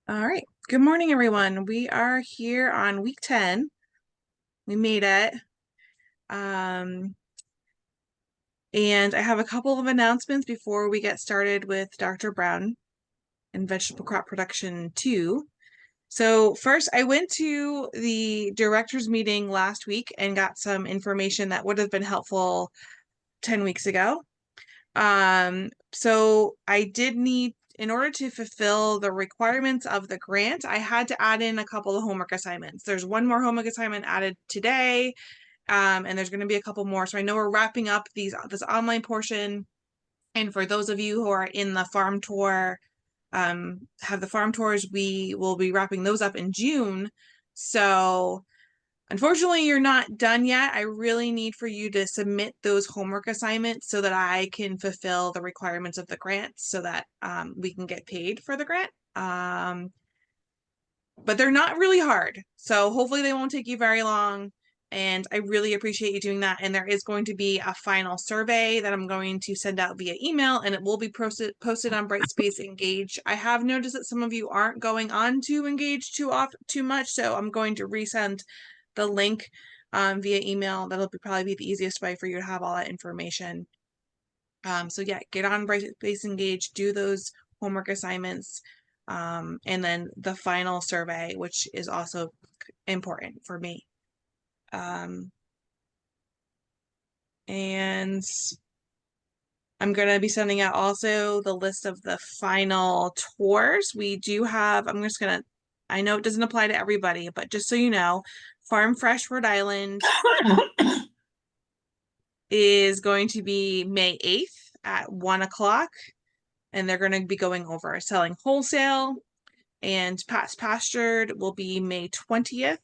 All right. Good morning, everyone. We are here on week 10. We made it. And I have a couple of announcements before we get started with Dr. Brown and vegetable crop production 2. So first, I went to the director's meeting last week and got some information that would have been helpful 10 weeks ago. So I did need, in order to fulfill the requirements of the grant, I had to add in a couple of homework assignments. There's one more homework assignment added today, and there's going to be a couple more. So I know we're wrapping up this online portion. And for those of you who are in the farm tour, have the farm tours, we will be wrapping those up in June. So unfortunately, you're not done yet. I really need for you to submit those homework assignments so that I can fulfill the requirements of the grant so that we can get paid for the grant. But they're not really hard. So hopefully they won't take you very long. And I really appreciate you doing that. And there is going to be a final survey that I'm going to send out via email, and it will be posted on Brightspace Engage. I have noticed that some of you aren't going on to Engage too much, so I'm going to resend the link via email. That'll probably be the easiest way for you to have all that information. So yeah, get on Brightspace Engage, do those homework assignments, and then the final survey, which is also important for me. And I'm going to be sending out also the list of the final tours. We do have, I know it doesn't apply to everybody, but just so you know, Farm Fresh Rhode Island is going to be May 8th at 1 o'clock. And they're going to be going over selling wholesale. And Past Pastured will be May 20th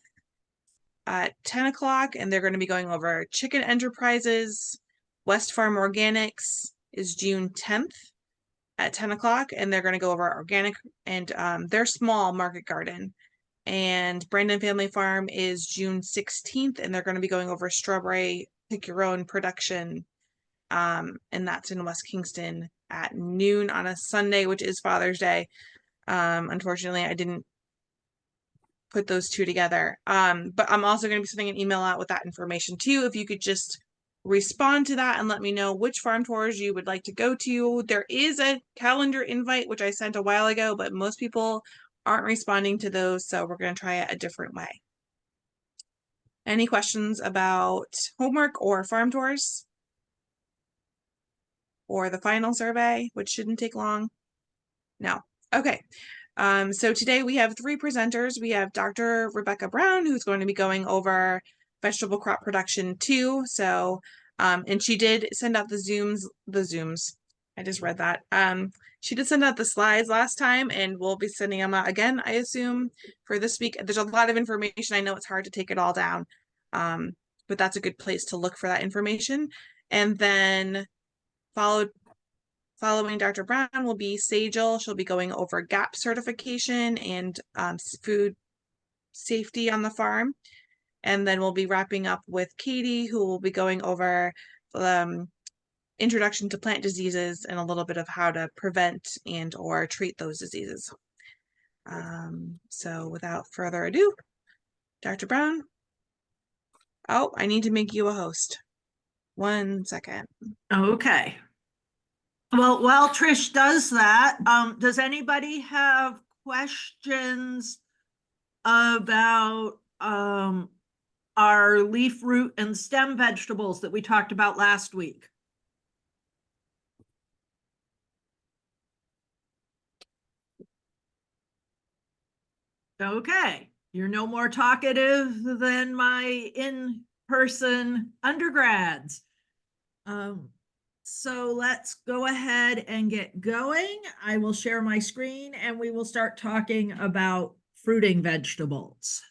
at 10 o'clock. And they're going to be going over Chicken Enterprises. West Farm Organics is June 10th at 10 o'clock. And they're going to go over organic and their small market garden. And Brandon Family Farm is June 16th. And they're going to be going over strawberry pick your own production. And that's in West Kingston at noon on a Sunday, which is Father's Day. Unfortunately, I didn't put those two together. But I'm also going to be sending an email out with that information too. If you could just respond to that and let me know which farm tours you would like to go to. There is a calendar invite, which I sent a while ago, but most people aren't responding to those. So we're going to try it a different way. Any questions about homework or farm tours? Or the final survey, which shouldn't take long? No. Okay. So today we have 3 presenters. We have Dr. Rebecca Brown, who's going to be going over vegetable crop production 2. So, and she did send out the Zooms. I just read that. She did send out the slides last time, and we'll be sending them out again, I assume, for this week. There's a lot of information. I know it's hard to take it all down, but that's a good place to look for that information. And then following Dr. Brown will be Sajal. She'll be going over GAP certification and food safety on the farm. And then we'll be wrapping up with Katie, who will be going over introduction to plant diseases and a little bit of how to prevent and or treat those diseases. So without further ado, Dr. Brown. Oh, I need to make you a host. 1 second. Okay. Well, while Trish does that, does anybody have questions about our leaf, root, and stem vegetables that we talked about last week? Okay, you're no more talkative than my in-person undergrads. So let's go ahead and get going. I will share my screen and we will start talking about fruiting vegetables.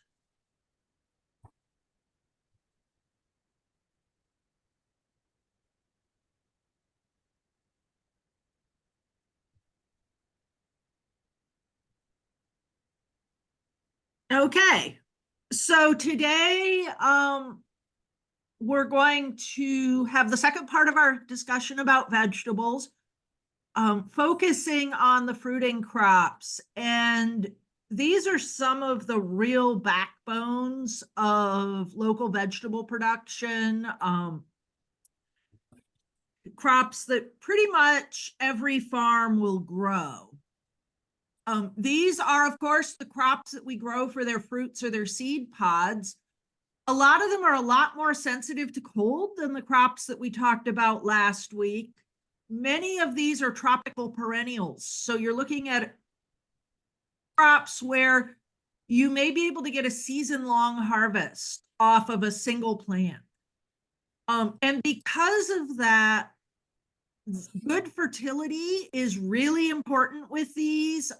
Okay, so today we're going to have the second part of our discussion about vegetables, focusing on the fruiting crops. And these are some of the real backbones of local vegetable production, crops that pretty much every farm will grow. These are, of course, the crops that we grow for their fruits or their seed pods. A lot of them are a lot more sensitive to cold than the crops that we talked about last week. Many of these are tropical perennials. So you're looking at crops where you may be able to get a season-long harvest off of a single plant. And because of that, good fertility is really important with these.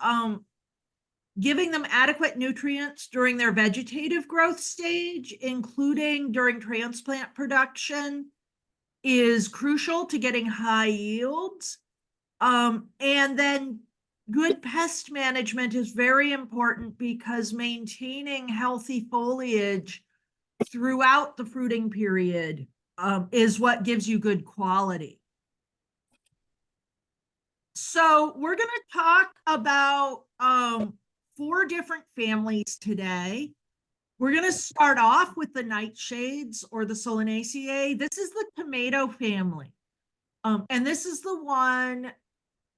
Giving them adequate nutrients during their vegetative growth stage, including during transplant production, is crucial to getting high yields. And then good pest management is very important because maintaining healthy foliage throughout the fruiting period is what gives you good quality. So we're going to talk about 4 different families today. We're going to start off with the nightshades or the Solanaceae. This is the tomato family. And this is the one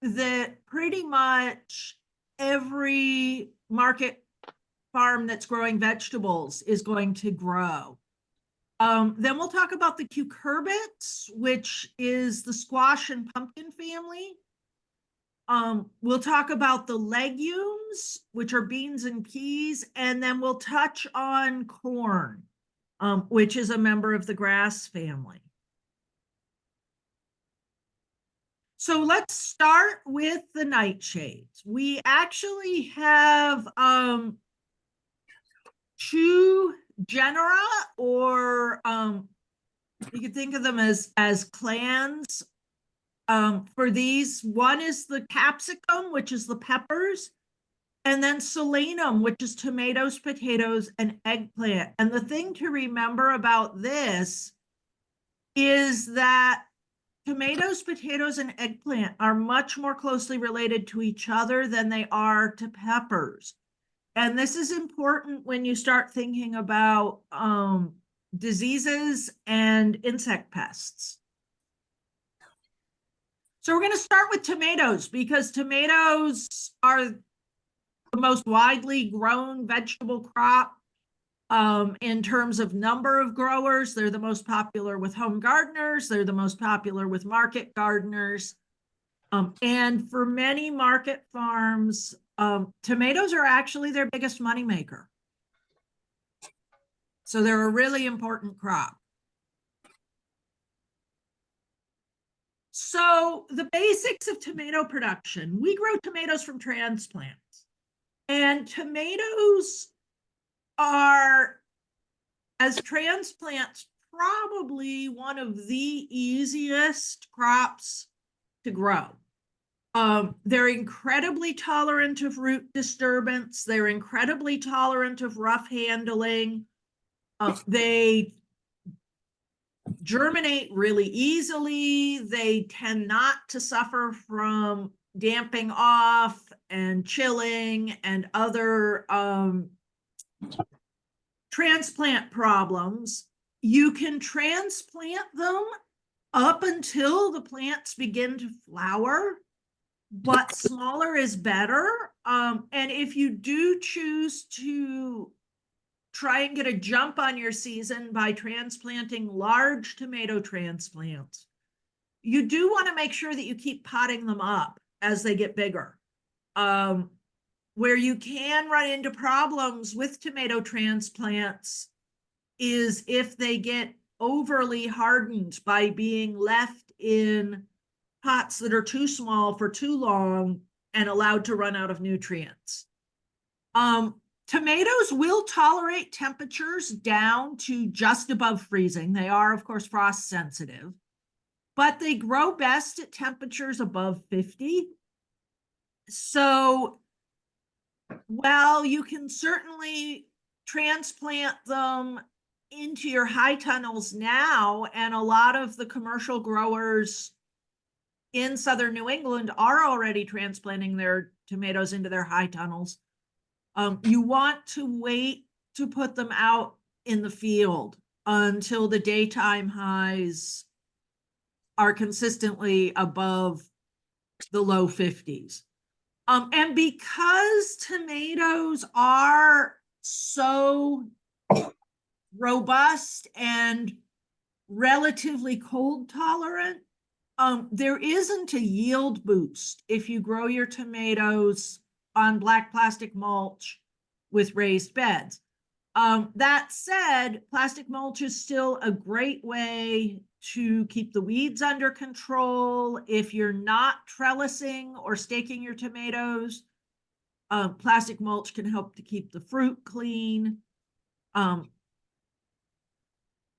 that pretty much every market farm that's growing vegetables is going to grow. Then we'll talk about the cucurbits, which is the squash and pumpkin family. We'll talk about the legumes, which are beans and peas, and then we'll touch on corn, which is a member of the grass family. So let's start with the nightshades. We actually have 2 genera, or you could think of them as clans. For these, one is the capsicum, which is the peppers, and then solanum, which is tomatoes, potatoes, and eggplant. And the thing to remember about this is that tomatoes, potatoes, and eggplant are much more closely related to each other than they are to peppers. And this is important when you start thinking about diseases and insect pests. So we're going to start with tomatoes because tomatoes are the most widely grown vegetable crop. In terms of number of growers, they're the most popular with home gardeners. They're the most popular with market gardeners. And for many market farms, tomatoes are actually their biggest moneymaker. So they're a really important crop. So the basics of tomato production, we grow tomatoes from transplants. And tomatoes are, as transplants, probably one of the easiest crops to grow. They're incredibly tolerant of root disturbance. They're incredibly tolerant of rough handling. They germinate really easily. They tend not to suffer from damping off and chilling and other transplant problems. You can transplant them up until the plants begin to flower, but smaller is better. And if you do choose to try and get a jump on your season by transplanting large tomato transplants, you do want to make sure that you keep potting them up as they get bigger. Where you can run into problems with tomato transplants is if they get overly hardened by being left in pots that are too small for too long and allowed to run out of nutrients. Tomatoes will tolerate temperatures down to just above freezing. They are, of course, frost sensitive, but they grow best at temperatures above 50. So while you can certainly transplant them into your high tunnels now, and a lot of the commercial growers in southern New England are already transplanting their tomatoes into their high tunnels, You want to wait to put them out in the field until the daytime highs are consistently above the low 50s. And because tomatoes are so robust and relatively cold tolerant, there isn't a yield boost if you grow your tomatoes on black plastic mulch with raised beds. That said, plastic mulch is still a great way to keep the weeds under control. If you're not trellising or staking your tomatoes, plastic mulch can help to keep the fruit clean.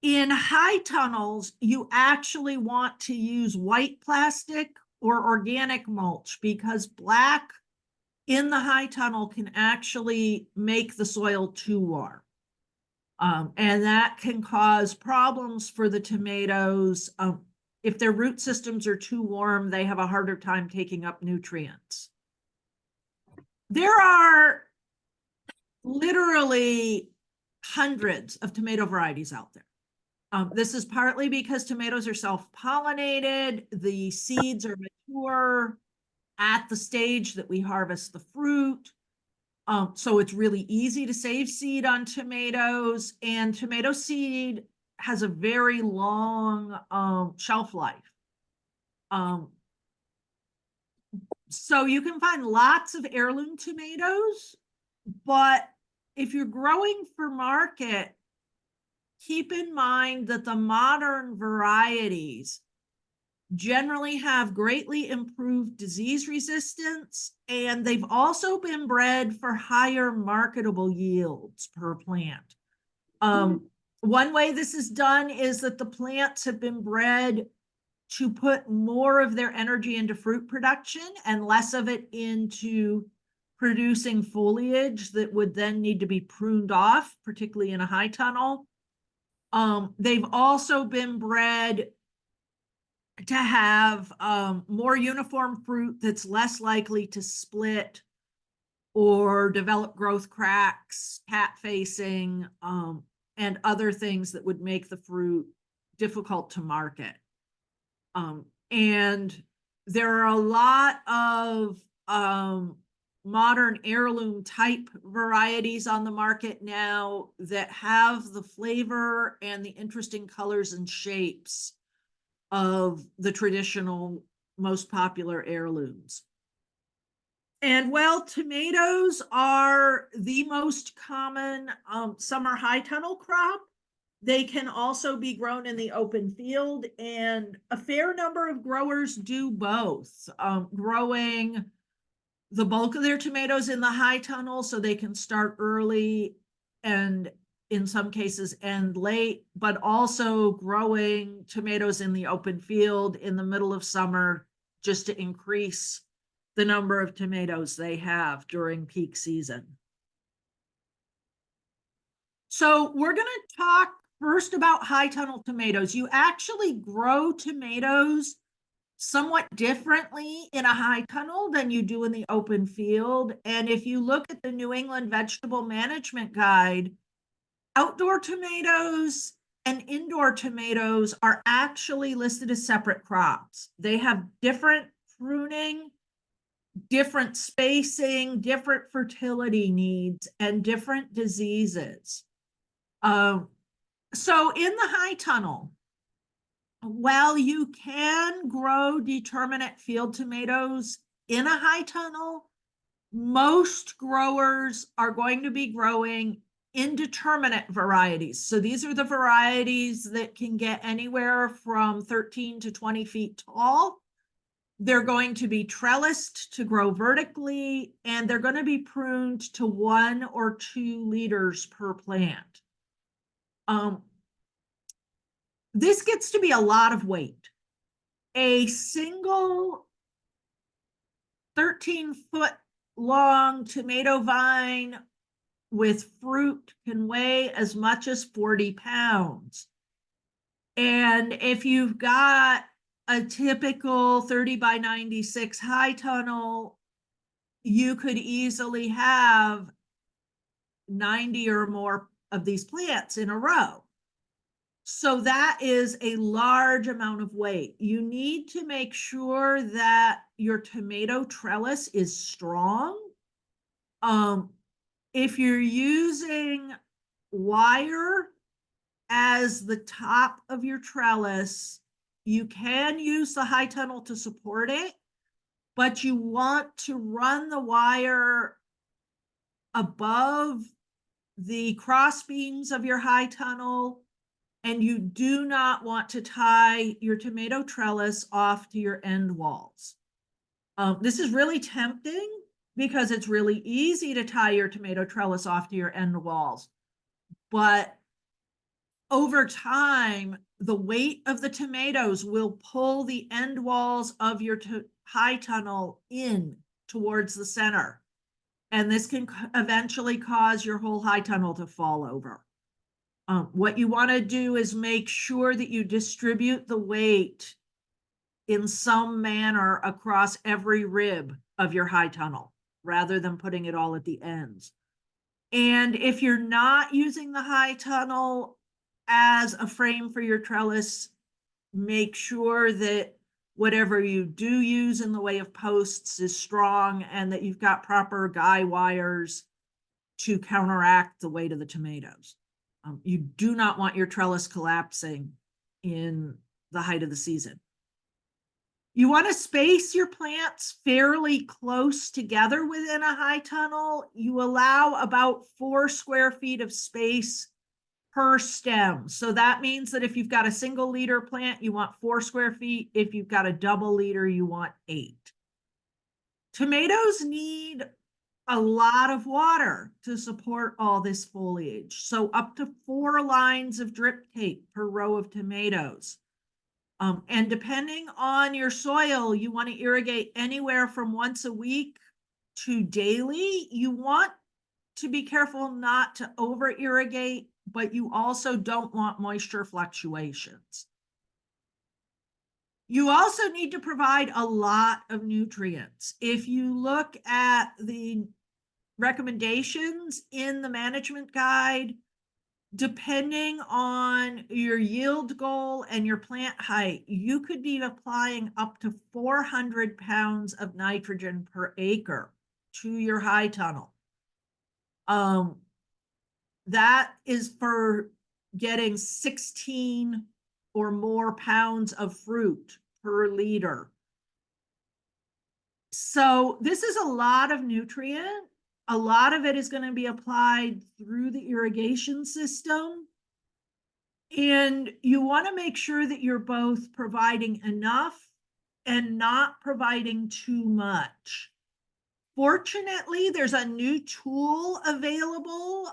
In high tunnels, you actually want to use white plastic or organic mulch because black in the high tunnel can actually make the soil too warm. And that can cause problems for the tomatoes. If their root systems are too warm, they have a harder time taking up nutrients. There are literally hundreds of tomato varieties out there. This is partly because tomatoes are self-pollinated. The seeds are mature at the stage that we harvest the fruit. So it's really easy to save seed on tomatoes, and tomato seed has a very long shelf life. So you can find lots of heirloom tomatoes, but if you're growing for market, keep in mind that the modern varieties generally have greatly improved disease resistance, and they've also been bred for higher marketable yields per plant. One way this is done is that the plants have been bred to put more of their energy into fruit production and less of it into producing foliage that would then need to be pruned off, particularly in a high tunnel. They've also been bred to have more uniform fruit that's less likely to split or develop growth cracks, pat facing, and other things that would make the fruit difficult to market. And there are a lot of modern heirloom type varieties on the market now that have the flavor and the interesting colors and shapes of the traditional, most popular heirlooms. And while tomatoes are the most common summer high tunnel crop, they can also be grown in the open field, and a fair number of growers do both, growing the bulk of their tomatoes in the high tunnel so they can start early and in some cases end late, but also growing tomatoes in the open field in the middle of summer just to increase the number of tomatoes they have during peak season. So we're going to talk first about high tunnel tomatoes. You actually grow tomatoes somewhat differently in a high tunnel than you do in the open field. And if you look at the New England Vegetable Management Guide, outdoor tomatoes and indoor tomatoes are actually listed as separate crops. They have different pruning, different spacing, different fertility needs, and different diseases. So in the high tunnel, while you can grow determinate field tomatoes in a high tunnel, most growers are going to be growing indeterminate varieties. So these are the varieties that can get anywhere from 13 to 20 feet tall. They're going to be trellised to grow vertically, and they're going to be pruned to 1 or 2 liters per plant. This gets to be a lot of weight. A single 13-foot long tomato vine with fruit can weigh as much as 40 pounds. And if you've got a typical 30 by 96 high tunnel, you could easily have 90 or more of these plants in a row. So that is a large amount of weight. You need to make sure that your tomato trellis is strong. If you're using wire as the top of your trellis, you can use the high tunnel to support it, but you want to run the wire above the cross beams of your high tunnel, and you do not want to tie your tomato trellis off to your end walls. This is really tempting because it's really easy to tie your tomato trellis off to your end walls. But over time, the weight of the tomatoes will pull the end walls of your high tunnel in towards the center. And this can eventually cause your whole high tunnel to fall over. What you want to do is make sure that you distribute the weight in some manner across every rib of your high tunnel, rather than putting it all at the ends. And if you're not using the high tunnel as a frame for your trellis, make sure that whatever you do use in the way of posts is strong and that you've got proper guy wires to counteract the weight of the tomatoes. You do not want your trellis collapsing in the height of the season. You want to space your plants fairly close together within a high tunnel. You allow about 4 square feet of space per stem. So that means that if you've got a single leader plant, you want 4 square feet. If you've got a double leader, you want 8. Tomatoes need a lot of water to support all this foliage. So up to 4 lines of drip tape per row of tomatoes. And depending on your soil, you want to irrigate anywhere from once a week to daily. You want to be careful not to over irrigate, but you also don't want moisture fluctuations. You also need to provide a lot of nutrients. If you look at the recommendations in the management guide, depending on your yield goal and your plant height, you could be applying up to 400 pounds of nitrogen per acre to your high tunnel. That is for getting 16 or more pounds of fruit per liter. So this is a lot of nutrient. A lot of it is going to be applied through the irrigation system. And you want to make sure that you're both providing enough and not providing too much. Fortunately, there's a new tool available,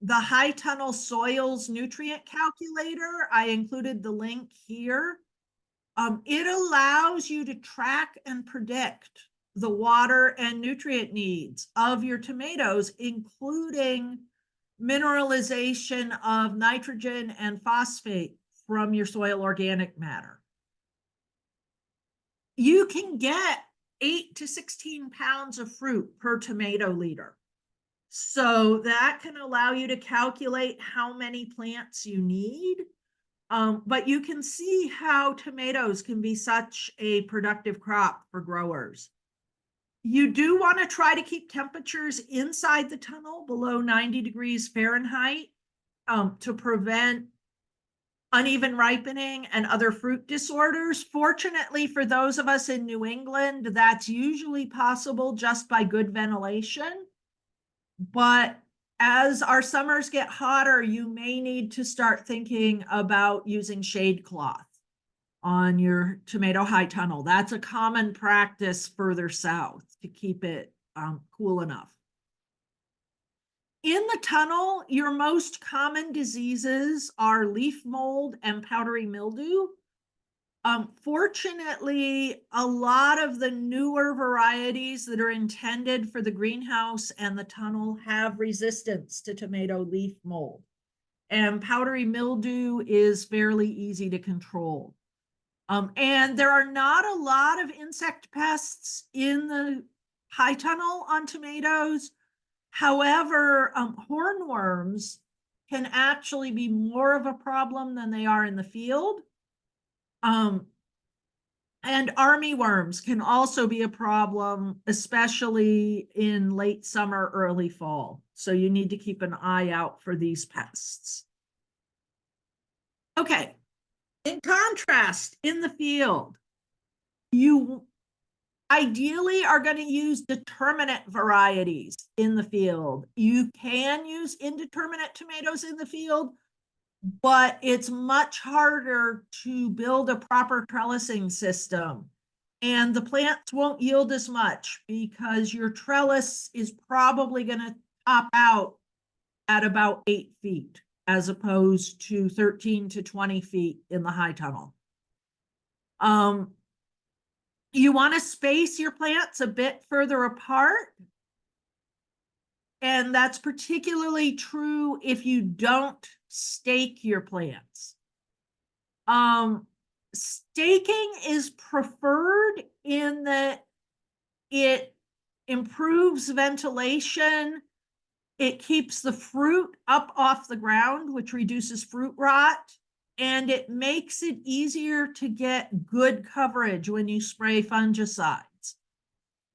the High Tunnel Soils Nutrient Calculator. I included the link here. It allows you to track and predict the water and nutrient needs of your tomatoes, including mineralization of nitrogen and phosphate from your soil organic matter. You can get 8 to 16 pounds of fruit per tomato liter. So that can allow you to calculate how many plants you need. But you can see how tomatoes can be such a productive crop for growers. You do want to try to keep temperatures inside the tunnel below 90 degrees Fahrenheit to prevent uneven ripening and other fruit disorders. Fortunately, for those of us in New England, that's usually possible just by good ventilation. But as our summers get hotter, you may need to start thinking about using shade cloth on your tomato high tunnel. That's a common practice further south to keep it cool enough. In the tunnel, your most common diseases are leaf mold and powdery mildew. Fortunately, a lot of the newer varieties that are intended for the greenhouse and the tunnel have resistance to tomato leaf mold. And powdery mildew is fairly easy to control. And there are not a lot of insect pests in the high tunnel on tomatoes. However, hornworms can actually be more of a problem than they are in the field. And armyworms can also be a problem, especially in late summer, early fall. So you need to keep an eye out for these pests. Okay, in contrast, in the field, you ideally are going to use determinate varieties in the field. You can use indeterminate tomatoes in the field, but it's much harder to build a proper trellising system. And the plants won't yield as much because your trellis is probably going to top out at about 8 feet as opposed to 13 to 20 feet in the high tunnel. You want to space your plants a bit further apart. And that's particularly true if you don't stake your plants. Staking is preferred in that it improves ventilation. It keeps the fruit up off the ground, which reduces fruit rot. And it makes it easier to get good coverage when you spray fungicides.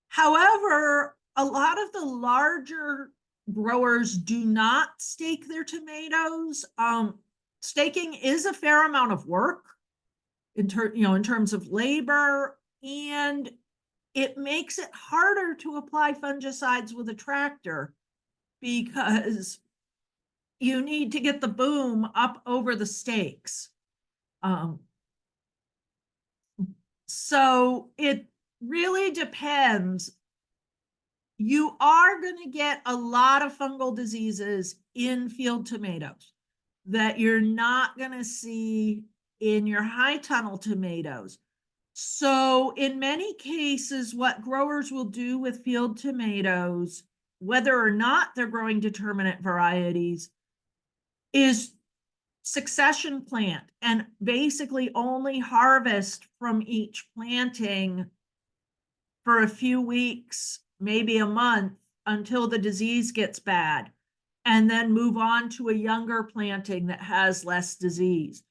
However, a lot of the larger growers do not stake their tomatoes. Staking is a fair amount of work in terms of labor, and it makes it harder to apply fungicides with a tractor because you need to get the boom up over the stakes. So it really depends. You are going to get a lot of fungal diseases in field tomatoes that you're not going to see in your high tunnel tomatoes. So in many cases, what growers will do with field tomatoes, whether or not they're growing determinate varieties, is succession plant and basically only harvest from each planting for a few weeks, maybe a month, until the disease gets bad, and then move on to a younger planting that has less disease.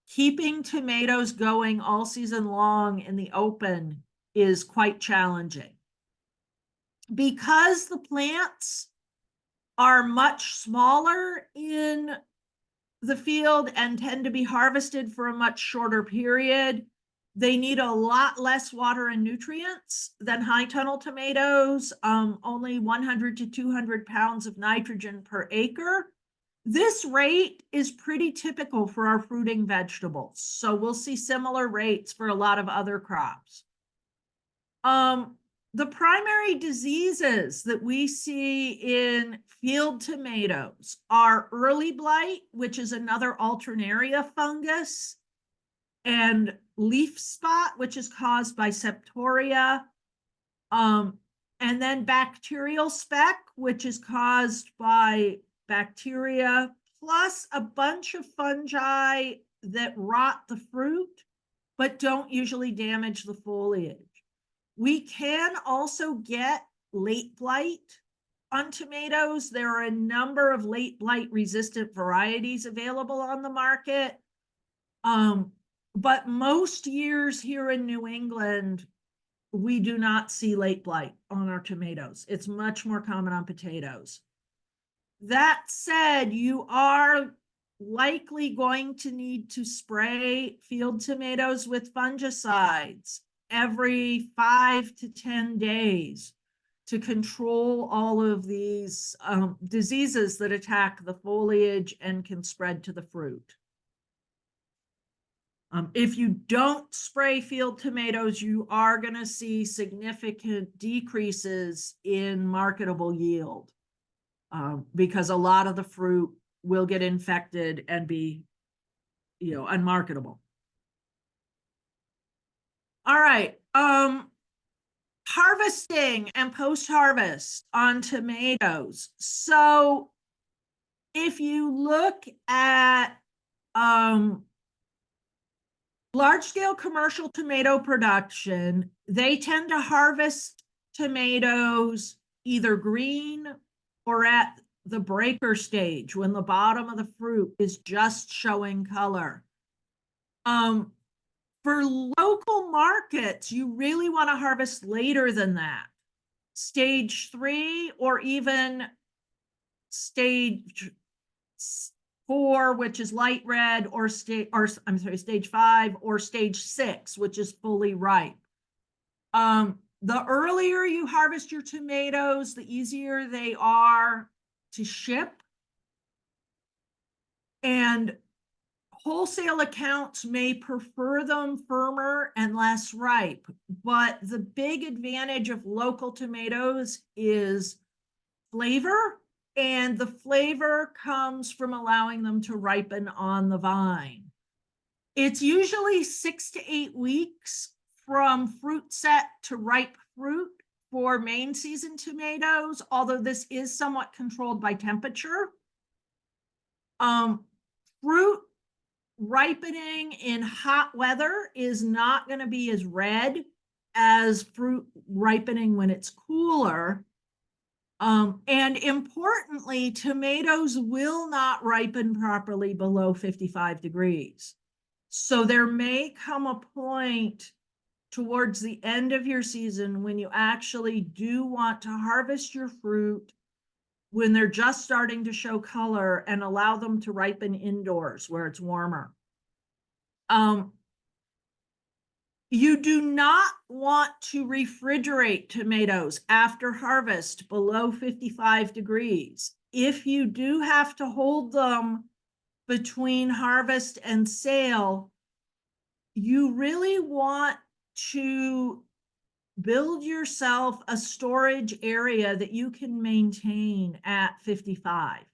Keeping tomatoes going all season long in the open is quite challenging. Because the plants are much smaller in the field and tend to be harvested for a much shorter period, they need a lot less water and nutrients than high tunnel tomatoes, only 100 to 200 pounds of nitrogen per acre. This rate is pretty typical for our fruiting vegetables. So we'll see similar rates for a lot of other crops. The primary diseases that we see in field tomatoes are early blight, which is another alternaria fungus, and leaf spot, which is caused by septoria, and then bacterial speck, which is caused by bacteria, plus a bunch of fungi that rot the fruit, but don't usually damage the foliage. We can also get late blight on tomatoes. There are a number of late blight resistant varieties available on the market. But most years here in New England, we do not see late blight on our tomatoes. It's much more common on potatoes. That said, you are likely going to need to spray field tomatoes with fungicides every 5 to 10 days to control all of these diseases that attack the foliage and can spread to the fruit. If you don't spray field tomatoes, you are going to see significant decreases in marketable yield because a lot of the fruit will get infected and be, unmarketable. All right. Harvesting and post-harvest on tomatoes. So if you look at large-scale commercial tomato production, they tend to harvest tomatoes either green or at the breaker stage when the bottom of the fruit is just showing color. For local markets, you really want to harvest later than that. Stage 3 or even stage 4, which is light red, or stage 5 or stage 6, which is fully ripe. The earlier you harvest your tomatoes, the easier they are to ship. And wholesale accounts may prefer them firmer and less ripe, but the big advantage of local tomatoes is flavor, and the flavor comes from allowing them to ripen on the vine. It's usually 6 to 8 weeks from fruit set to ripe fruit for main season tomatoes, although this is somewhat controlled by temperature. Fruit ripening in hot weather is not going to be as red as fruit ripening when it's cooler. And importantly, tomatoes will not ripen properly below 55 degrees. So there may come a point towards the end of your season when you actually do want to harvest your fruit when they're just starting to show color and allow them to ripen indoors where it's warmer. You do not want to refrigerate tomatoes after harvest below 55 degrees. If you do have to hold them between harvest and sale, you really want to build yourself a storage area that you can maintain at 55,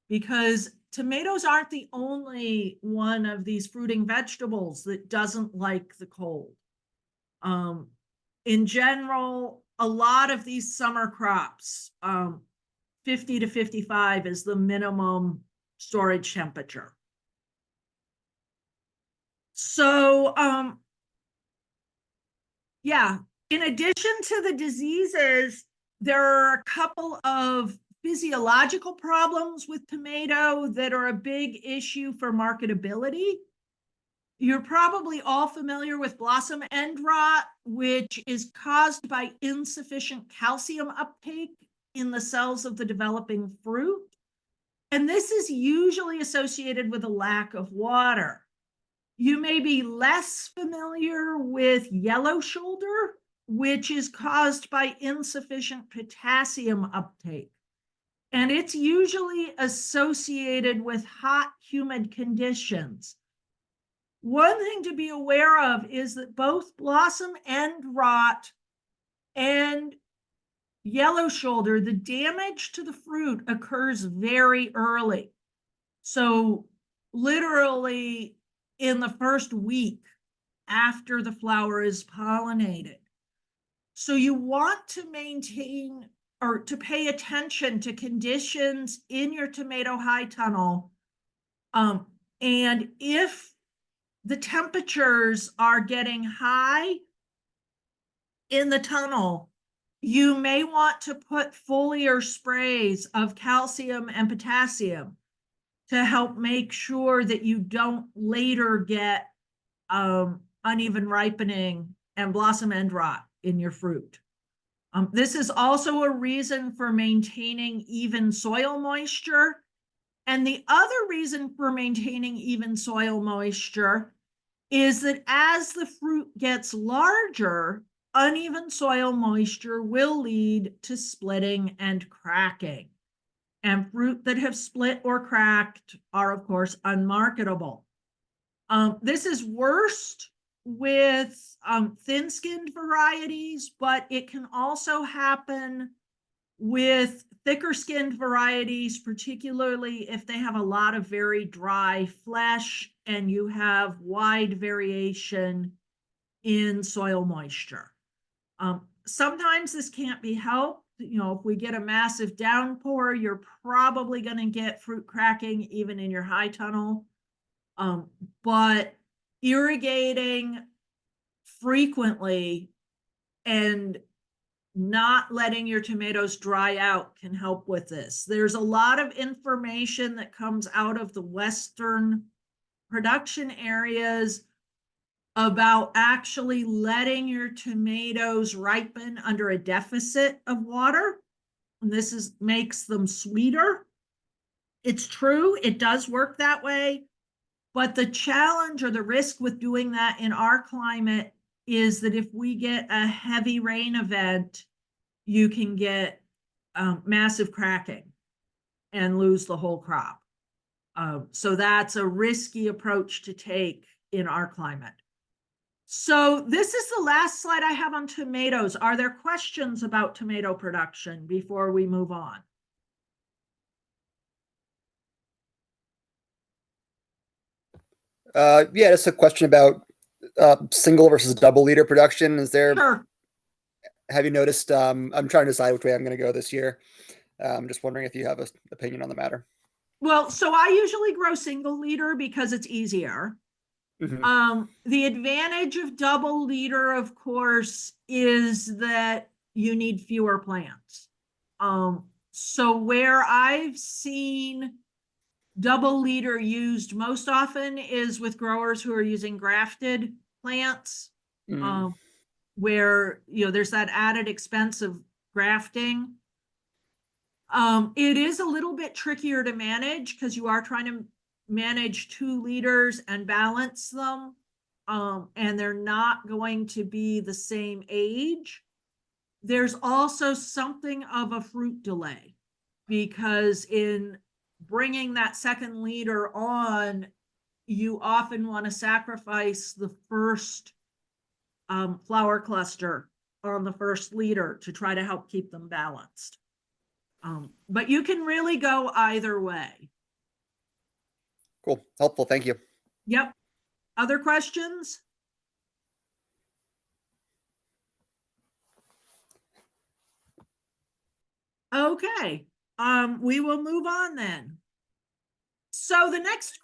because tomatoes aren't the only one of these fruiting vegetables that doesn't like the cold. In general, a lot of these summer crops, 50 to 55 is the minimum storage temperature. So, yeah, in addition to the diseases, there are a couple of physiological problems with tomato that are a big issue for marketability. You're probably all familiar with blossom end rot, which is caused by insufficient calcium uptake in the cells of the developing fruit. And this is usually associated with a lack of water. You may be less familiar with yellow shoulder, which is caused by insufficient potassium uptake. And it's usually associated with hot, humid conditions. One thing to be aware of is that both blossom end rot and yellow shoulder, the damage to the fruit occurs very early. So literally in the first week after the flower is pollinated. So you want to maintain or to pay attention to conditions in your tomato high tunnel. And if the temperatures are getting high in the tunnel, you may want to put foliar sprays of calcium and potassium to help make sure that you don't later get uneven ripening and blossom end rot in your fruit. This is also a reason for maintaining even soil moisture. And the other reason for maintaining even soil moisture is that as the fruit gets larger, uneven soil moisture will lead to splitting and cracking. And fruit that have split or cracked are, of course, unmarketable. This is worst with thin-skinned varieties, but it can also happen with thicker skinned varieties, particularly if they have a lot of very dry flesh and you have wide variation in soil moisture. Sometimes this can't be helped. You know, if we get a massive downpour, you're probably going to get fruit cracking even in your high tunnel. But irrigating frequently and not letting your tomatoes dry out can help with this. There's a lot of information that comes out of the Western production areas about actually letting your tomatoes ripen under a deficit of water. And this makes them sweeter. It's true, it does work that way. But the challenge or the risk with doing that in our climate is that if we get a heavy rain event, you can get massive cracking and lose the whole crop. So that's a risky approach to take in our climate. So this is the last slide I have on tomatoes. Are there questions about tomato production before we move on? Yeah, just a question about single versus double liter production. Sure. Have you noticed, I'm trying to decide which way I'm going to go this year. I'm just wondering if you have an opinion on the matter. Well, so I usually grow single liter because it's easier. The advantage of double liter, of course, is that you need fewer plants. So where I've seen double liter used most often is with growers who are using grafted plants, where there's that added expense of grafting. It is a little bit trickier to manage because you are trying to manage 2 liters and balance them. And they're not going to be the same age. There's also something of a fruit delay because in bringing that second liter on, you often want to sacrifice the first flower cluster on the first liter to try to help keep them balanced. But you can really go either way. Cool. Helpful. Thank you. Yep. Other questions? Okay. We will move on then. So the next,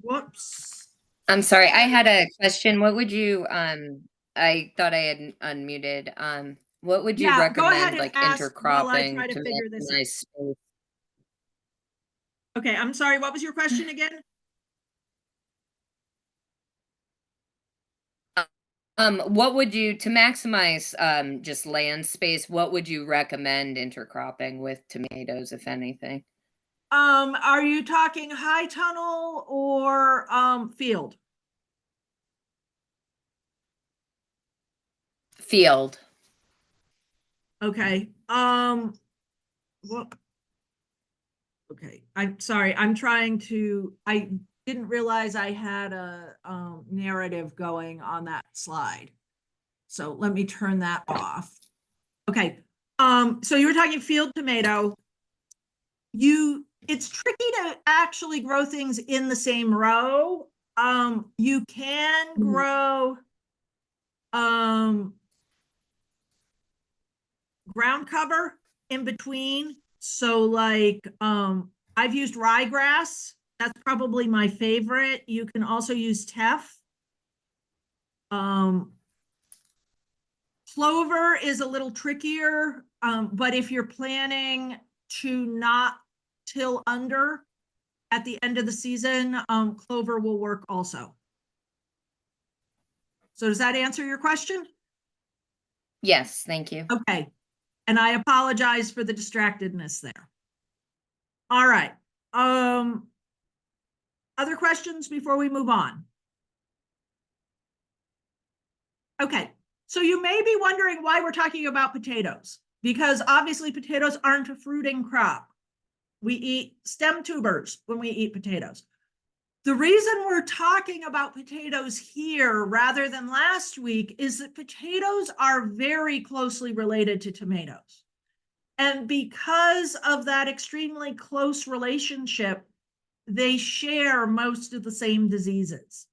whoops. I'm sorry, I had a question. What would you, I thought I had unmuted. What would you Yeah, go ahead recommend, and like ask while I try intercropping to to figure this out. maximize space? Okay, I'm sorry, what was your question again? What would you, to maximize just land space, what would you recommend intercropping with tomatoes, if anything? Are you talking high tunnel or field? Field. Okay. What? Okay, I'm sorry. I didn't realize I had a narrative going on that slide. So let me turn that off. Okay. So you were talking field tomato. It's tricky to actually grow things in the same row. You can grow ground cover in between. So like I've used ryegrass. That's probably my favorite. You can also use teff. Clover is a little trickier, but if you're planning to not till under at the end of the season, clover will work also. So does that answer your question? Yes, thank you. Okay. And I apologize for the distractedness there. All right. Other questions before we move on? Okay. So you may be wondering why we're talking about potatoes, because obviously potatoes aren't a fruiting crop. We eat stem tubers when we eat potatoes. The reason we're talking about potatoes here rather than last week is that potatoes are very closely related to tomatoes. And because of that extremely close relationship, they share most of the same diseases.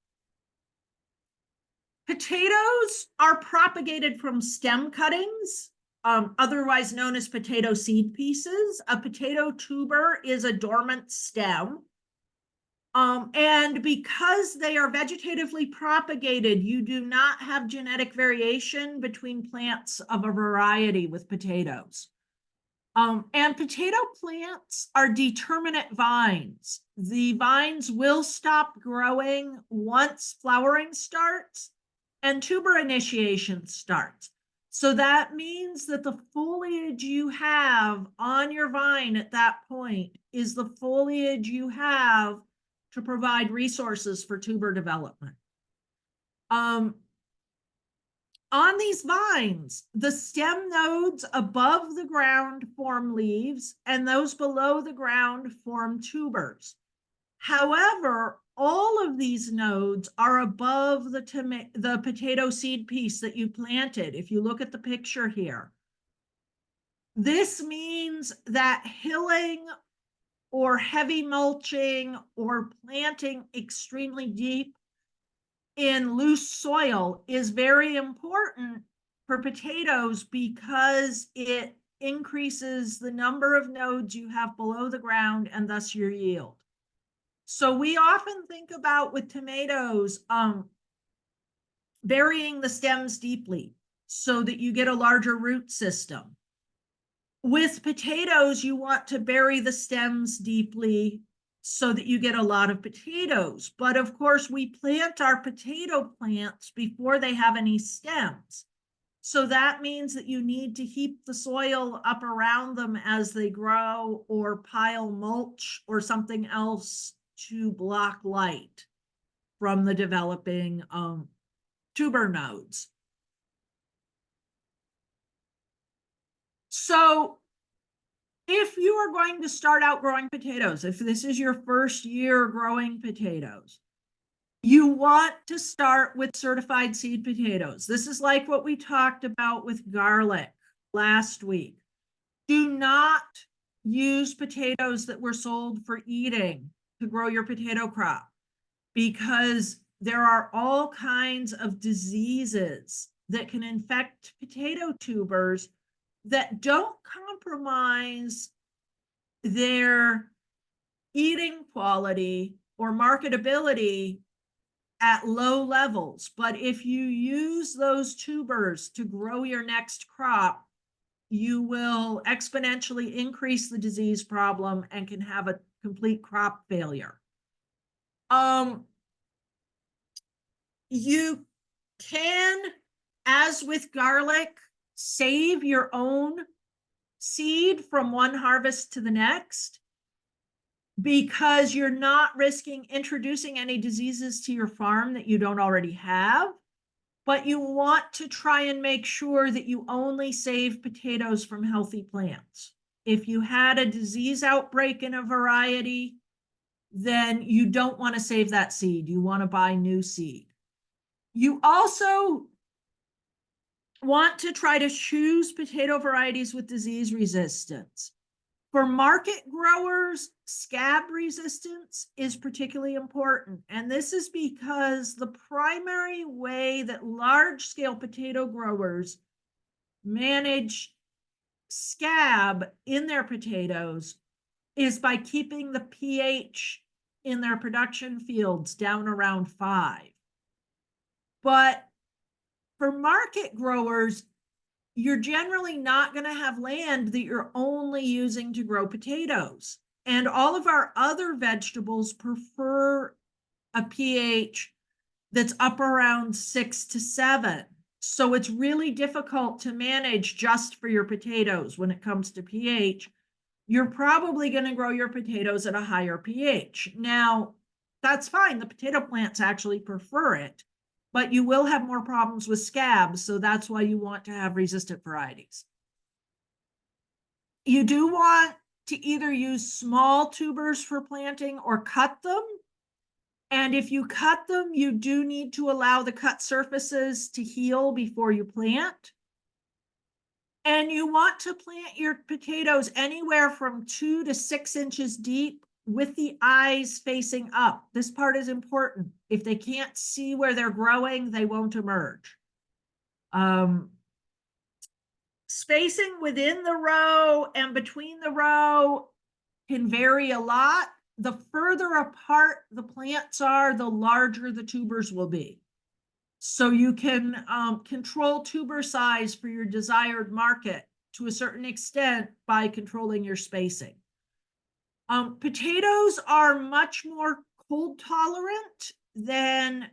Potatoes are propagated from stem cuttings, otherwise known as potato seed pieces. A potato tuber is a dormant stem. And because they are vegetatively propagated, you do not have genetic variation between plants of a variety with potatoes. And potato plants are determinate vines. The vines will stop growing once flowering starts and tuber initiation starts. So that means that the foliage you have on your vine at that point is the foliage you have to provide resources for tuber development. On these vines, the stem nodes above the ground form leaves, and those below the ground form tubers. However, all of these nodes are above the potato seed piece that you planted. If you look at the picture here, this means that hilling or heavy mulching or planting extremely deep in loose soil is very important for potatoes because it increases the number of nodes you have below the ground and thus your yield. So we often think about with tomatoes, burying the stems deeply so that you get a larger root system. With potatoes, you want to bury the stems deeply so that you get a lot of potatoes. But of course, we plant our potato plants before they have any stems. So that means that you need to heap the soil up around them as they grow or pile mulch or something else to block light from the developing tuber nodes. So if you are going to start out growing potatoes, if this is your first year growing potatoes, you want to start with certified seed potatoes. This is like what we talked about with garlic last week. Do not use potatoes that were sold for eating to grow your potato crop because there are all kinds of diseases that can infect potato tubers that don't compromise their eating quality or marketability at low levels. But if you use those tubers to grow your next crop, you will exponentially increase the disease problem and can have a complete crop failure. You can, as with garlic, save your own seed from one harvest to the next because you're not risking introducing any diseases to your farm that you don't already have. But you want to try and make sure that you only save potatoes from healthy plants. If you had a disease outbreak in a variety, then you don't want to save that seed. You want to buy new seed. You also want to try to choose potato varieties with disease resistance. For market growers, scab resistance is particularly important. And this is because the primary way that large-scale potato growers manage scab in their potatoes is by keeping the pH in their production fields down around 5. But for market growers, you're generally not going to have land that you're only using to grow potatoes. And all of our other vegetables prefer a pH that's up around 6 to 7. So it's really difficult to manage just for your potatoes when it comes to pH. You're probably going to grow your potatoes at a higher pH. Now, that's fine. The potato plants actually prefer it, but you will have more problems with scabs. So that's why you want to have resistant varieties. You do want to either use small tubers for planting or cut them. And if you cut them, you do need to allow the cut surfaces to heal before you plant. And you want to plant your potatoes anywhere from 2 to 6 inches deep with the eyes facing up. This part is important. If they can't see where they're growing, they won't emerge. Spacing within the row and between the row can vary a lot. the further apart the plants are, the larger the tubers will be. So you can control tuber size for your desired market to a certain extent by controlling your spacing. Potatoes are much more cold tolerant than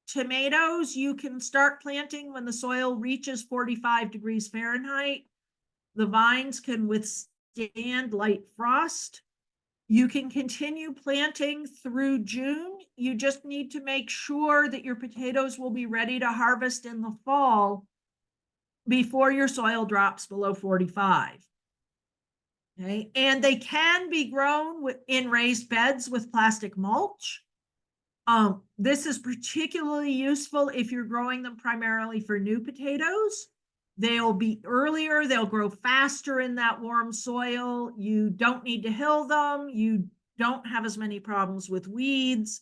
tomatoes. You can start planting when the soil reaches 45 degrees Fahrenheit. The vines can withstand light frost. You can continue planting through June. You just need to make sure that your potatoes will be ready to harvest in the fall before your soil drops below 45. Okay, and they can be grown in raised beds with plastic mulch. This is particularly useful if you're growing them primarily for new potatoes. They'll be earlier, they'll grow faster in that warm soil. You don't need to hill them. You don't have as many problems with weeds.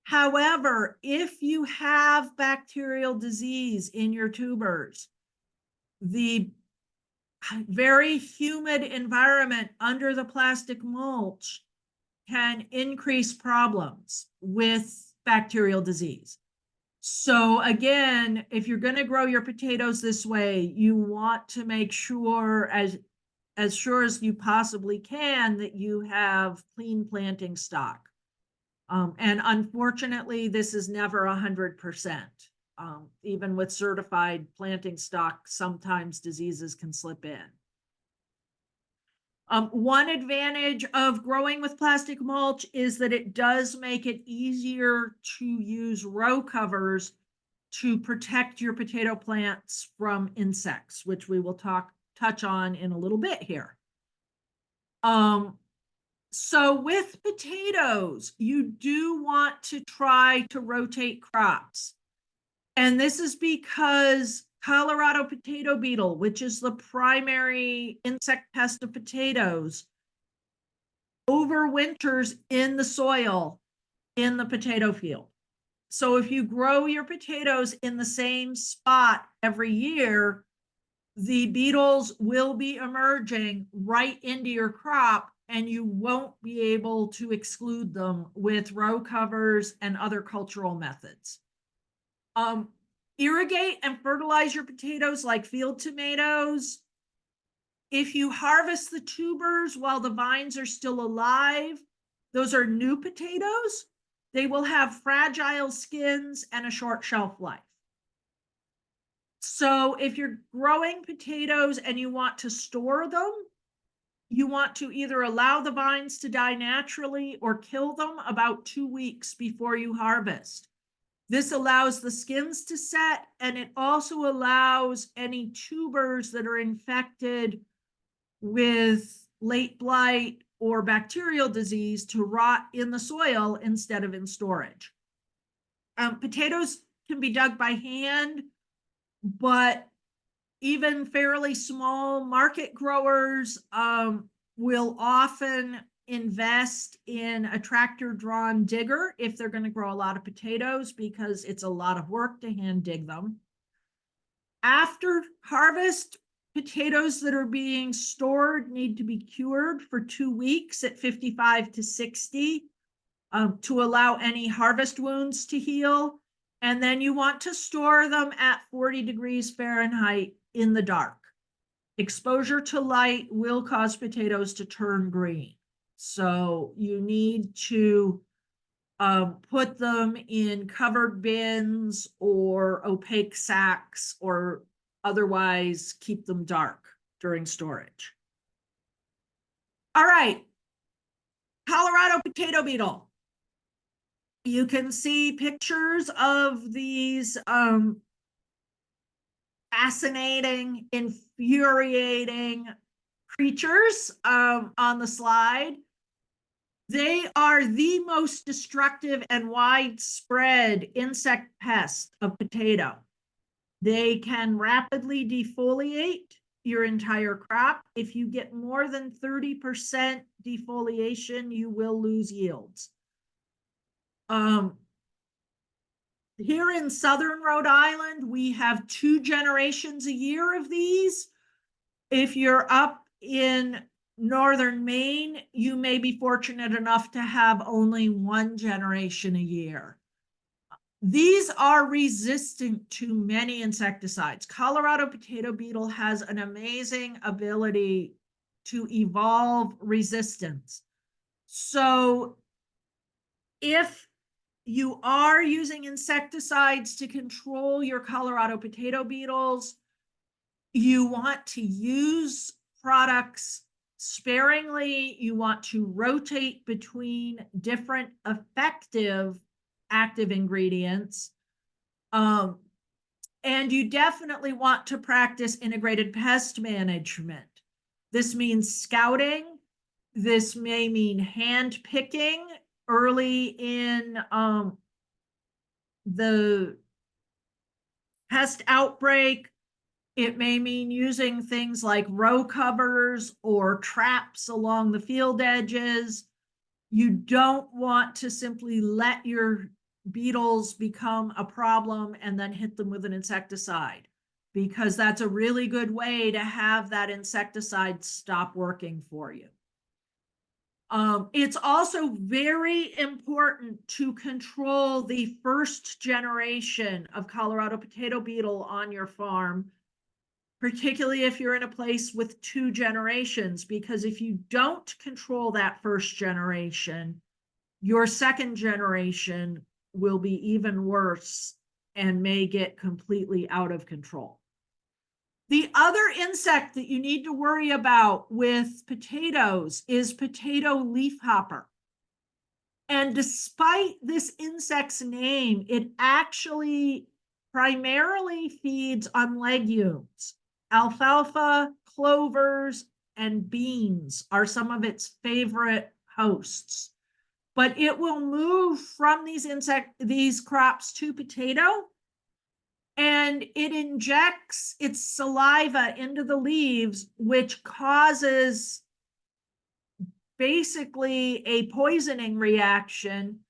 However, if you have bacterial disease in your tubers, the very humid environment under the plastic mulch can increase problems with bacterial disease. So again, if you're going to grow your potatoes this way, you want to make sure, as sure as you possibly can, that you have clean planting stock. And unfortunately, this is never 100%. Even with certified planting stock, sometimes diseases can slip in. One advantage of growing with plastic mulch is that it does make it easier to use row covers to protect your potato plants from insects, which we will touch on in a little bit here. So with potatoes, you do want to try to rotate crops. And this is because Colorado potato beetle, which is the primary insect pest of potatoes, overwinters in the soil in the potato field. So if you grow your potatoes in the same spot every year, the beetles will be emerging right into your crop, and you won't be able to exclude them with row covers and other cultural methods. Irrigate and fertilize your potatoes like field tomatoes. If you harvest the tubers while the vines are still alive, those are new potatoes. They will have fragile skins and a short shelf life. So if you're growing potatoes and you want to store them, you want to either allow the vines to die naturally or kill them about 2 weeks before you harvest. This allows the skins to set, and it also allows any tubers that are infected with late blight or bacterial disease to rot in the soil instead of in storage. Potatoes can be dug by hand, but even fairly small market growers will often invest in a tractor-drawn digger if they're going to grow a lot of potatoes, because it's a lot of work to hand dig them. After harvest, potatoes that are being stored need to be cured for 2 weeks at 55 to 60 to allow any harvest wounds to heal. And then you want to store them at 40 degrees Fahrenheit in the dark. Exposure to light will cause potatoes to turn green. So you need to put them in covered bins or opaque sacks, or otherwise keep them dark during storage. All right, Colorado potato beetle. You can see pictures of these fascinating, infuriating creatures on the slide. They are the most destructive and widespread insect pest of potato. They can rapidly defoliate your entire crop. If you get more than 30% defoliation, you will lose yields. Here in southern Rhode Island, we have 2 generations a year of these. If you're up in northern Maine, you may be fortunate enough to have only one generation a year. These are resistant to many insecticides. Colorado potato beetle has an amazing ability to evolve resistance. So if you are using insecticides to control your Colorado potato beetles, you want to use products sparingly. You want to rotate between different effective active ingredients. And you definitely want to practice integrated pest management. This means scouting. This may mean hand picking early in the pest outbreak. It may mean using things like row covers or traps along the field edges. You don't want to simply let your beetles become a problem and then hit them with an insecticide, because that's a really good way to have that insecticide stop working for you. It's also very important to control the first generation of Colorado potato beetle on your farm, particularly if you're in a place with 2 generations, because if you don't control that first generation, your second generation will be even worse and may get completely out of control. The other insect that you need to worry about with potatoes is potato leafhopper. And despite this insect's name, it actually primarily feeds on legumes. Alfalfa, clovers, and beans are some of its favorite hosts. But it will move from these crops to potato, and it injects its saliva into the leaves, which causes basically a poisoning reaction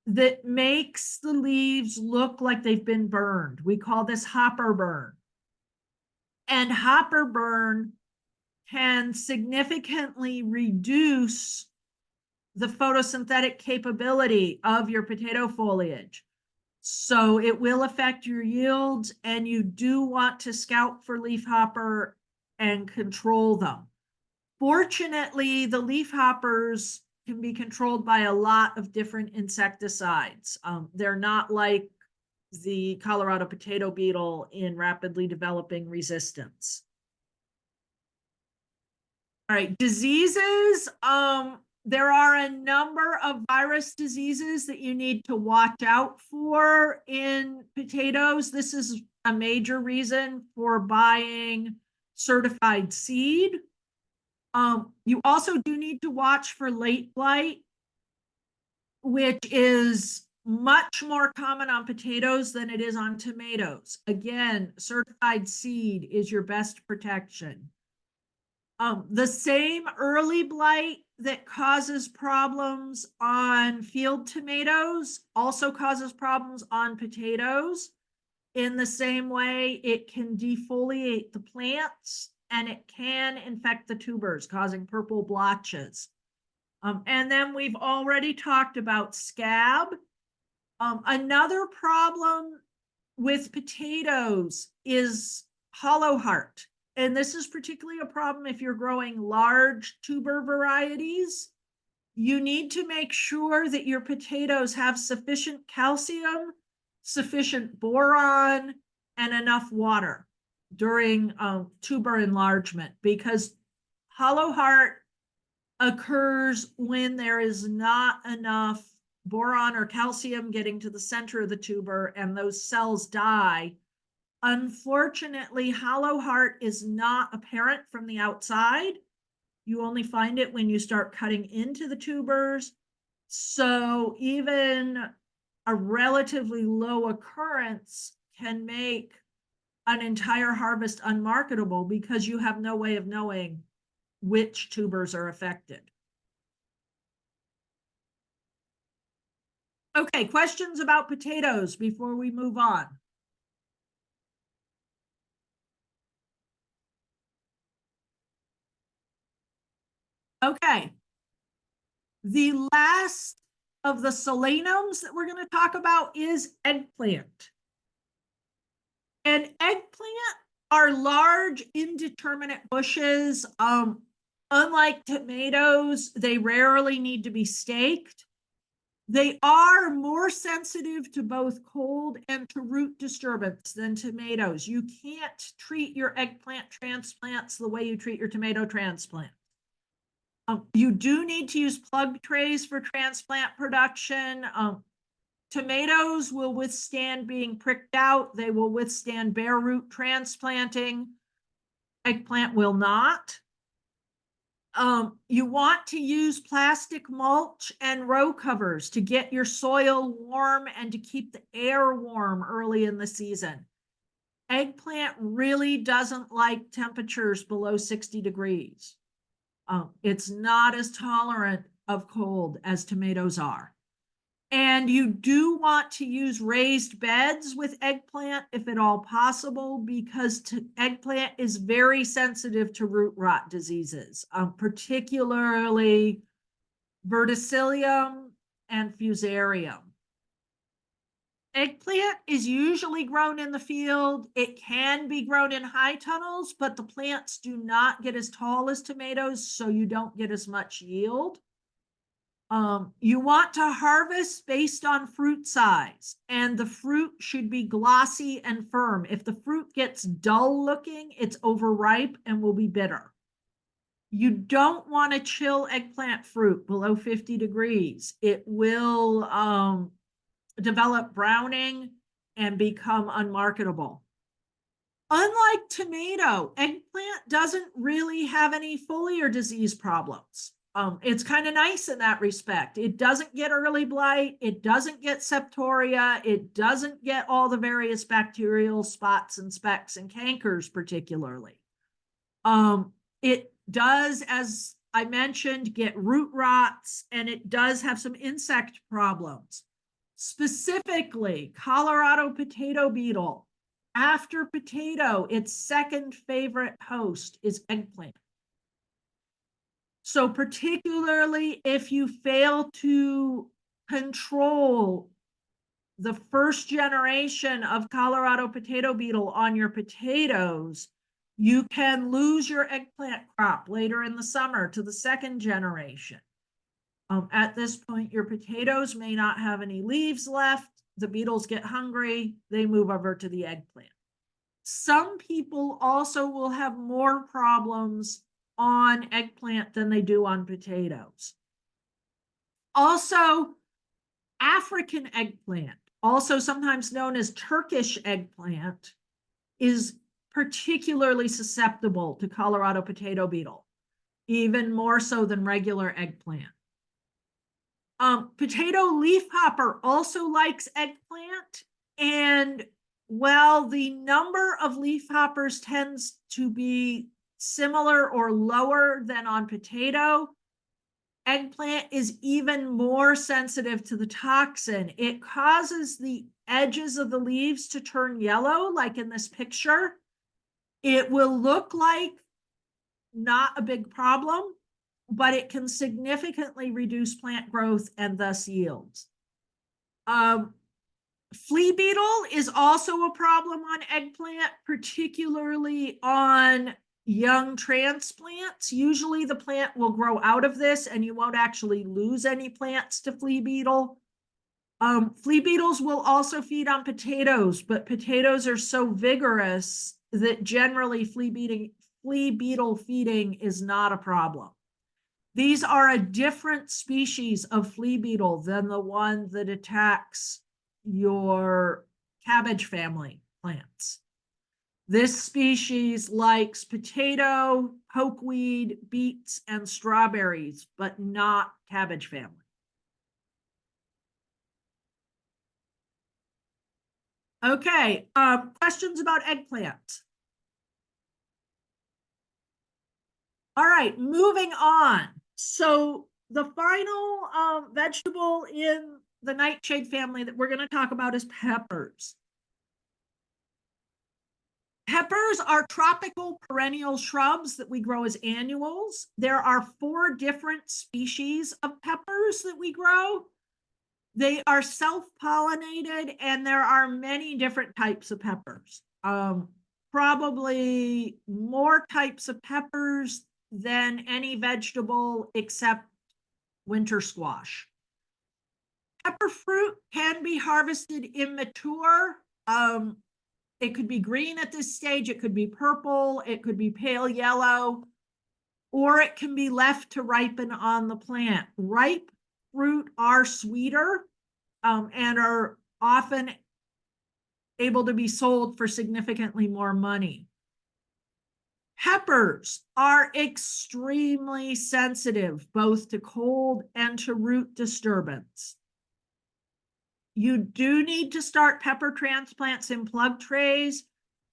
that makes the leaves look like they've been burned. We call this hopper burn. And hopper burn can significantly reduce the photosynthetic capability of your potato foliage. So it will affect your yields, and you do want to scout for leafhopper and control them. Fortunately, the leafhoppers can be controlled by a lot of different insecticides. They're not like the Colorado potato beetle in rapidly developing resistance. All right, diseases. There are a number of virus diseases that you need to watch out for in potatoes. This is a major reason for buying certified seed. You also do need to watch for late blight, which is much more common on potatoes than it is on tomatoes. Again, certified seed is your best protection. The same early blight that causes problems on field tomatoes also causes problems on potatoes. In the same way, it can defoliate the plants, and it can infect the tubers, causing purple blotches. And then we've already talked about scab. Another problem with potatoes is hollow heart. And this is particularly a problem if you're growing large tuber varieties. You need to make sure that your potatoes have sufficient calcium, sufficient boron, and enough water during tuber enlargement, because hollow heart occurs when there is not enough boron or calcium getting to the center of the tuber, and those cells die. Unfortunately, hollow heart is not apparent from the outside. You only find it when you start cutting into the tubers. So even a relatively low occurrence can make an entire harvest unmarketable, because you have no way of knowing which tubers are affected. Okay, questions about potatoes before we move on? Okay. The last of the solanums that we're going to talk about is eggplant. And eggplant are large, indeterminate bushes. Unlike tomatoes, they rarely need to be staked. They are more sensitive to both cold and to root disturbance than tomatoes. You can't treat your eggplant transplants the way you treat your tomato transplant. You do need to use plug trays for transplant production. Tomatoes will withstand being pricked out. They will withstand bare root transplanting. Eggplant will not. You want to use plastic mulch and row covers to get your soil warm and to keep the air warm early in the season. Eggplant really doesn't like temperatures below 60 degrees. It's not as tolerant of cold as tomatoes are. And you do want to use raised beds with eggplant if at all possible, because eggplant is very sensitive to root rot diseases, particularly verticillium and fusarium. Eggplant is usually grown in the field. It can be grown in high tunnels, but the plants do not get as tall as tomatoes, so you don't get as much yield. You want to harvest based on fruit size, and the fruit should be glossy and firm. If the fruit gets dull looking, it's overripe and will be bitter. You don't want to chill eggplant fruit below 50 degrees. It will develop browning and become unmarketable. Unlike tomato, eggplant doesn't really have any foliar disease problems. It's kind of nice in that respect. It doesn't get early blight. It doesn't get septoria. It doesn't get all the various bacterial spots and specks and cankers particularly. It does, as I mentioned, get root rots, and it does have some insect problems. Specifically, Colorado potato beetle. After potato, its second favorite host is eggplant. So particularly if you fail to control the first generation of Colorado potato beetle on your potatoes, you can lose your eggplant crop later in the summer to the second generation. At this point, your potatoes may not have any leaves left. The beetles get hungry. They move over to the eggplant. Some people also will have more problems on eggplant than they do on potatoes. Also, African eggplant, also sometimes known as Turkish eggplant, is particularly susceptible to Colorado potato beetle, even more so than regular eggplant. Potato leafhopper also likes eggplant, and while the number of leafhoppers tends to be similar or lower than on potato, eggplant is even more sensitive to the toxin. It causes the edges of the leaves to turn yellow, like in this picture. It will look like not a big problem, but it can significantly reduce plant growth and thus yields. Flea beetle is also a problem on eggplant, particularly on young transplants. Usually the plant will grow out of this and you won't actually lose any plants to flea beetle. Flea beetles will also feed on potatoes, but potatoes are so vigorous that generally flea beetle feeding is not a problem. These are a different species of flea beetle than the one that attacks your cabbage family plants. This species likes potato, pokeweed, beets, and strawberries, but not cabbage family. Okay, questions about eggplant? All right, moving on. So the final vegetable in the nightshade family that we're going to talk about is peppers. Peppers are tropical perennial shrubs that we grow as annuals. There are 4 different species of peppers that we grow. They are self-pollinated, and there are many different types of peppers. Probably more types of peppers than any vegetable except winter squash. Pepper fruit can be harvested immature. It could be green at this stage, it could be purple, it could be pale yellow, or it can be left to ripen on the plant. Ripe fruit are sweeter and are often able to be sold for significantly more money. Peppers are extremely sensitive both to cold and to root disturbance. You do need to start pepper transplants in plug trays.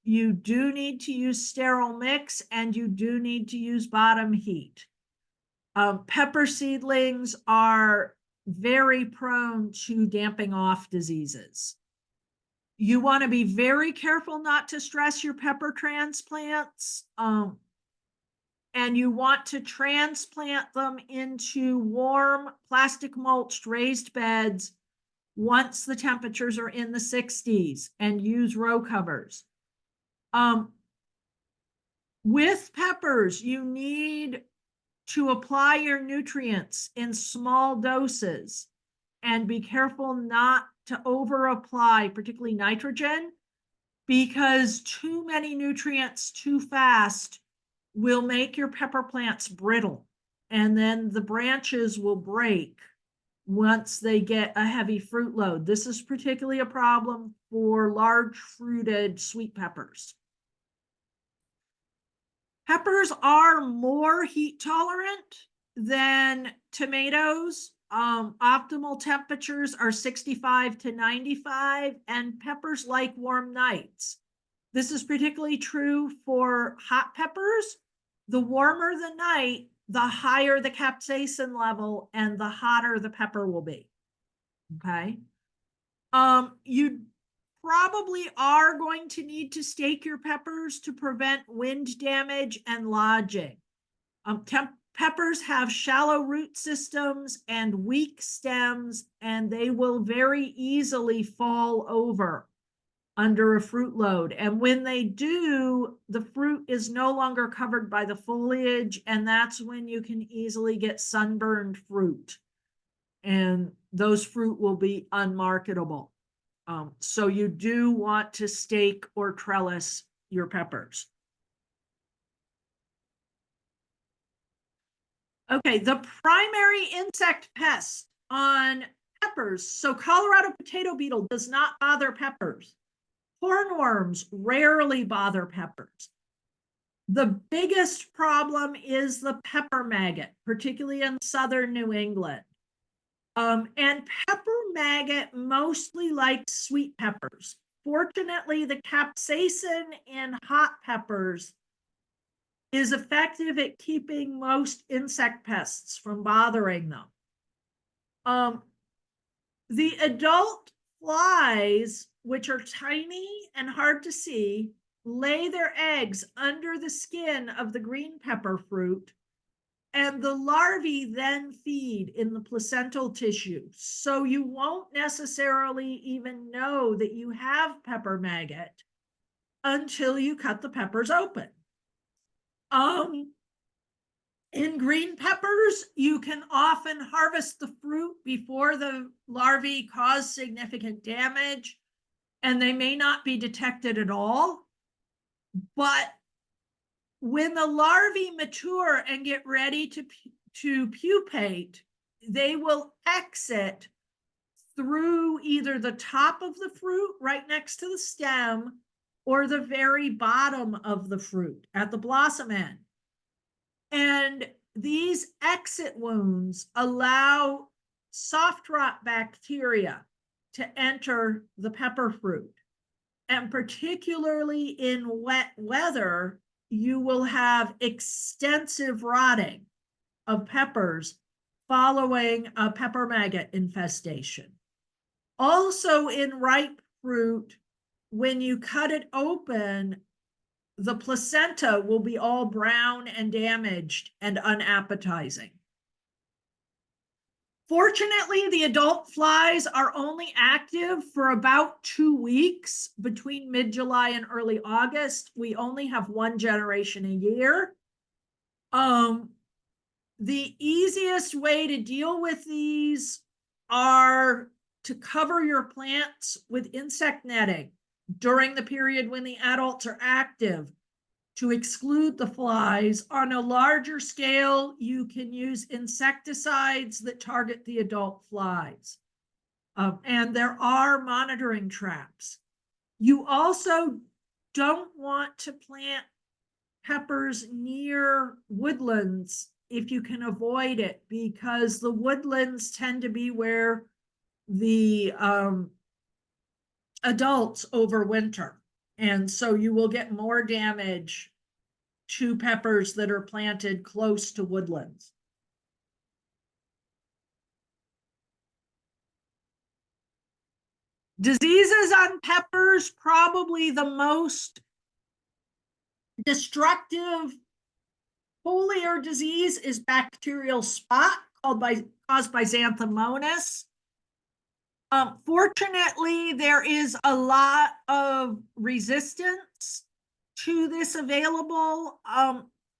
You do need to use sterile mix, and you do need to use bottom heat. Pepper seedlings are very prone to damping off diseases. You want to be very careful not to stress your pepper transplants. And you want to transplant them into warm plastic mulched raised beds once the temperatures are in the 60s, and use row covers. With peppers, you need to apply your nutrients in small doses and be careful not to over apply, particularly nitrogen, because too many nutrients too fast will make your pepper plants brittle, and then the branches will break once they get a heavy fruit load. This is particularly a problem for large fruited sweet peppers. Peppers are more heat tolerant than tomatoes. Optimal temperatures are 65 to 95, and peppers like warm nights. This is particularly true for hot peppers. The warmer the night, the higher the capsaicin level and the hotter the pepper will be. Okay. You probably are going to need to stake your peppers to prevent wind damage and lodging. Peppers have shallow root systems and weak stems, and they will very easily fall over under a fruit load. And when they do, the fruit is no longer covered by the foliage, and that's when you can easily get sunburned fruit. And those fruit will be unmarketable. So you do want to stake or trellis your peppers. Okay, the primary insect pest on peppers. So Colorado potato beetle does not bother peppers. Hornworms rarely bother peppers. The biggest problem is the pepper maggot, particularly in southern New England. And pepper maggot mostly likes sweet peppers. Fortunately, the capsaicin in hot peppers is effective at keeping most insect pests from bothering them. The adult flies, which are tiny and hard to see, lay their eggs under the skin of the green pepper fruit, and the larvae then feed in the placental tissue. So you won't necessarily even know that you have pepper maggot until you cut the peppers open. In green peppers, you can often harvest the fruit before the larvae cause significant damage, and they may not be detected at all. But when the larvae mature and get ready to pupate, they will exit through either the top of the fruit right next to the stem or the very bottom of the fruit at the blossom end. And these exit wounds allow soft rot bacteria to enter the pepper fruit. And particularly in wet weather, you will have extensive rotting of peppers following a pepper maggot infestation. Also in ripe fruit, when you cut it open, the placenta will be all brown and damaged and unappetizing. Fortunately, the adult flies are only active for about 2 weeks between mid-July and early August. We only have one generation a year. The easiest way to deal with these are to cover your plants with insect netting during the period when the adults are active to exclude the flies. On a larger scale, you can use insecticides that target the adult flies. And there are monitoring traps. You also don't want to plant peppers near woodlands if you can avoid it, because the woodlands tend to be where the adults overwinter. And so you will get more damage to peppers that are planted close to woodlands. Diseases on peppers, probably the most destructive foliar disease is bacterial spot caused by Xanthomonas. Fortunately, there is a lot of resistance to this available,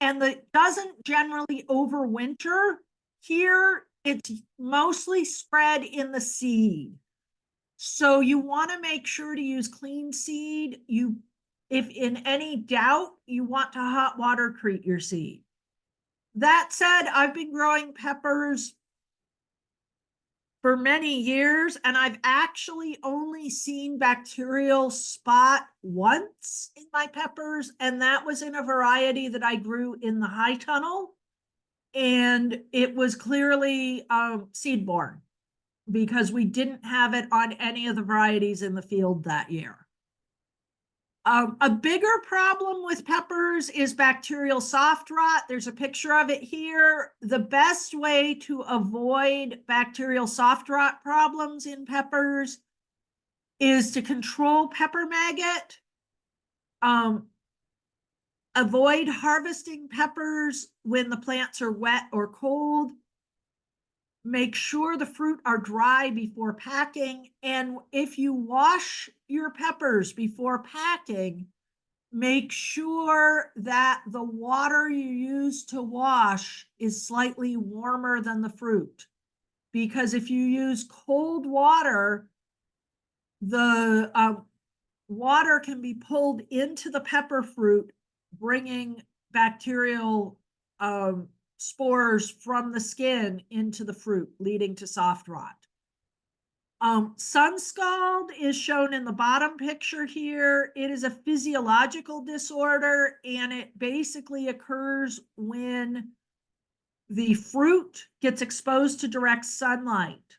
and it doesn't generally overwinter here. It's mostly spread in the seed. So you want to make sure to use clean seed. If in any doubt, you want to hot water treat your seed. That said, I've been growing peppers for many years, and I've actually only seen bacterial spot once in my peppers, and that was in a variety that I grew in the high tunnel, and it was clearly seed-borne because we didn't have it on any of the varieties in the field that year. A bigger problem with peppers is bacterial soft rot. There's a picture of it here. The best way to avoid bacterial soft rot problems in peppers is to control pepper maggot. Avoid harvesting peppers when the plants are wet or cold. Make sure the fruit are dry before packing. And if you wash your peppers before packing, make sure that the water you use to wash is slightly warmer than the fruit. Because if you use cold water, the water can be pulled into the pepper fruit, bringing bacterial spores from the skin into the fruit, leading to soft rot. Sun scald is shown in the bottom picture here. It is a physiological disorder, and it basically occurs when the fruit gets exposed to direct sunlight.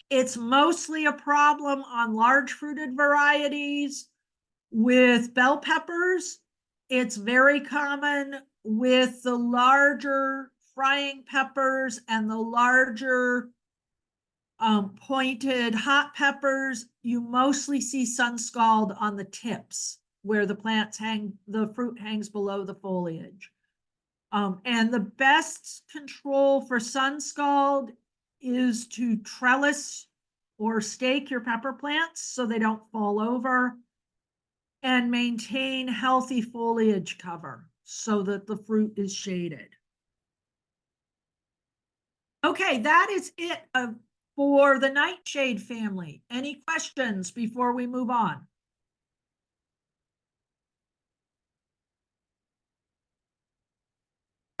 It's mostly a problem on large fruited varieties with bell peppers. It's very common with the larger frying peppers and the larger pointed hot peppers. You mostly see sun scald on the tips where the fruit hangs below the foliage. And the best control for sun scald is to trellis or stake your pepper plants so they don't fall over, and maintain healthy foliage cover so that the fruit is shaded. Okay, that is it for the nightshade family. Any questions before we move on?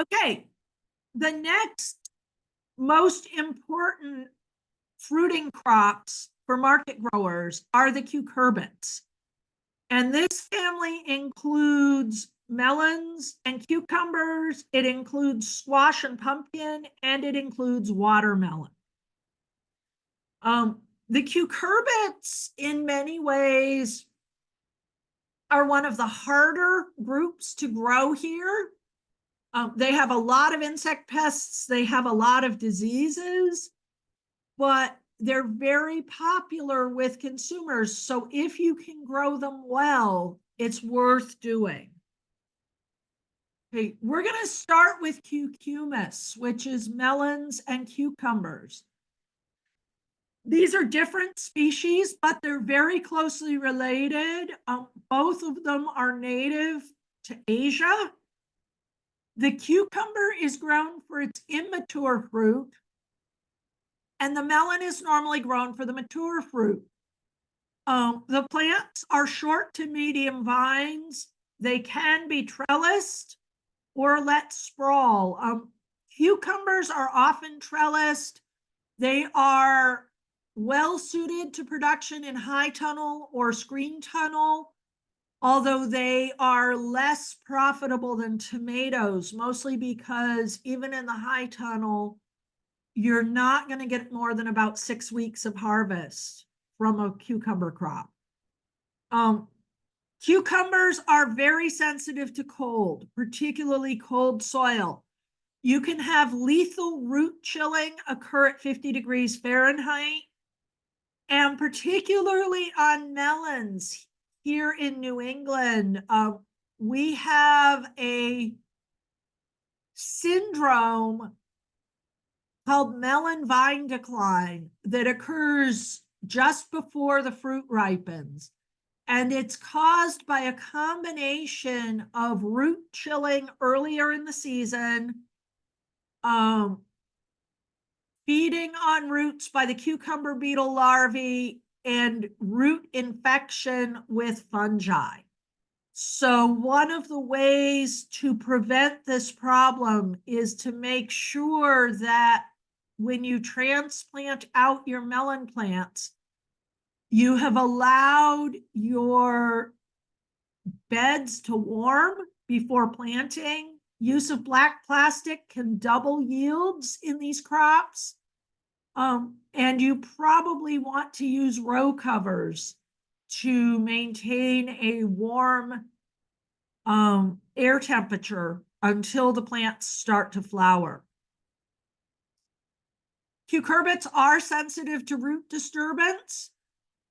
Okay, the next most important fruiting crops for market growers are the cucurbits. And this family includes melons and cucumbers. It includes squash and pumpkin, and it includes watermelon. The cucurbits, in many ways, are one of the harder groups to grow here. They have a lot of insect pests. They have a lot of diseases, but they're very popular with consumers. So if you can grow them well, It's worth doing. Okay, we're going to start with cucumis, which is melons and cucumbers. These are different species, but they're very closely related. Both of them are native to Asia. The cucumber is grown for its immature fruit, and the melon is normally grown for the mature fruit. The plants are short to medium vines. They can be trellised or let sprawl. Cucumbers are often trellised. They are well suited to production in high tunnel or screen tunnel, although they are less profitable than tomatoes, mostly because even in the high tunnel, you're not going to get more than about 6 weeks of harvest from a cucumber crop. Cucumbers are very sensitive to cold, particularly cold soil. You can have lethal root chilling occur at 50 degrees Fahrenheit. And particularly on melons here in New England, we have a syndrome called melon vine decline that occurs just before the fruit ripens. And it's caused by a combination of root chilling earlier in the season, feeding on roots by the cucumber beetle larvae, and root infection with fungi. So one of the ways to prevent this problem is to make sure that when you transplant out your melon plants, you have allowed your beds to warm before planting. Use of black plastic can double yields in these crops. And you probably want to use row covers to maintain a warm air temperature until the plants start to flower. Cucurbits are sensitive to root disturbance.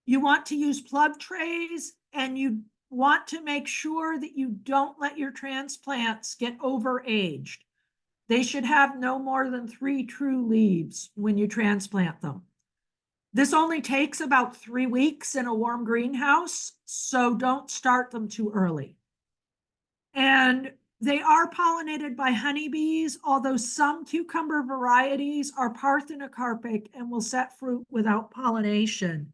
You want to use plug trays, and you want to make sure that you don't let your transplants get overaged. They should have no more than 3 true leaves when you transplant them. This only takes about 3 weeks in a warm greenhouse, so don't start them too early. And they are pollinated by honeybees, although some cucumber varieties are parthenocarpic and will set fruit without pollination.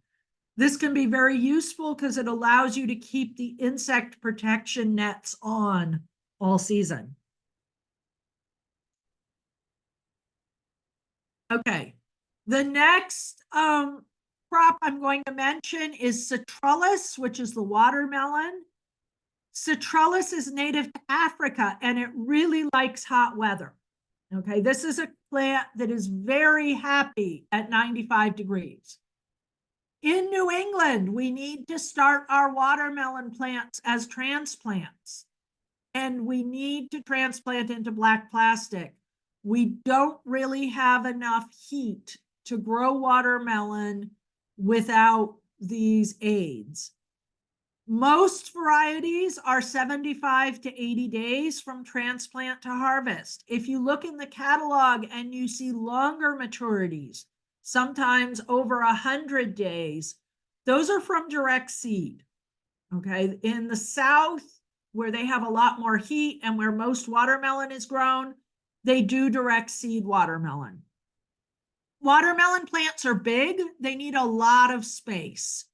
This can be very useful because it allows you to keep the insect protection nets on all season. Okay, the next crop I'm going to mention is citrullus, which is the watermelon. Citrullus is native to Africa, and it really likes hot weather. Okay, this is a plant that is very happy at 95 degrees. In New England, we need to start our watermelon plants as transplants, and we need to transplant into black plastic. We don't really have enough heat to grow watermelon without these aids. Most varieties are 75 to 80 days from transplant to harvest. If you look in the catalog and you see longer maturities, sometimes over 100 days, those are from direct seed. Okay, in the South, where they have a lot more heat and where most watermelon is grown, they do direct seed watermelon. Watermelon plants are big. They need a lot of space.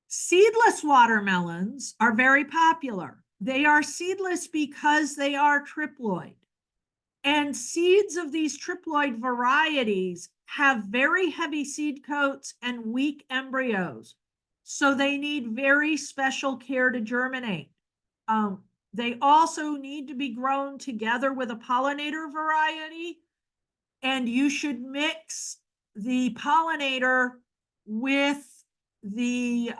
Seedless watermelons are very popular. They are seedless because they are triploid. And seeds of these triploid varieties have very heavy seed coats and weak embryos. So they need very special care to germinate. They also need to be grown together with a pollinator variety, and you should mix the pollinator with the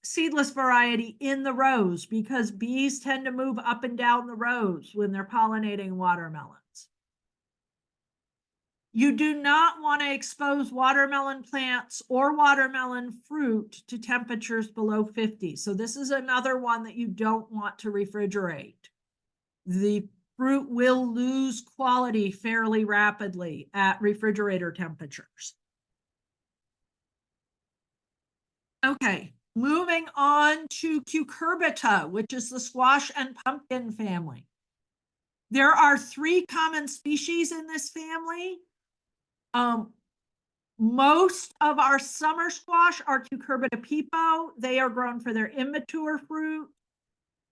seedless variety in the rows, because bees tend to move up and down the rows when they're pollinating watermelons. You do not want to expose watermelon plants or watermelon fruit to temperatures below 50. So this is another one that you don't want to refrigerate. The fruit will lose quality fairly rapidly at refrigerator temperatures. Okay, moving on to cucurbita, which is the squash and pumpkin family. There are 3 common species in this family. Most of our summer squash are Cucurbita pepo. They are grown for their immature fruit.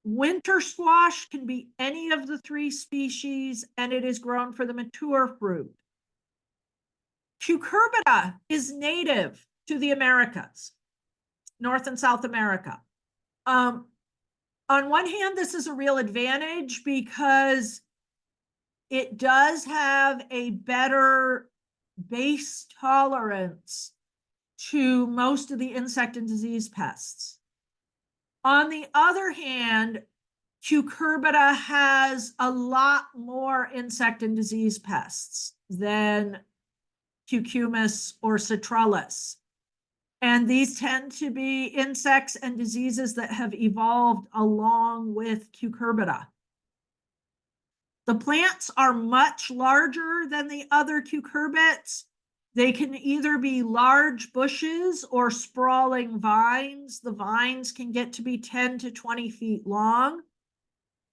Winter squash can be any of the 3 species, and it is grown for the mature fruit. Cucurbita is native to the Americas, North and South America. On one hand, this is a real advantage because it does have a better base tolerance to most of the insect and disease pests. On the other hand, cucurbita has a lot more insect and disease pests than cucumis or citrullus. And these tend to be insects and diseases that have evolved along with cucurbita. The plants are much larger than the other cucurbits. They can either be large bushes or sprawling vines. The vines can get to be 10 to 20 feet long.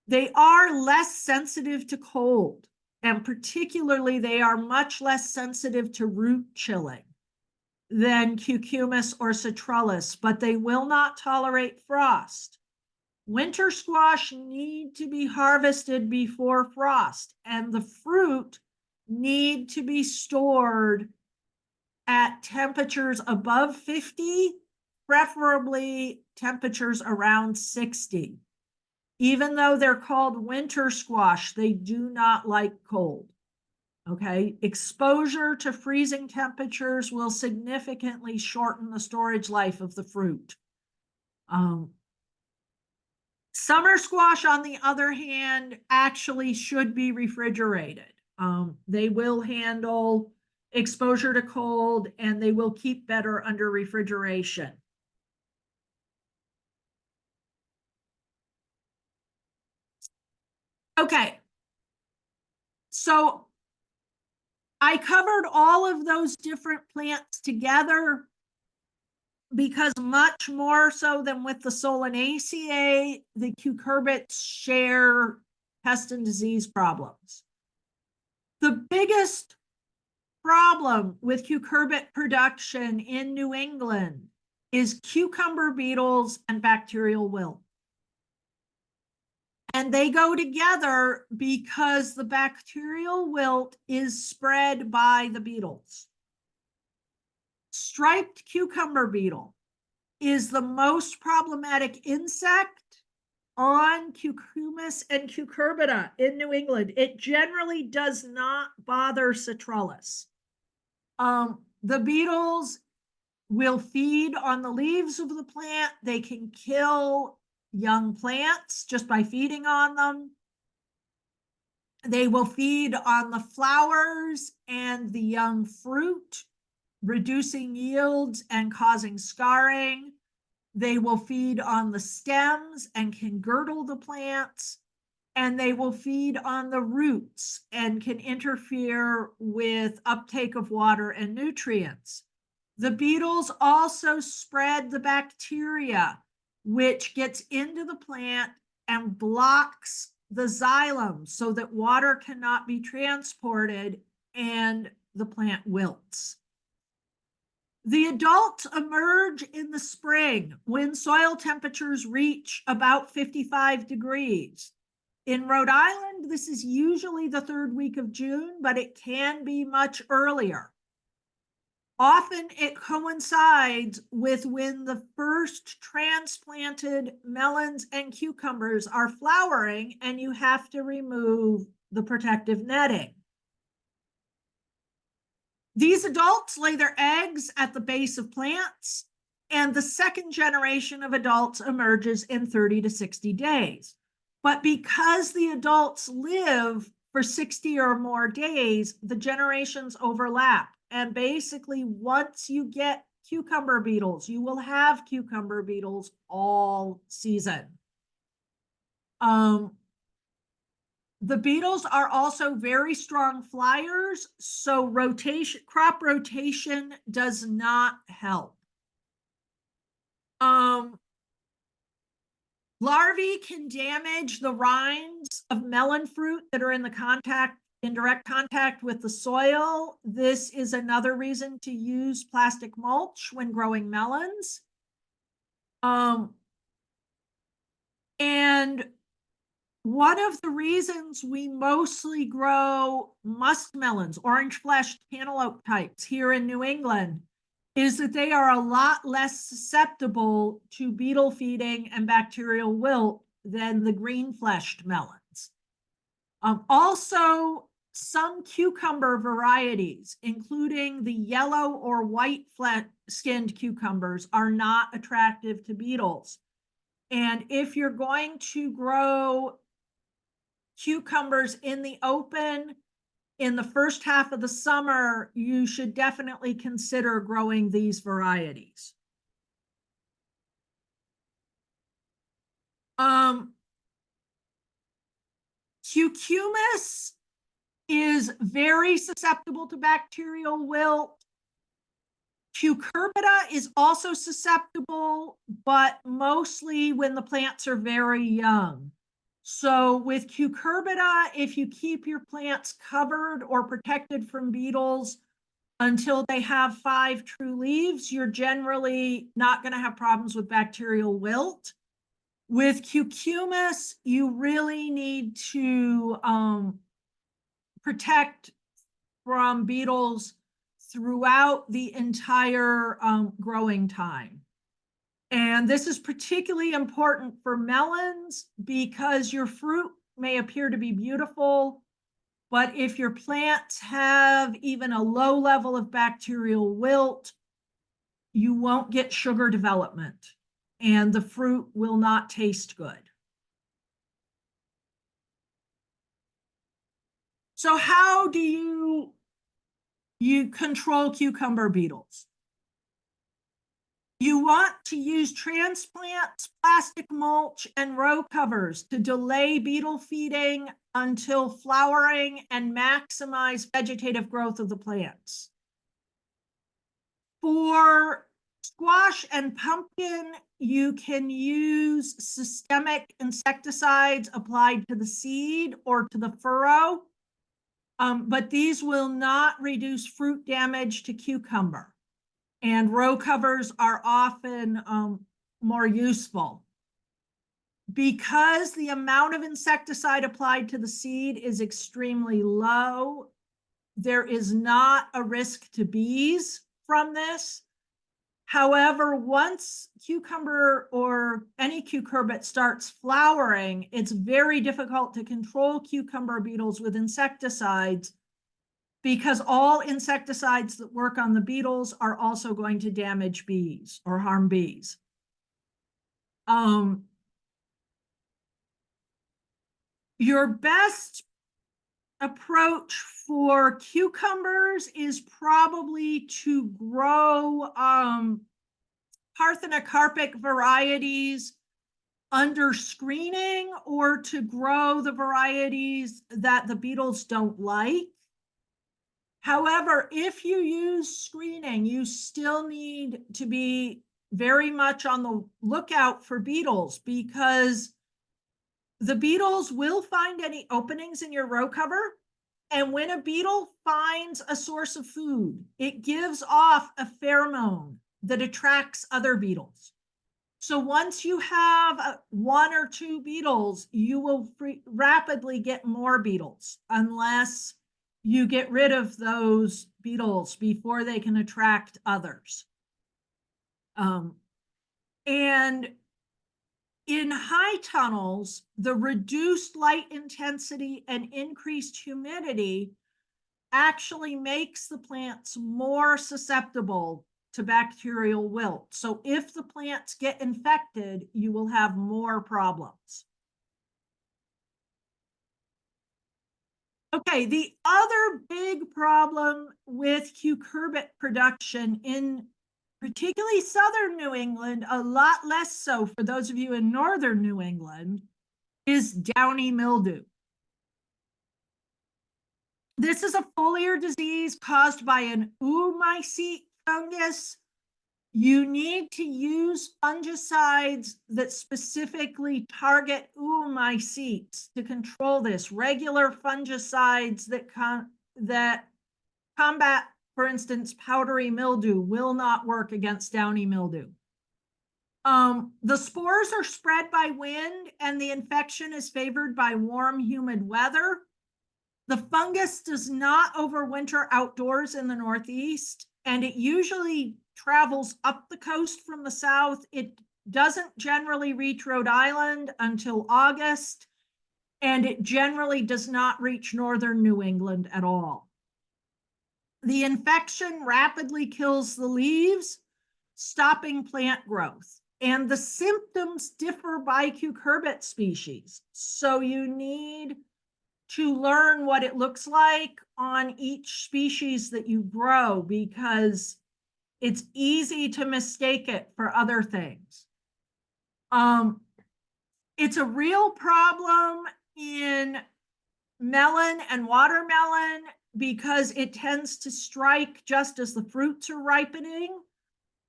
They are less sensitive to cold, and particularly they are much less sensitive to root chilling than cucumis or citrullus, but they will not tolerate frost. Winter squash need to be harvested before frost, and the fruit need to be stored at temperatures above 50, preferably temperatures around 60. Even though they're called winter squash, they do not like cold. Okay, exposure to freezing temperatures will significantly shorten the storage life of the fruit. Summer squash, on the other hand, actually should be refrigerated. They will handle exposure to cold, and they will keep better under refrigeration. Okay, so I covered all of those different plants together because much more so than with the Solanaceae, the cucurbits share pest and disease problems. The biggest problem with cucurbit production in New England is cucumber beetles and bacterial wilt. And they go together because the bacterial wilt is spread by the beetles. Striped cucumber beetle is the most problematic insect on cucumis and cucurbita in New England. It generally does not bother citrullus. The beetles will feed on the leaves of the plant. They can kill young plants just by feeding on them. They will feed on the flowers and the young fruit, reducing yields and causing scarring. They will feed on the stems and can girdle the plants. And they will feed on the roots and can interfere with uptake of water and nutrients. The beetles also spread the bacteria, which gets into the plant and blocks the xylem so that water cannot be transported and the plant wilts. The adults emerge in the spring when soil temperatures reach about 55 degrees. In Rhode Island, this is usually the 3rd week of June, but it can be much earlier. Often it coincides with when the first transplanted melons and cucumbers are flowering, and you have to remove the protective netting. These adults lay their eggs at the base of plants, and the second generation of adults emerges in 30 to 60 days. But because the adults live for 60 or more days, the generations overlap. And basically, once you get cucumber beetles, you will have cucumber beetles all season. The beetles are also very strong flyers, so crop rotation does not help. Larvae can damage the rinds of melon fruit that are in direct contact with the soil. This is another reason to use plastic mulch when growing melons. And one of the reasons we mostly grow muskmelons, orange-fleshed cantaloupe types here in New England, is that they are a lot less susceptible to beetle feeding and bacterial wilt than the green-fleshed melons. Also, some cucumber varieties, including the yellow or white-skinned cucumbers, are not attractive to beetles. And if you're going to grow cucumbers in the open in the first half of the summer, you should definitely consider growing these varieties. Cucumis is very susceptible to bacterial wilt. Cucurbita is also susceptible, but mostly when the plants are very young. So with cucurbita, if you keep your plants covered or protected from beetles until they have 5 true leaves, you're generally not going to have problems with bacterial wilt. With cucumis, you really need to protect from beetles throughout the entire growing time. And this is particularly important for melons because your fruit may appear to be beautiful, but if your plants have even a low level of bacterial wilt, you won't get sugar development and the fruit will not taste good. So how do you control cucumber beetles? You want to use transplants, plastic mulch, and row covers to delay beetle feeding until flowering and maximize vegetative growth of the plants. For squash and pumpkin, you can use systemic insecticides applied to the seed or to the furrow, but these will not reduce fruit damage to cucumber. And row covers are often more useful. Because the amount of insecticide applied to the seed is extremely low, there is not a risk to bees from this. However, once cucumber or any cucurbit starts flowering, it's very difficult to control cucumber beetles with insecticides because all insecticides that work on the beetles are also going to damage bees or harm bees. Your best approach for cucumbers is probably to grow parthenocarpic varieties under screening or to grow the varieties that the beetles don't like. However, if you use screening, you still need to be very much on the lookout for beetles because the beetles will find any openings in your row cover. And when a beetle finds a source of food, it gives off a pheromone that attracts other beetles. So once you have 1 or 2 beetles, you will rapidly get more beetles unless you get rid of those beetles before they can attract others. And in high tunnels, the reduced light intensity and increased humidity actually makes the plants more susceptible to bacterial wilt. So if the plants get infected, you will have more problems. Okay, the other big problem with cucurbit production in particularly southern New England, a lot less so for those of you in northern New England, is downy mildew. This is a foliar disease caused by an oomycete fungus. You need to use fungicides that specifically target oomycetes to control this. Regular fungicides that combat, for instance, powdery mildew will not work against downy mildew. The spores are spread by wind and the infection is favored by warm, humid weather. The fungus does not overwinter outdoors in the Northeast, and it usually travels up the coast from the south. It doesn't generally reach Rhode Island until August, and it generally does not reach northern New England at all. The infection rapidly kills the leaves, stopping plant growth. And the symptoms differ by cucurbit species. So you need to learn what it looks like on each species that you grow because it's easy to mistake it for other things. It's a real problem in melon and watermelon because it tends to strike just as the fruits are ripening,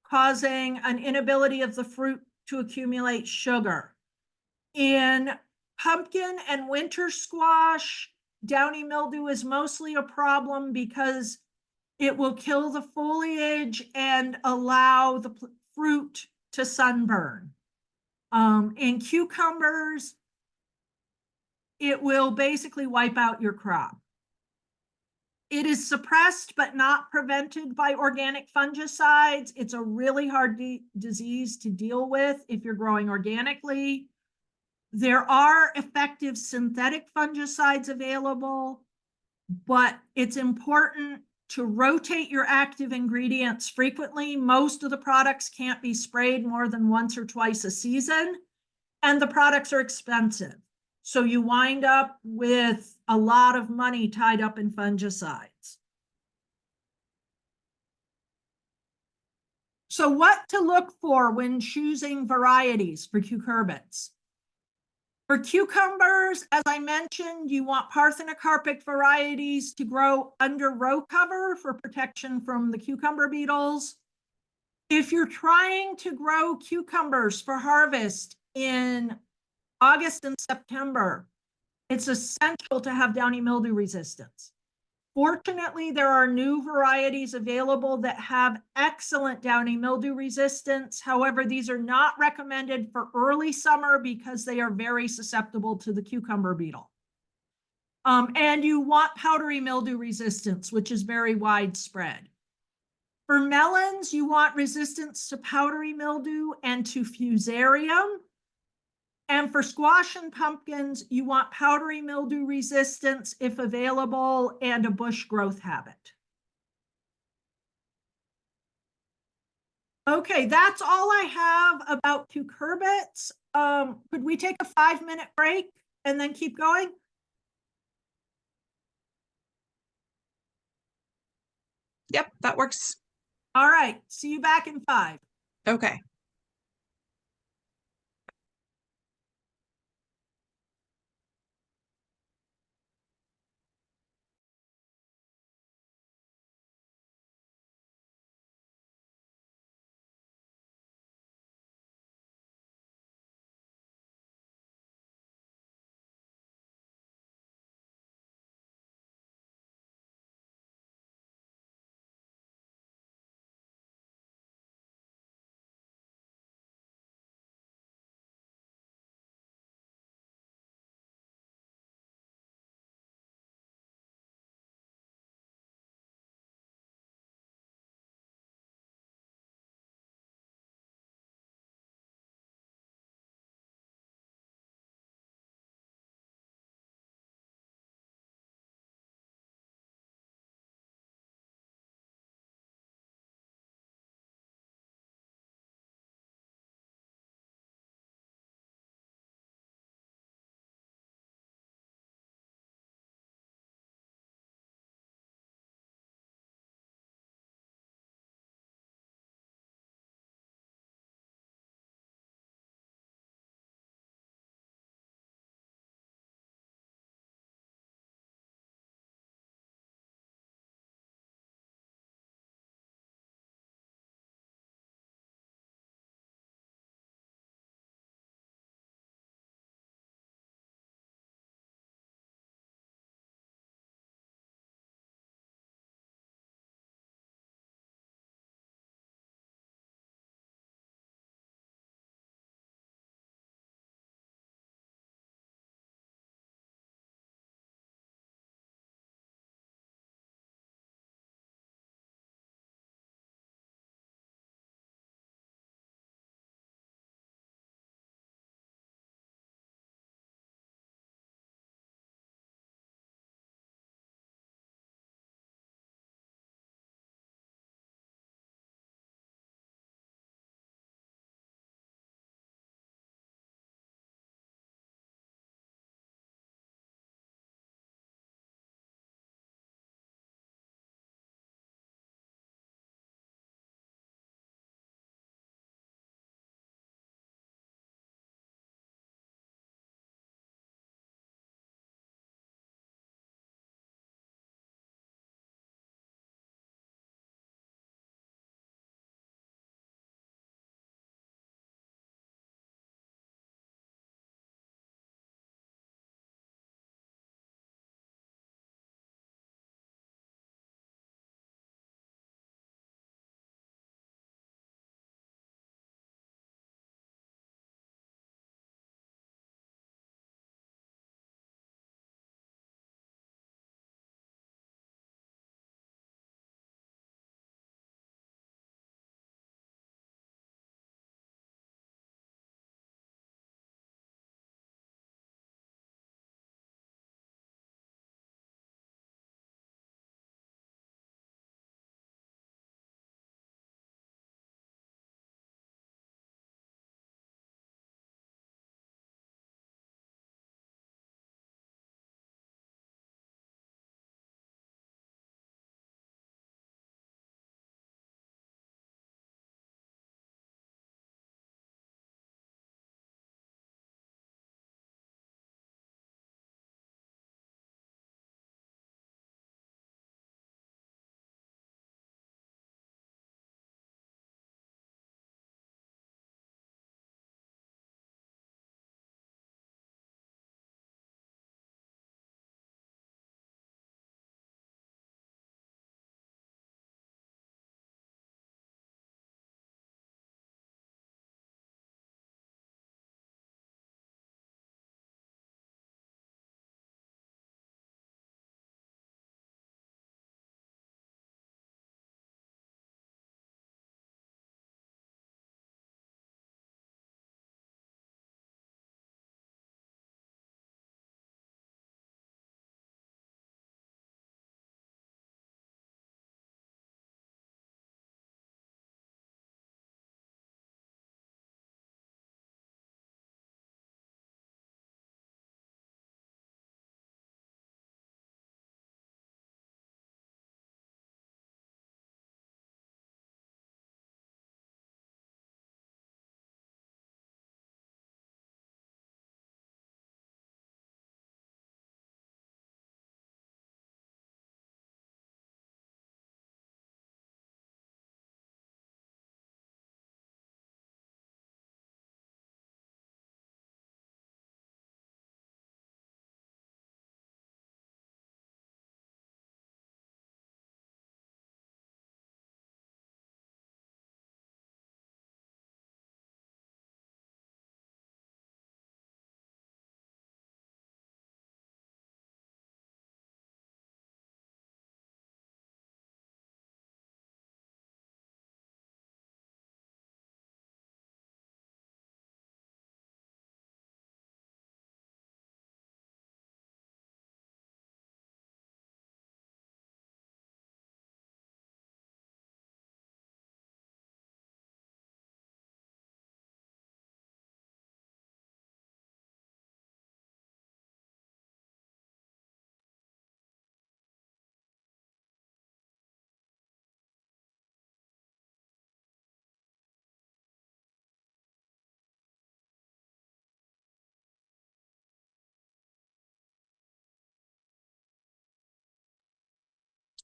causing an inability of the fruit to accumulate sugar. In pumpkin and winter squash, downy mildew is mostly a problem because it will kill the foliage and allow the fruit to sunburn. In cucumbers, it will basically wipe out your crop. It is suppressed but not prevented by organic fungicides. It's a really hard disease to deal with if you're growing organically. There are effective synthetic fungicides available, but it's important to rotate your active ingredients frequently. Most of the products can't be sprayed more than once or twice a season, and the products are expensive. So you wind up with a lot of money tied up in fungicides. So what to look for when choosing varieties for cucurbits? For cucumbers, as I mentioned, you want parthenocarpic varieties to grow under row cover for protection from the cucumber beetles. If you're trying to grow cucumbers for harvest in August and September, it's essential to have downy mildew resistance. Fortunately, there are new varieties available that have excellent downy mildew resistance. However, these are not recommended for early summer because they are very susceptible to the cucumber beetle. And you want powdery mildew resistance, which is very widespread. For melons, you want resistance to powdery mildew and to fusarium. And for squash and pumpkins, you want powdery mildew resistance if available and a bush growth habit. Okay, that's all I have about cucurbits. Could we take a 5-minute break and then keep going? Yep, that works. All right, see you back in 5. Okay.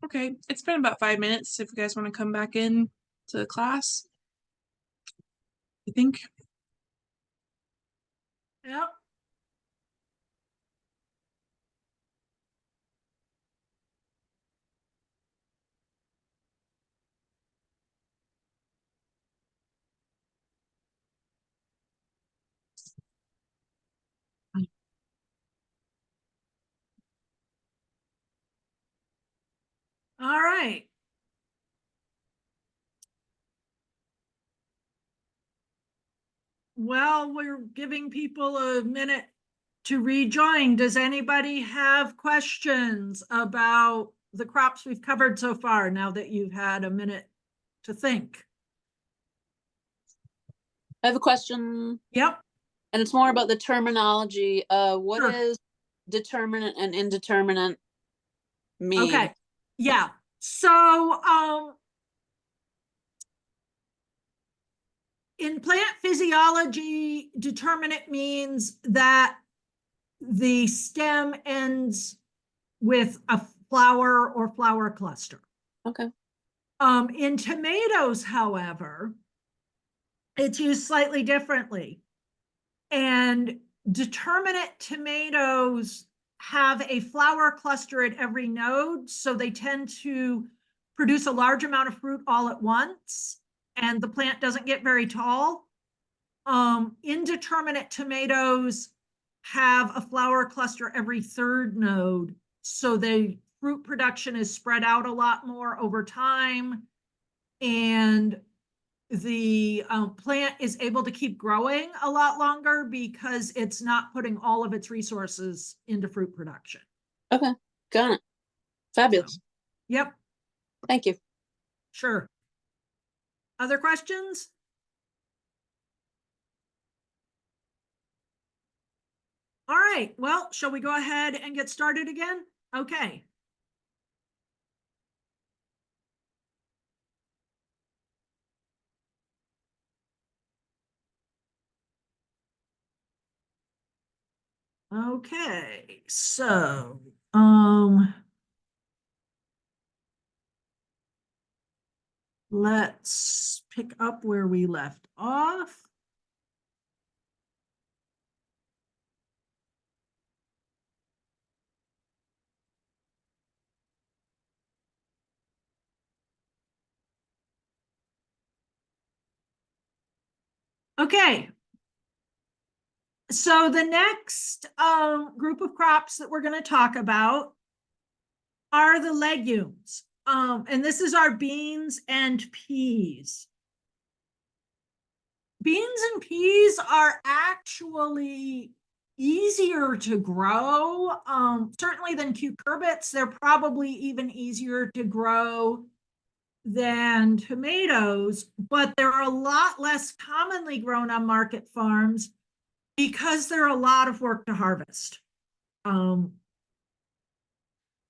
Okay, it's been about 5 minutes. If you guys want to come back in to the class, I think. Yep. All right. Well, we're giving people a minute to rejoin. Does anybody have questions about the crops we've covered so far now that you've had a minute to think? I have a question, Yep. and it's more about the terminology. What Sure. is determinate and indeterminate mean? Okay. Yeah. So, in plant physiology, determinate means that the stem ends with a flower or flower cluster. Okay. In tomatoes, however, it's used slightly differently. And determinate tomatoes have a flower cluster at every node, so they tend to produce a large amount of fruit all at once, and the plant doesn't get very tall. Indeterminate tomatoes have a flower cluster every third node, so the fruit production is spread out a lot more over time, and the plant is able to keep growing a lot longer because it's not putting all of its resources into fruit production. Okay. Got it. Fabulous. Yep, Thank you. sure. Other questions? All right, well, shall we go ahead and get started again? Okay. Okay, so, let's pick up where we left off. Okay. So the next group of crops that we're going to talk about are the legumes. And this is our beans and peas. Beans and peas are actually easier to grow, certainly than cucurbits. They're probably even easier to grow than tomatoes, but they're a lot less commonly grown on market farms because they're a lot of work to harvest.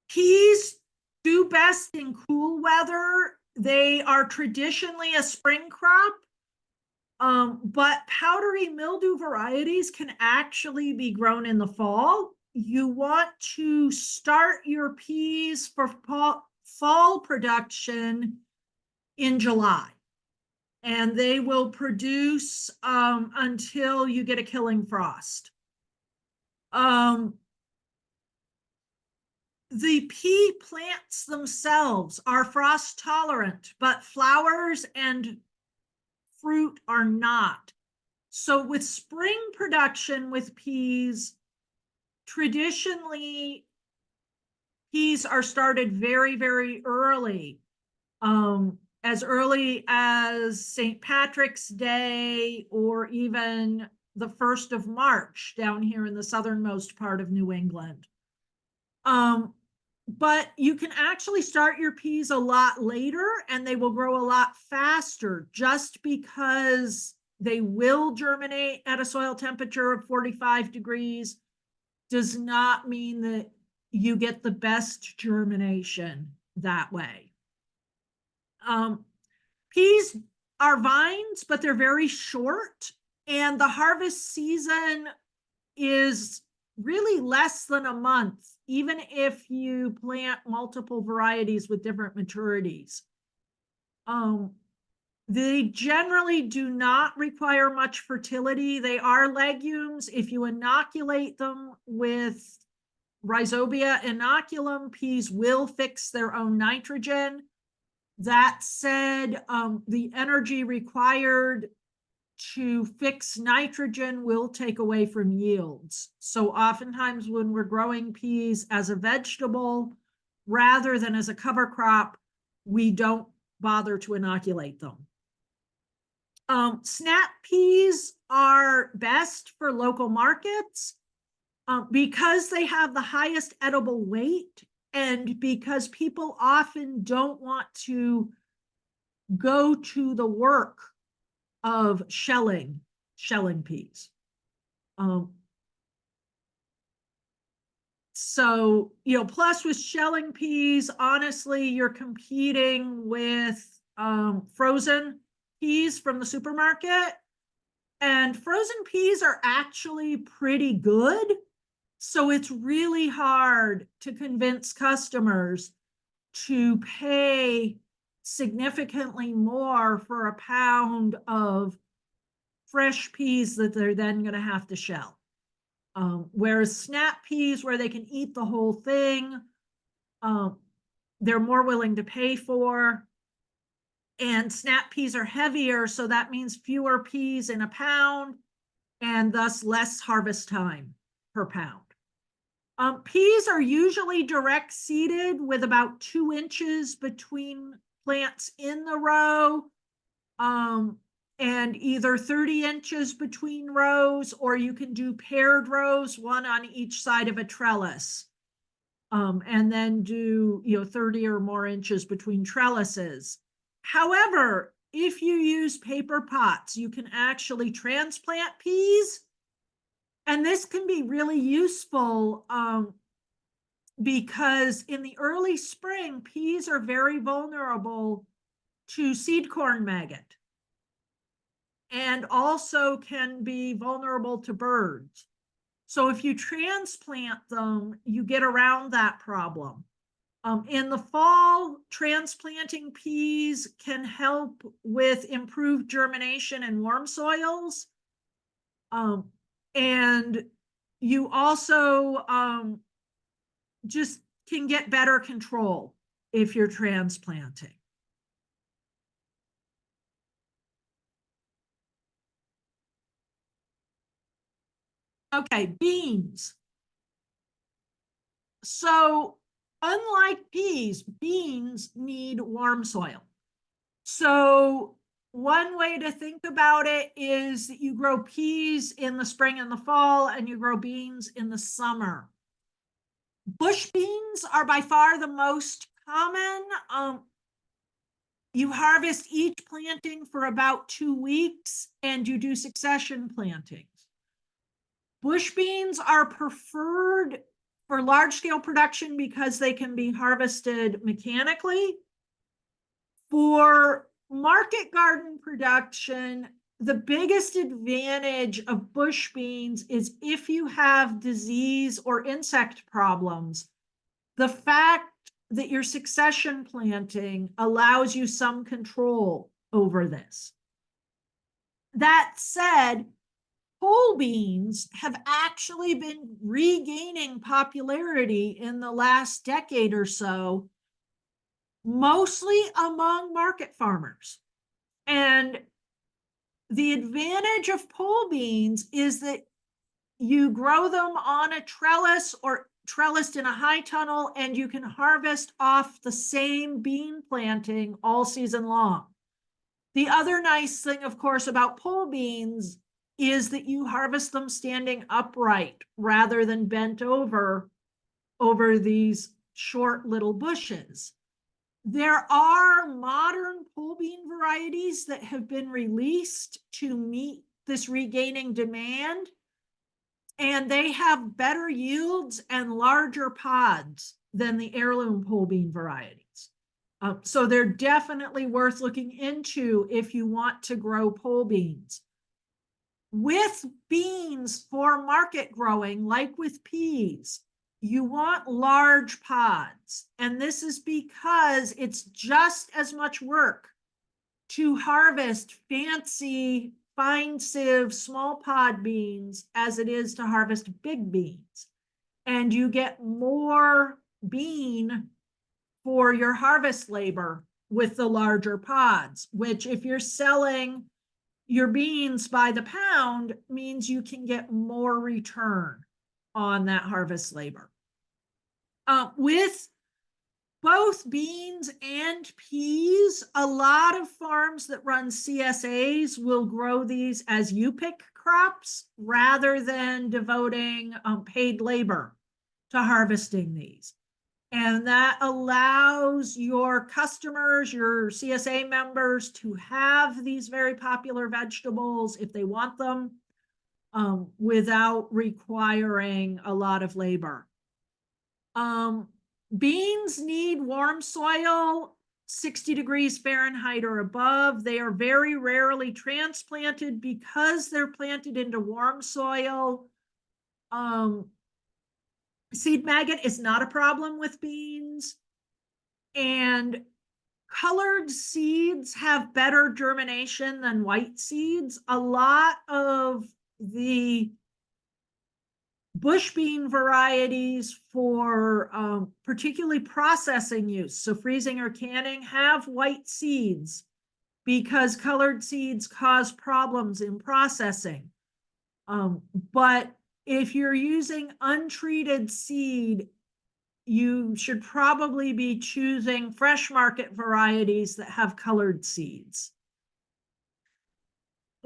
Peas do best in cool weather. They are traditionally a spring crop, but powdery mildew varieties can actually be grown in the fall. You want to start your peas for fall production in July, and they will produce until you get a killing frost. The pea plants themselves are frost tolerant, but flowers and fruit are not. So with spring production with peas, traditionally peas are started very, very early, as early as St. Patrick's Day or even the 1st of March down here in the southernmost part of New England. But you can actually start your peas a lot later and they will grow a lot faster just because they will germinate at a soil temperature of 45 degrees does not mean that you get the best germination that way. Peas are vines, but they're very short, and the harvest season is really less than a month, even if you plant multiple varieties with different maturities. They generally do not require much fertility. They are legumes. If you inoculate them with Rhizobia inoculum, peas will fix their own nitrogen. That said, the energy required to fix nitrogen will take away from yields. So oftentimes when we're growing peas as a vegetable, rather than as a cover crop, we don't bother to inoculate them. Snap peas are best for local markets because they have the highest edible weight, and because people often don't want to go to the work of shelling peas. So, plus with shelling peas, honestly, you're competing with frozen peas from the supermarket, and frozen peas are actually pretty good. So it's really hard to convince customers to pay significantly more for a pound of fresh peas that they're then going to have to shell. Whereas snap peas, where they can eat the whole thing, they're more willing to pay for. And snap peas are heavier, so that means fewer peas in a pound and thus less harvest time per pound. Peas are usually direct seeded with about 2 inches between plants in the row, and either 30 inches between rows, or you can do paired rows, one on each side of a trellis, and then do 30 or more inches between trellises. However, if you use paper pots, you can actually transplant peas. And this can be really useful because in the early spring, peas are very vulnerable to seed corn maggot and also can be vulnerable to birds. So if you transplant them, you get around that problem. In the fall, transplanting peas can help with improved germination in warm soils. And you also just can get better control if you're transplanting. Okay, beans. So unlike peas, beans need warm soil. So one way to think about it is that you grow peas in the spring and the fall, and you grow beans in the summer. Bush beans are by far the most common. You harvest each planting for about 2 weeks, and you do succession plantings. Bush beans are preferred for large-scale production because they can be harvested mechanically. For market garden production, the biggest advantage of bush beans is if you have disease or insect problems. The fact that you're succession planting allows you some control over this. That said, pole beans have actually been regaining popularity in the last decade or so, mostly among market farmers. And the advantage of pole beans is that you grow them on a trellis or trellised in a high tunnel, and you can harvest off the same bean planting all season long. The other nice thing, of course, about pole beans is that you harvest them standing upright rather than bent over these short little bushes. There are modern pole bean varieties that have been released to meet this regaining demand, and they have better yields and larger pods than the heirloom pole bean varieties. So they're definitely worth looking into if you want to grow pole beans. With beans for market growing, like with peas, you want large pods. And this is because it's just as much work to harvest fancy, fine sieve, small pod beans as it is to harvest big beans. And you get more bean for your harvest labor with the larger pods, which if you're selling your beans by the pound means you can get more return on that harvest labor. With both beans and peas, a lot of farms that run CSAs will grow these as you-pick crops rather than devoting paid labor to harvesting these. And that allows your customers, your CSA members, to have these very popular vegetables if they want them, without requiring a lot of labor. Beans need warm soil, 60 degrees Fahrenheit or above. They are very rarely transplanted because they're planted into warm soil. Seed maggot is not a problem with beans, and colored seeds have better germination than white seeds. A lot of the bush bean varieties for particularly processing use, so freezing or canning, have white seeds because colored seeds cause problems in processing. But if you're using untreated seed, you should probably be choosing fresh market varieties that have colored seeds.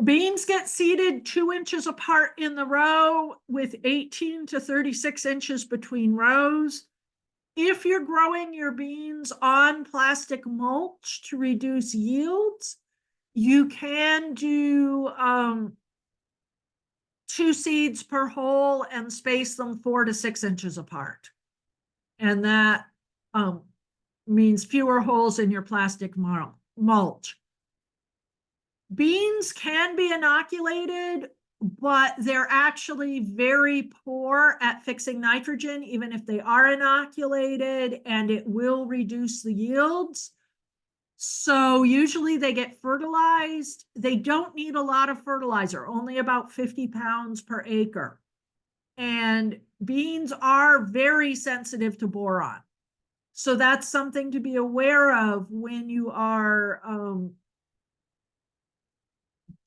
Beans get seeded 2 inches apart in the row with 18 to 36 inches between rows. If you're growing your beans on plastic mulch to reduce yields, you can do 2 seeds per hole and space them 4 to 6 inches apart. And that means fewer holes in your plastic mulch. Beans can be inoculated, but they're actually very poor at fixing nitrogen, even if they are inoculated, and it will reduce the yields. So usually they get fertilized. They don't need a lot of fertilizer, only about 50 pounds per acre. And beans are very sensitive to boron. So that's something to be aware of when you are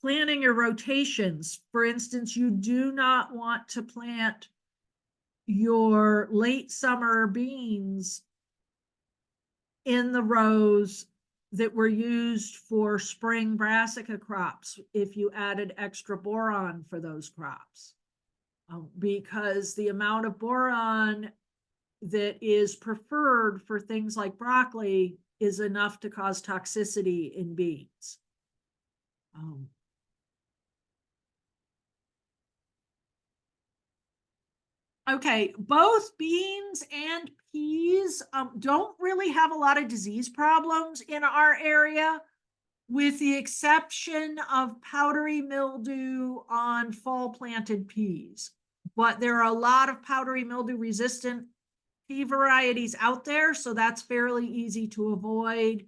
planning your rotations. For instance, you do not want to plant your late summer beans in the rows that were used for spring brassica crops if you added extra boron for those crops. Because the amount of boron that is preferred for things like broccoli is enough to cause toxicity in beans. Okay, both beans and peas don't really have a lot of disease problems in our area, with the exception of powdery mildew on fall planted peas. But there are a lot of powdery mildew resistant pea varieties out there, so that's fairly easy to avoid.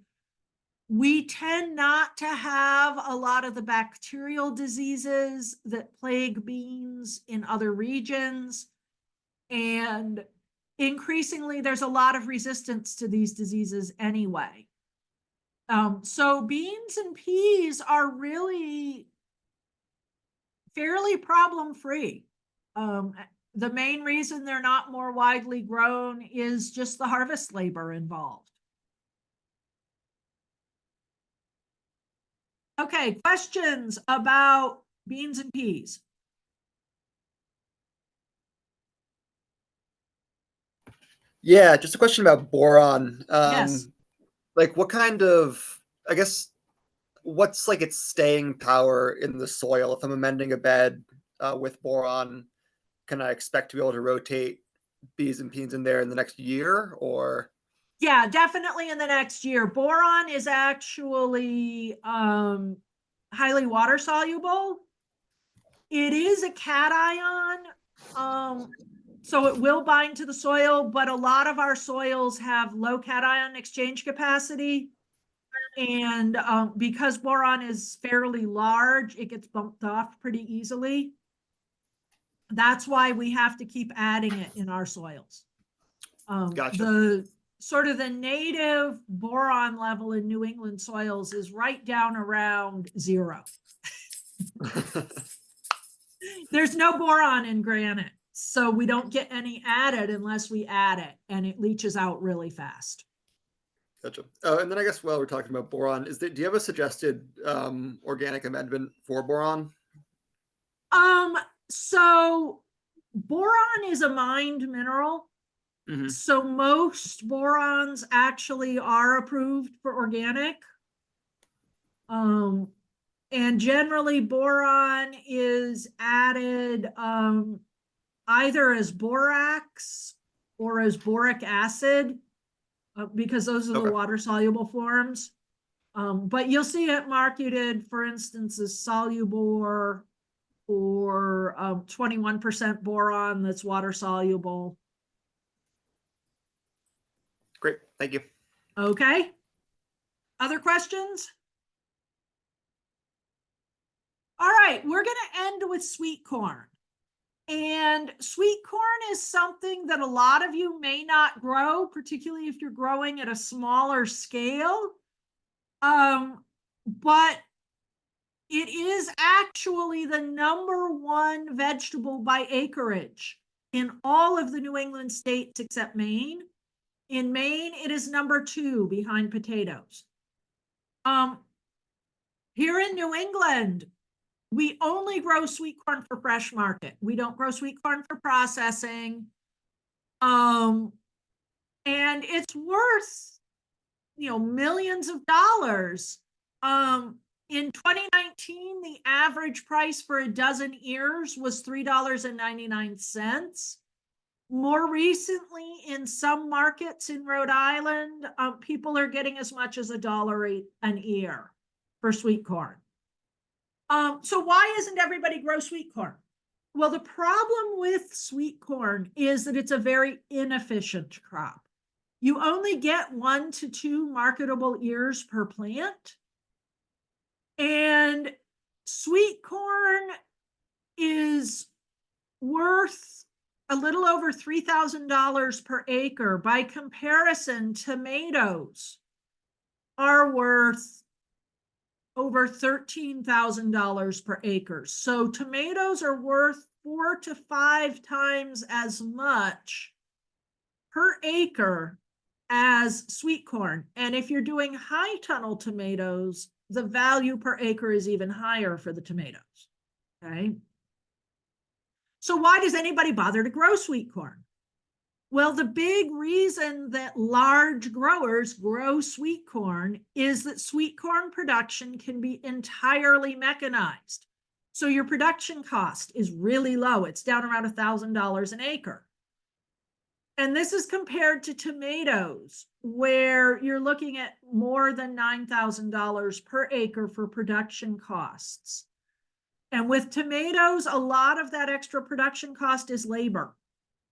We tend not to have a lot of the bacterial diseases that plague beans in other regions. And increasingly, there's a lot of resistance to these diseases anyway. So beans and peas are really fairly problem-free. The main reason they're not more widely grown is just the harvest labor involved. Okay, questions about beans and peas? Yeah, just a question about boron. Yes. Like what kind of, I guess, what's like its staying power in the soil? If I'm amending a bed with boron, can I expect to be able to rotate bees and peas in there in the next year, or? Yeah, definitely in the next year. Boron is actually highly water soluble. It is a cation, so it will bind to the soil, but a lot of our soils have low cation exchange capacity. And because boron is fairly large, it gets bumped off pretty easily. That's why we have to keep adding it in our soils. Gotcha. The sort of the native boron level in New England soils is right down around 0. There's no boron in granite, so we don't get any added unless we add it, and it leaches out really fast. Gotcha. Oh, and then I guess while we're talking about boron, do you have a suggested organic amendment for boron? So boron is a mined mineral. Mhm. So most borons actually are approved for organic. And generally boron is added either as borax or as boric acid, because those are the Okay. water soluble forms. But you'll see it marketed, for instance, as Solubor or 21% boron that's water soluble. Great. Thank you. Okay. Other questions? All right, we're going to end with sweet corn. And sweet corn is something that a lot of you may not grow, particularly if you're growing at a smaller scale. But it is actually the #1 vegetable by acreage in all of the New England states except Maine. In Maine, it is #2 behind potatoes. Here in New England, we only grow sweet corn for fresh market. We don't grow sweet corn for processing. And it's worth, millions of dollars. In 2019, the average price for a dozen ears was $3.99. More recently, in some markets in Rhode Island, people are getting as much as $1 an ear for sweet corn. So why isn't everybody grow sweet corn? Well, the problem with sweet corn is that it's a very inefficient crop. You only get 1 to 2 marketable ears per plant. And sweet corn is worth a little over $3,000 per acre. By comparison, tomatoes are worth over $13,000 per acre. So tomatoes are worth 4 to 5 times as much per acre as sweet corn. And if you're doing high tunnel tomatoes, the value per acre is even higher for the tomatoes. Okay. So why does anybody bother to grow sweet corn? Well, the big reason that large growers grow sweet corn is that sweet corn production can be entirely mechanized. So your production cost is really low. It's down around $1,000 an acre. And this is compared to tomatoes, where you're looking at more than $9,000 per acre for production costs. And with tomatoes, a lot of that extra production cost is labor.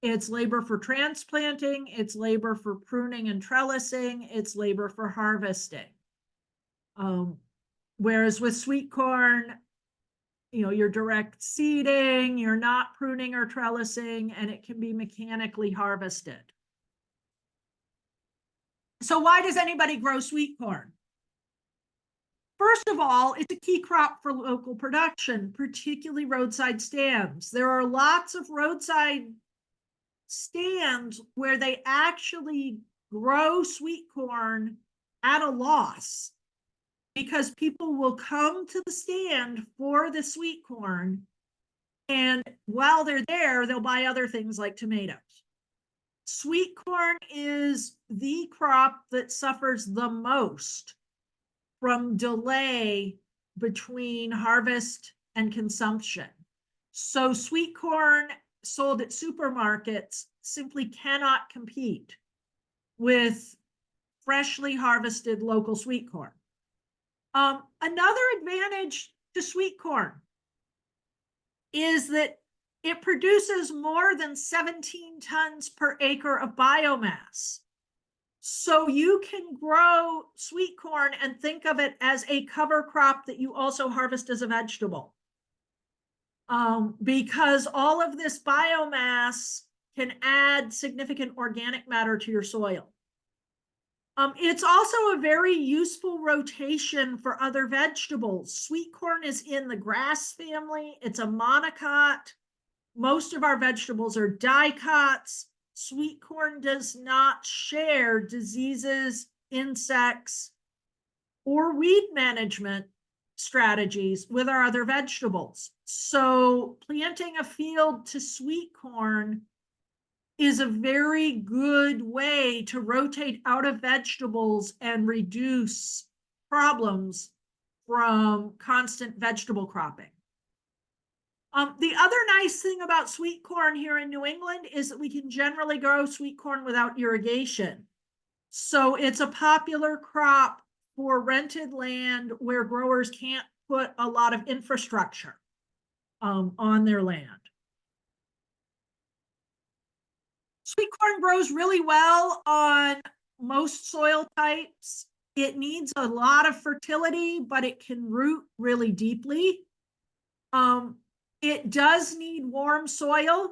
It's labor for transplanting, it's labor for pruning and trellising, it's labor for harvesting. Whereas with sweet corn, you're direct seeding, you're not pruning or trellising, and it can be mechanically harvested. So why does anybody grow sweet corn? First of all, it's a key crop for local production, particularly roadside stands. There are lots of roadside stands where they actually grow sweet corn at a loss because people will come to the stand for the sweet corn, and while they're there, they'll buy other things like tomatoes. Sweet corn is the crop that suffers the most from delay between harvest and consumption. So sweet corn sold at supermarkets simply cannot compete with freshly harvested local sweet corn. Another advantage to sweet corn, is that it produces more than 17 tons per acre of biomass. So you can grow sweet corn and think of it as a cover crop that you also harvest as a vegetable. Because all of this biomass can add significant organic matter to your soil. It's also a very useful rotation for other vegetables. Sweet corn is in the grass family. It's a monocot. Most of our vegetables are dicots. Sweet corn does not share diseases, insects, or weed management strategies with our other vegetables. So planting a field to sweet corn is a very good way to rotate out of vegetables and reduce problems from constant vegetable cropping. The other nice thing about sweet corn here in New England is that we can generally grow sweet corn without irrigation. So it's a popular crop for rented land where growers can't put a lot of infrastructure on their land. Sweet corn grows really well on most soil types. It needs a lot of fertility, but it can root really deeply. It does need warm soil,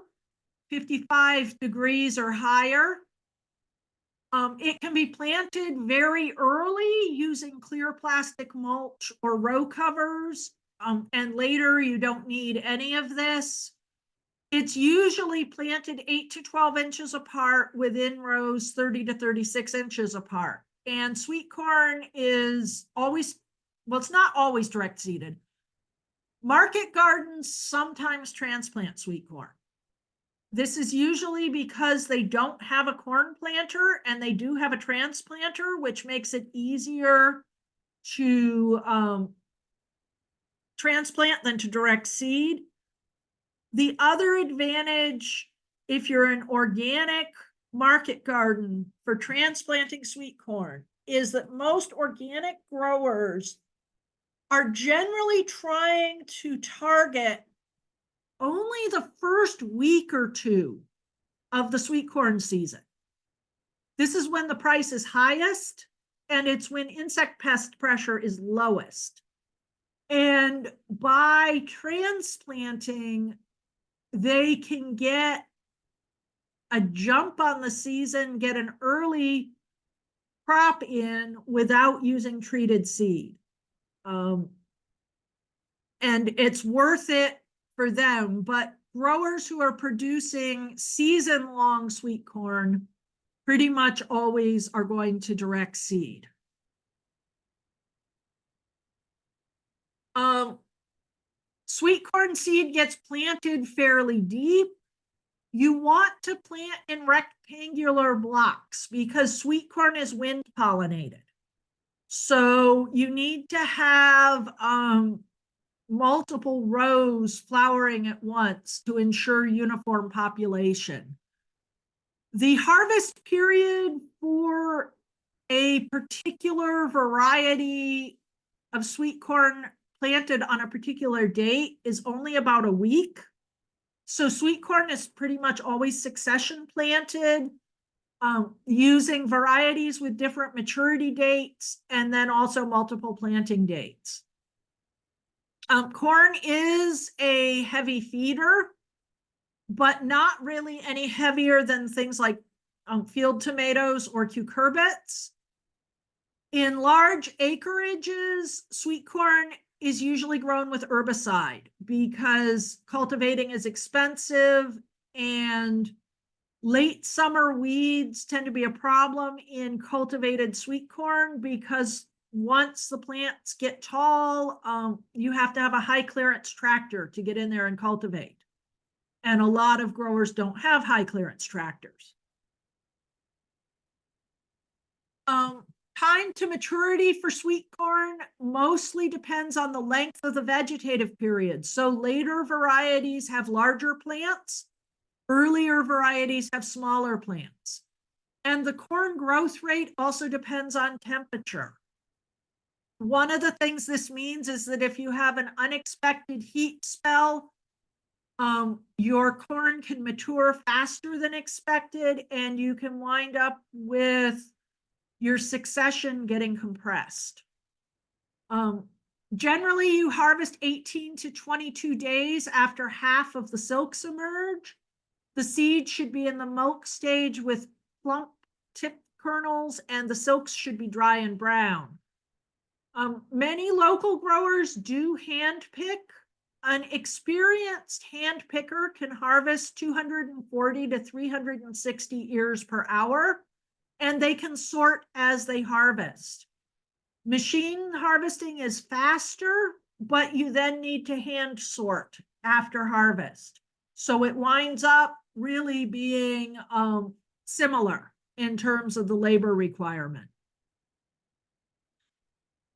55 degrees or higher. It can be planted very early using clear plastic mulch or row covers, and later you don't need any of this. It's usually planted 8 to 12 inches apart within rows 30 to 36 inches apart. And sweet corn is always, well, it's not always direct seeded. Market gardens sometimes transplant sweet corn. This is usually because they don't have a corn planter and they do have a transplanter, which makes it easier to transplant than to direct seed. The other advantage, if you're an organic market garden for transplanting sweet corn, is that most organic growers are generally trying to target only the first week or two of the sweet corn season. This is when the price is highest, and it's when insect pest pressure is lowest. And by transplanting, they can get a jump on the season, get an early crop in without using treated seed. And it's worth it for them, but growers who are producing season-long sweet corn pretty much always are going to direct seed. Sweet corn seed gets planted fairly deep. You want to plant in rectangular blocks because sweet corn is wind pollinated. So you need to have multiple rows flowering at once to ensure uniform population. The harvest period for a particular variety of sweet corn planted on a particular date is only about a week. So sweet corn is pretty much always succession planted, using varieties with different maturity dates, and then also multiple planting dates. Corn is a heavy feeder, but not really any heavier than things like field tomatoes or cucurbits. In large acreages, sweet corn is usually grown with herbicide because cultivating is expensive, and late summer weeds tend to be a problem in cultivated sweet corn because once the plants get tall, you have to have a high clearance tractor to get in there and cultivate. And a lot of growers don't have high clearance tractors. Time to maturity for sweet corn mostly depends on the length of the vegetative period. So later varieties have larger plants, earlier varieties have smaller plants. And the corn growth rate also depends on temperature. One of the things this means is that if you have an unexpected heat spell your corn can mature faster than expected, and you can wind up with your succession getting compressed. Generally, you harvest 18 to 22 days after half of the silks emerge. The seed should be in the milk stage with plump tip kernels, and the silks should be dry and brown. Many local growers do hand pick. An experienced hand picker can harvest 240 to 360 ears per hour, and they can sort as they harvest. Machine harvesting is faster, but you then need to hand sort after harvest. So it winds up really being similar in terms of the labor requirement.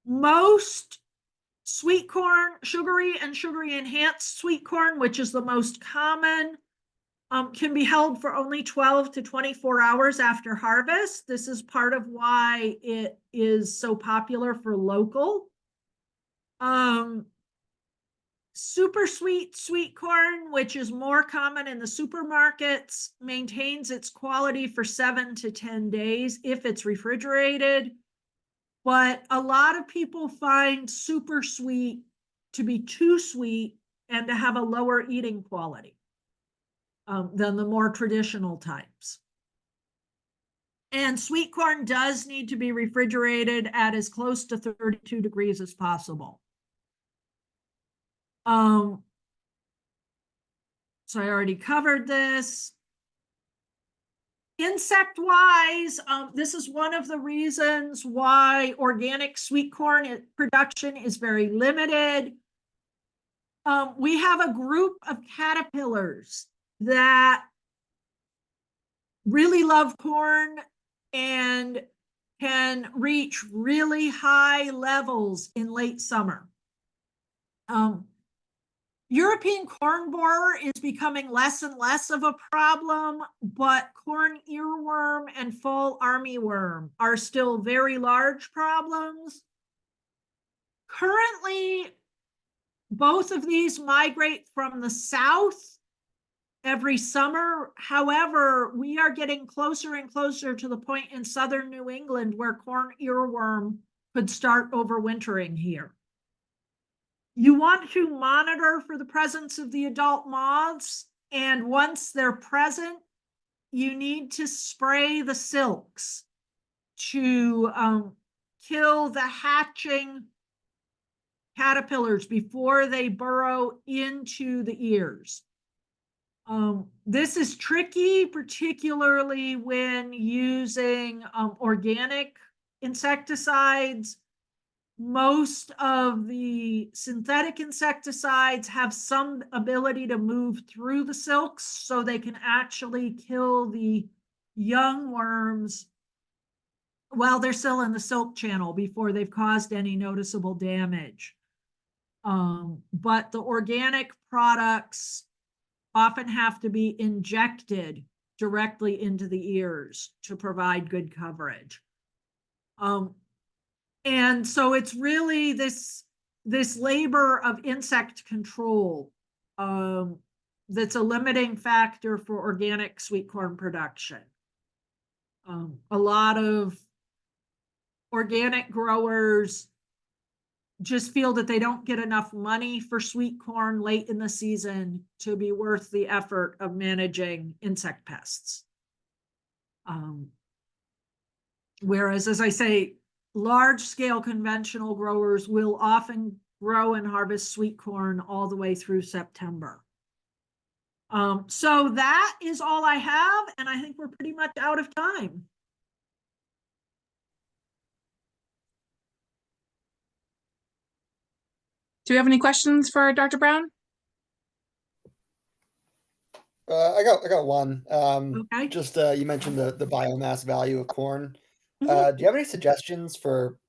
Most sweet corn, sugary and sugary enhanced sweet corn, which is the most common, can be held for only 12 to 24 hours after harvest. This is part of why it is so popular for local. Super sweet corn, which is more common in the supermarkets, maintains its quality for 7 to 10 days if it's refrigerated. But a lot of people find super sweet to be too sweet and to have a lower eating quality than the more traditional types. And sweet corn does need to be refrigerated at as close to 32 degrees as possible. So I already covered this. Insect-wise, this is one of the reasons why organic sweet corn production is very limited. We have a group of caterpillars that really love corn and can reach really high levels in late summer. European corn borer is becoming less and less of a problem, but corn earworm and fall armyworm are still very large problems. Currently, both of these migrate from the south every summer. However, we are getting closer and closer to the point in southern New England where corn earworm could start overwintering here. You want to monitor for the presence of the adult moths, and once they're present, you need to spray the silks to kill the hatching caterpillars before they burrow into the ears. This is tricky, particularly when using organic insecticides. Most of the synthetic insecticides have some ability to move through the silks, so they can actually kill the young worms while they're still in the silk channel before they've caused any noticeable damage. But the organic products often have to be injected directly into the ears to provide good coverage. And so it's really this labor of insect control that's a limiting factor for organic sweet corn production. A lot of organic growers just feel that they don't get enough money for sweet corn late in the season to be worth the effort of managing insect pests. Whereas, as I say, large-scale conventional growers will often grow and harvest sweet corn all the way through September. So that is all I have, and I think we're pretty much out of time. Do we have any questions for Dr. Brown? I got one. Okay. Just you mentioned the biomass value of corn. Mhm. Do you have any suggestions for,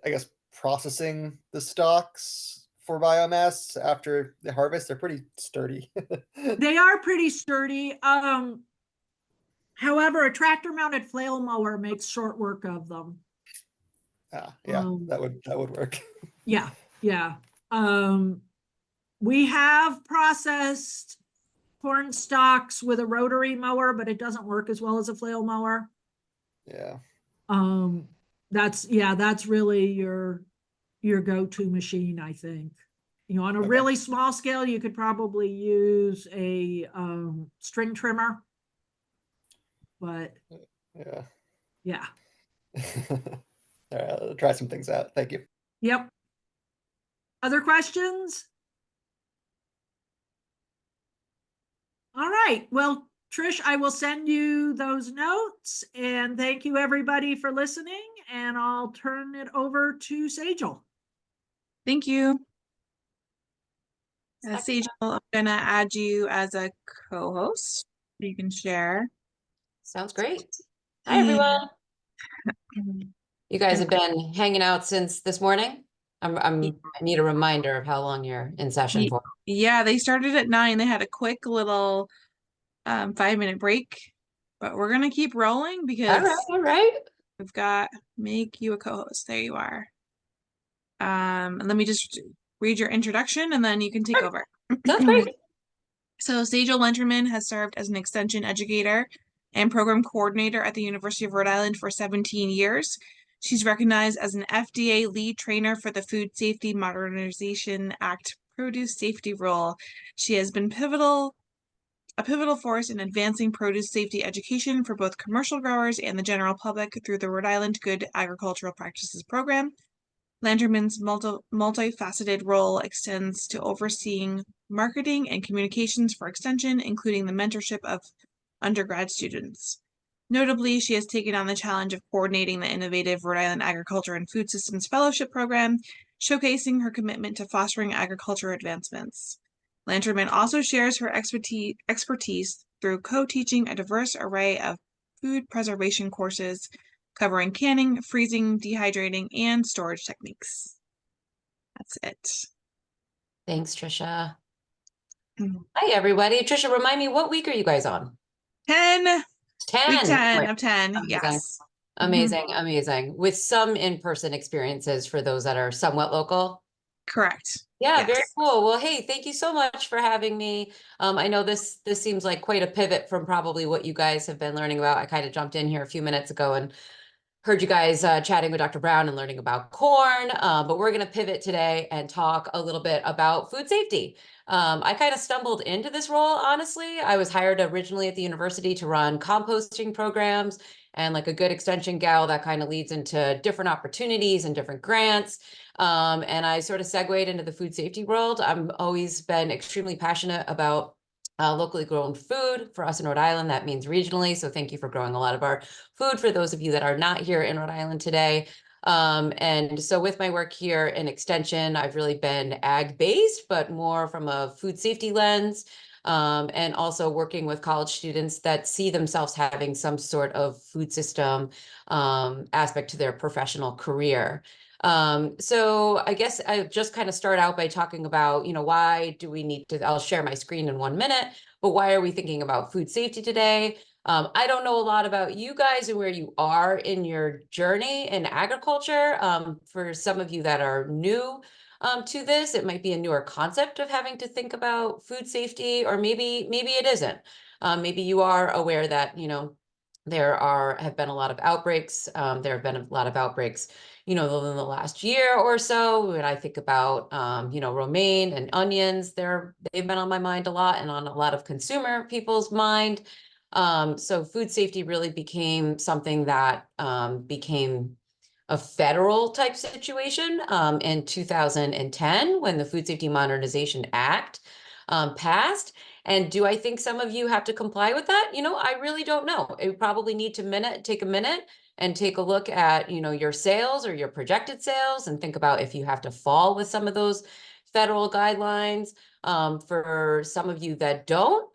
I guess, processing the stalks for biomass after the harvest? They're pretty sturdy. They are pretty sturdy. However, a tractor-mounted flail mower makes short work of them. Yeah, that would work. Yeah. We have processed corn stalks with a rotary mower, but it doesn't work as well as a flail mower. Yeah. That's really your go-to machine, I think. You know, on a Okay. really small scale, you could probably use a string trimmer. But Yeah. yeah. All right, I'll try some things out. Thank you. Yep. Other questions? All right. Well, Trish, I will send you those notes, and thank you everybody for listening, and I'll turn it over to Sajal. Thank you. Second. Sage, I'm gonna add you as a co-host. You can share. Sounds great. Hi, everyone. You guys have been hanging out since this morning. I need a reminder of how long you're in session for. Yeah, they started at 9. They had a quick little 5-minute break, but we're gonna keep rolling because All right. we've got make you a co-host. There you are. And let me just read your introduction and then you can take over. Sounds great. So Sejal Lenterman has served as an extension educator and program coordinator at the University of Rhode Island for 17 years. She's recognized as an FDA lead trainer for the Food Safety Modernization Act produce safety role. She has been a pivotal force in advancing produce safety education for both commercial growers and the general public through the Rhode Island Good Agricultural Practices Program. Lanterman's multifaceted role extends to overseeing marketing and communications for Extension, including the mentorship of undergrad students. Notably, she has taken on the challenge of coordinating the innovative Rhode Island Agriculture and Food Systems Fellowship Program, showcasing her commitment to fostering agriculture advancements. Lanterman also shares her expertise through co-teaching a diverse array of food preservation courses covering canning, freezing, dehydrating, and storage techniques. That's it. Thanks, Trisha. Mhm. Hi, everybody. Trisha, remind me, what week are you guys on? 10. 10. Week 10 Right. of 10. Amazing. Yes. Amazing. Amazing. With some in-person experiences for those that are somewhat local. Correct. Yeah, Yes. very cool. Well, hey, thank you so much for having me. I know this seems like quite a pivot from probably what you guys have been learning about. I kind of jumped in here a few minutes ago and heard you guys chatting with Dr. Brown and learning about corn, but we're going to pivot today and talk a little bit about food safety. I kind of stumbled into this role, honestly. I was hired originally at the university to run composting programs, and like a good extension gal, that kind of leads into different opportunities and different grants. And I sort of segued into the food safety world. I've always been extremely passionate about locally grown food. For us in Rhode Island, that means regionally. So thank you for growing a lot of our food for those of you that are not here in Rhode Island today. And so with my work here in Extension, I've really been ag-based, but more from a food safety lens, and also working with college students that see themselves having some sort of food system aspect to their professional career. So I guess I just kind of start out by talking about, why do we need to, I'll share my screen in 1 minute, but why are we thinking about food safety today? I don't know a lot about you guys and where you are in your journey in agriculture. For some of you that are new to this, it might be a newer concept of having to think about food safety, or maybe it isn't. Maybe you are aware that, there have been a lot of outbreaks. There have been a lot of outbreaks, in the last year or so. When I think about, romaine and onions, they've been on my mind a lot and on a lot of consumer people's mind. So food safety really became something that became a federal type situation in 2010 when the Food Safety Modernization Act passed. And do I think some of you have to comply with that? I really don't know. You probably need to take a minute and take a look at, your sales or your projected sales and think about if you have to fall with some of those federal guidelines. For some of you that don't,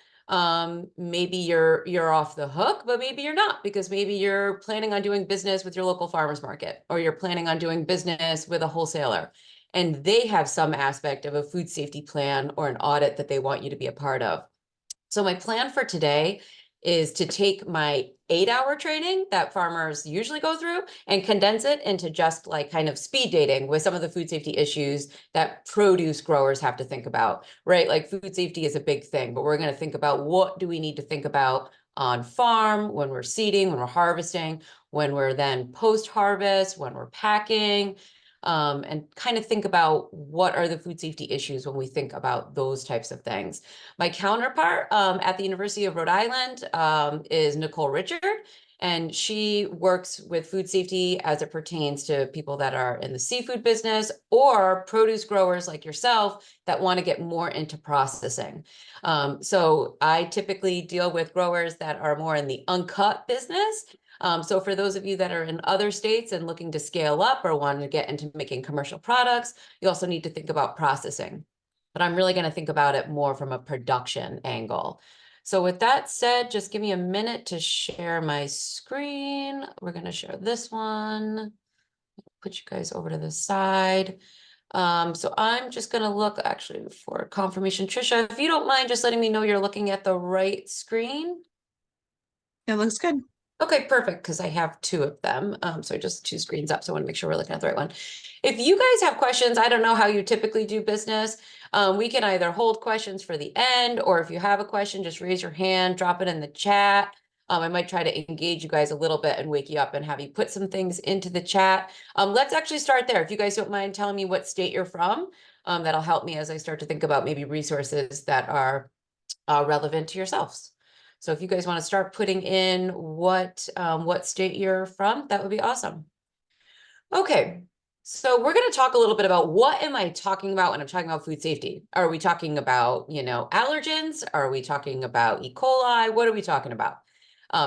maybe you're off the hook, but maybe you're not, because maybe you're planning on doing business with your local farmers market, or you're planning on doing business with a wholesaler, and they have some aspect of a food safety plan or an audit that they want you to be a part of. So my plan for today is to take my 8-hour training that farmers usually go through and condense it into just like kind of speed dating with some of the food safety issues that produce growers have to think about, right? Like food safety is a big thing, but we're going to think about what do we need to think about on farm when we're seeding, when we're harvesting, when we're then post-harvest, when we're packing, and kind of think about what are the food safety issues when we think about those types of things. My counterpart at the University of Rhode Island is Nicole Richard, and she works with food safety as it pertains to people that are in the seafood business or produce growers like yourself that want to get more into processing. So I typically deal with growers that are more in the uncut business. So for those of you that are in other states and looking to scale up or want to get into making commercial products, you also need to think about processing. But I'm really going to think about it more from a production angle. So with that said, just give me a minute to share my screen. We're going to share this one. Put you guys over to the side. So I'm just going to look actually for confirmation. Trisha, if you don't mind just letting me know you're looking at the right screen. It looks good. Okay, perfect, because I have 2 of them. So just 2 screens up, so I want to make sure we're looking at the right one. If you guys have questions, I don't know how you typically do business. We can either hold questions for the end, or if you have a question, just raise your hand, drop it in the chat. I might try to engage you guys a little bit and wake you up and have you put some things into the chat. Let's actually start there. If you guys don't mind telling me what state you're from, that'll help me as I start to think about maybe resources that are relevant to yourselves. So if you guys want to start putting in what state you're from, that would be awesome. Okay, so we're going to talk a little bit about what am I talking about when I'm talking about food safety? Are we talking about, allergens? Are we talking about E. coli? What are we talking about?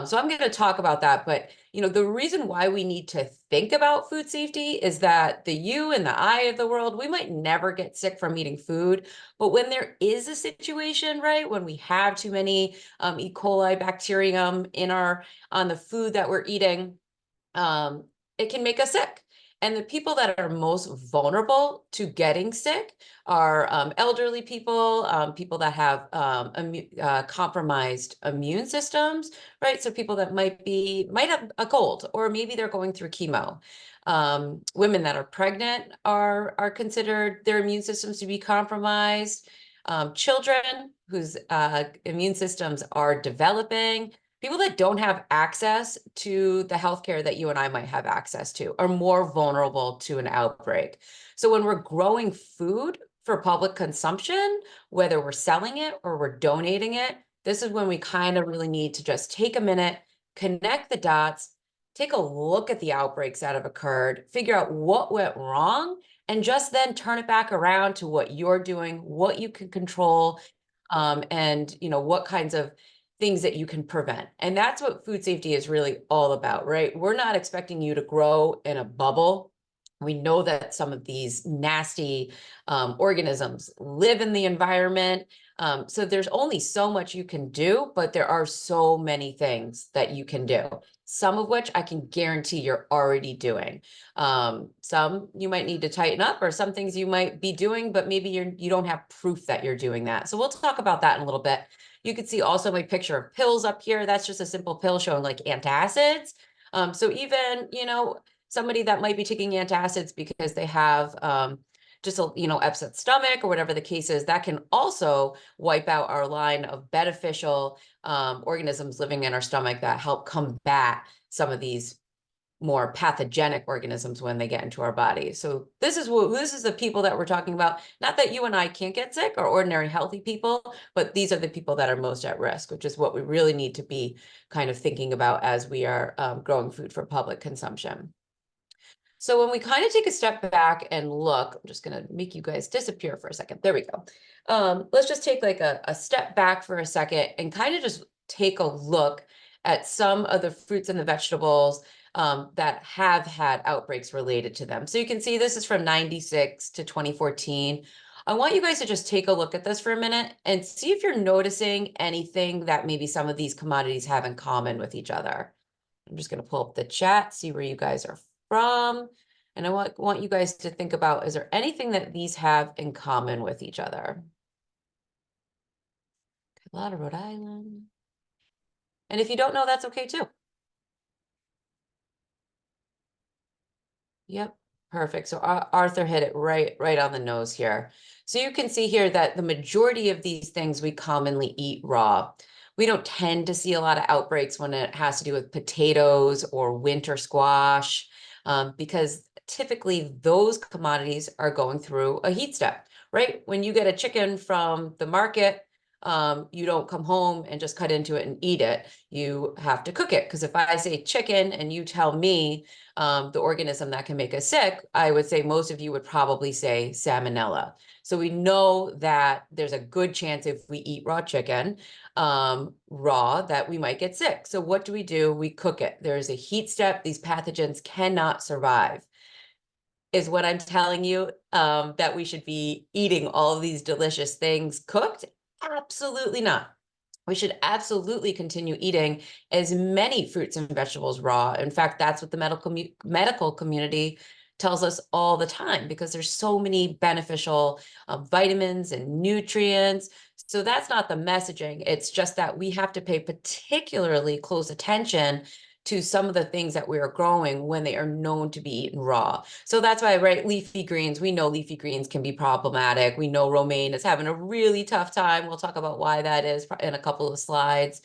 So I'm going to talk about that, but the reason why we need to think about food safety is that the you and the I of the world, we might never get sick from eating food, but when there is a situation, right, when we have too many E. coli bacterium on the food that we're eating, it can make us sick. And the people that are most vulnerable to getting sick are elderly people, people that have compromised immune systems, right? So people that might have a cold, or maybe they're going through chemo. Women that are pregnant are considered their immune systems to be compromised. Children whose immune systems are developing. People that don't have access to the healthcare that you and I might have access to are more vulnerable to an outbreak. So when we're growing food for public consumption, whether we're selling it or we're donating it, this is when we kind of really need to just take a minute, connect the dots, take a look at the outbreaks that have occurred, figure out what went wrong, and just then turn it back around to what you're doing, what you can control, and what kinds of things that you can prevent. And that's what food safety is really all about, right? We're not expecting you to grow in a bubble. We know that some of these nasty organisms live in the environment. So there's only so much you can do, but there are so many things that you can do, some of which I can guarantee you're already doing. Some you might need to tighten up, or some things you might be doing, but maybe you don't have proof that you're doing that. So we'll talk about that in a little bit. You can see also my picture of pills up here. That's just a simple pill showing like antacids. So even, somebody that might be taking antacids because they have just a, upset stomach or whatever the case is, that can also wipe out our line of beneficial organisms living in our stomach that help combat some of these more pathogenic organisms when they get into our body. So this is the people that we're talking about. Not that you and I can't get sick, or ordinary healthy people, but these are the people that are most at risk, which is what we really need to be kind of thinking about as we are growing food for public consumption. So when we kind of take a step back and look, I'm just going to make you guys disappear for a second. There we go. Let's just take like a step back for a second and kind of just take a look at some of the fruits and the vegetables that have had outbreaks related to them. So you can see this is from 96 to 2014. I want you guys to just take a look at this for a minute and see if you're noticing anything that maybe some of these commodities have in common with each other. I'm just going to pull up the chat, see where you guys are from. And I want you guys to think about, is there anything that these have in common with each other? A lot of Rhode Island. And if you don't know, that's okay too. Yep, perfect. So Arthur hit it right on the nose here. So you can see here that the majority of these things we commonly eat raw. We don't tend to see a lot of outbreaks when it has to do with potatoes or winter squash, because typically those commodities are going through a heat step, right? When you get a chicken from the market, you don't come home and just cut into it and eat it. You have to cook it. Because if I say chicken and you tell me the organism that can make us sick, I would say most of you would probably say salmonella. So we know that there's a good chance if we eat raw chicken, raw, that we might get sick. So what do? We cook it. There's a heat step. These pathogens cannot survive. Is what I'm telling you that we should be eating all of these delicious things cooked? Absolutely not. We should absolutely continue eating as many fruits and vegetables raw. In fact, that's what the medical community tells us all the time, because there's so many beneficial vitamins and nutrients. So that's not the messaging. It's just that we have to pay particularly close attention to some of the things that we are growing when they are known to be eaten raw. So that's why, right, leafy greens, we know leafy greens can be problematic. We know romaine is having a really tough time. We'll talk about why that is in a couple of slides.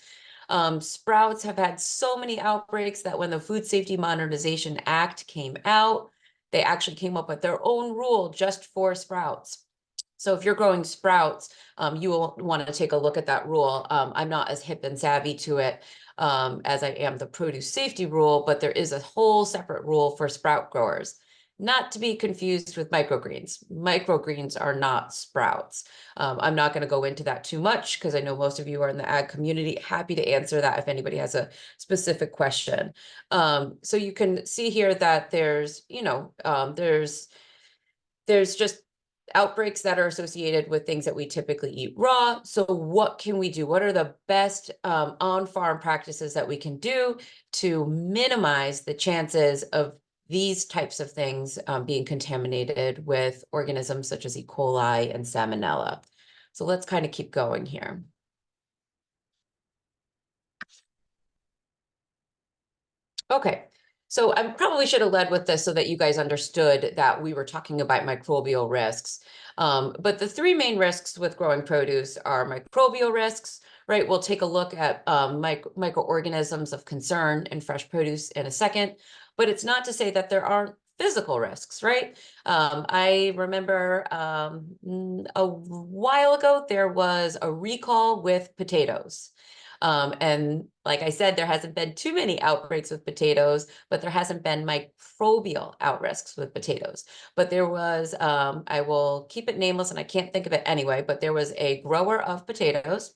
Sprouts have had so many outbreaks that when the Food Safety Modernization Act came out, they actually came up with their own rule just for sprouts. So if you're growing sprouts, you will want to take a look at that rule. I'm not as hip and savvy to it as I am the produce safety rule, but there is a whole separate rule for sprout growers. Not to be confused with microgreens. Microgreens are not sprouts. I'm not going to go into that too much because I know most of you are in the ag community. Happy to answer that if anybody has a specific question. So you can see here that there's, there's just outbreaks that are associated with things that we typically eat raw. So what can we do? What are the best on-farm practices that we can do to minimize the chances of these types of things being contaminated with organisms such as E. coli and salmonella? So let's kind of keep going here. Okay, so I probably should have led with this so that you guys understood that we were talking about microbial risks. But the three main risks with growing produce are microbial risks, right? We'll take a look at microorganisms of concern in fresh produce in a second, but it's not to say that there aren't physical risks, right? I remember a while ago, there was a recall with potatoes. And like I said, there hasn't been too many outbreaks with potatoes, but there hasn't been microbial outbreaks with potatoes. But there was, I will keep it nameless and I can't think of it anyway, but there was a grower of potatoes,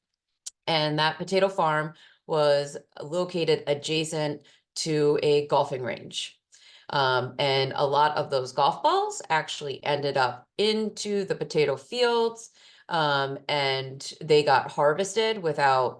and that potato farm was located adjacent to a golfing range. And a lot of those golf balls actually ended up into the potato fields. And they got harvested without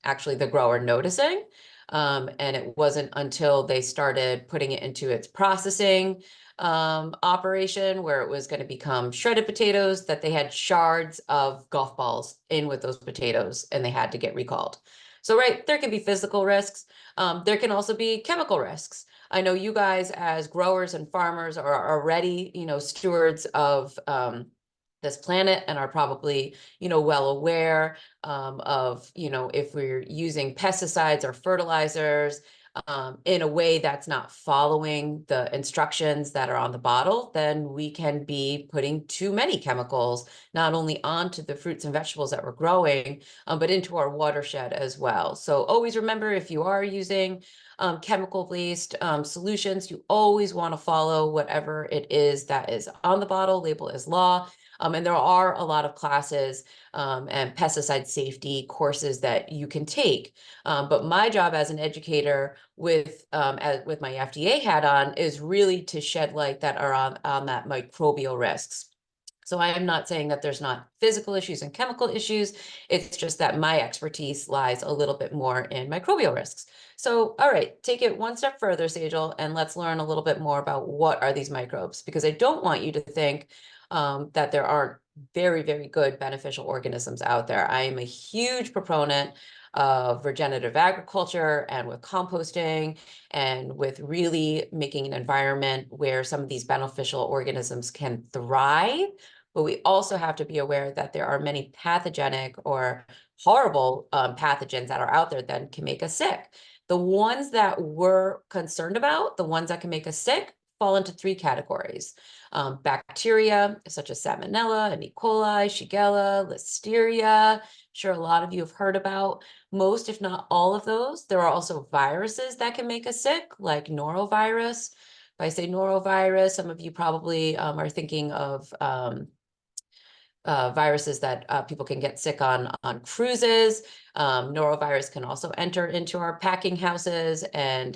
actually the grower noticing. And it wasn't until they started putting it into its processing operation where it was going to become shredded potatoes that they had shards of golf balls in with those potatoes and they had to get recalled. So, right, there can be physical risks. There can also be chemical risks. I know you guys as growers and farmers are already, stewards of this planet and are probably, well aware of, if we're using pesticides or fertilizers in a way that's not following the instructions that are on the bottle, then we can be putting too many chemicals, not only onto the fruits and vegetables that we're growing, but into our watershed as well. So always remember, if you are using chemical-based solutions, you always want to follow whatever it is that is on the bottle, label as law. And there are a lot of classes and pesticide safety courses that you can take. But my job as an educator with my FDA hat on is really to shed light that are on that microbial risks. So I am not saying that there's not physical issues and chemical issues. It's just that my expertise lies a little bit more in microbial risks. So, all right, take it one step further, Sejal, and let's learn a little bit more about what are these microbes, because I don't want you to think that there aren't very, very good beneficial organisms out there. I am a huge proponent of regenerative agriculture and with composting and with really making an environment where some of these beneficial organisms can thrive. But we also have to be aware that there are many pathogenic or horrible pathogens that are out there that can make us sick. The ones that we're concerned about, the ones that can make us sick, fall into 3 categories. Bacteria such as Salmonella and E. coli, Shigella, Listeria. Sure, a lot of you have heard about most, if not all of those. There are also viruses that can make us sick, like norovirus. If I say norovirus, some of you probably are thinking of viruses that people can get sick on cruises. Norovirus can also enter into our packing houses, and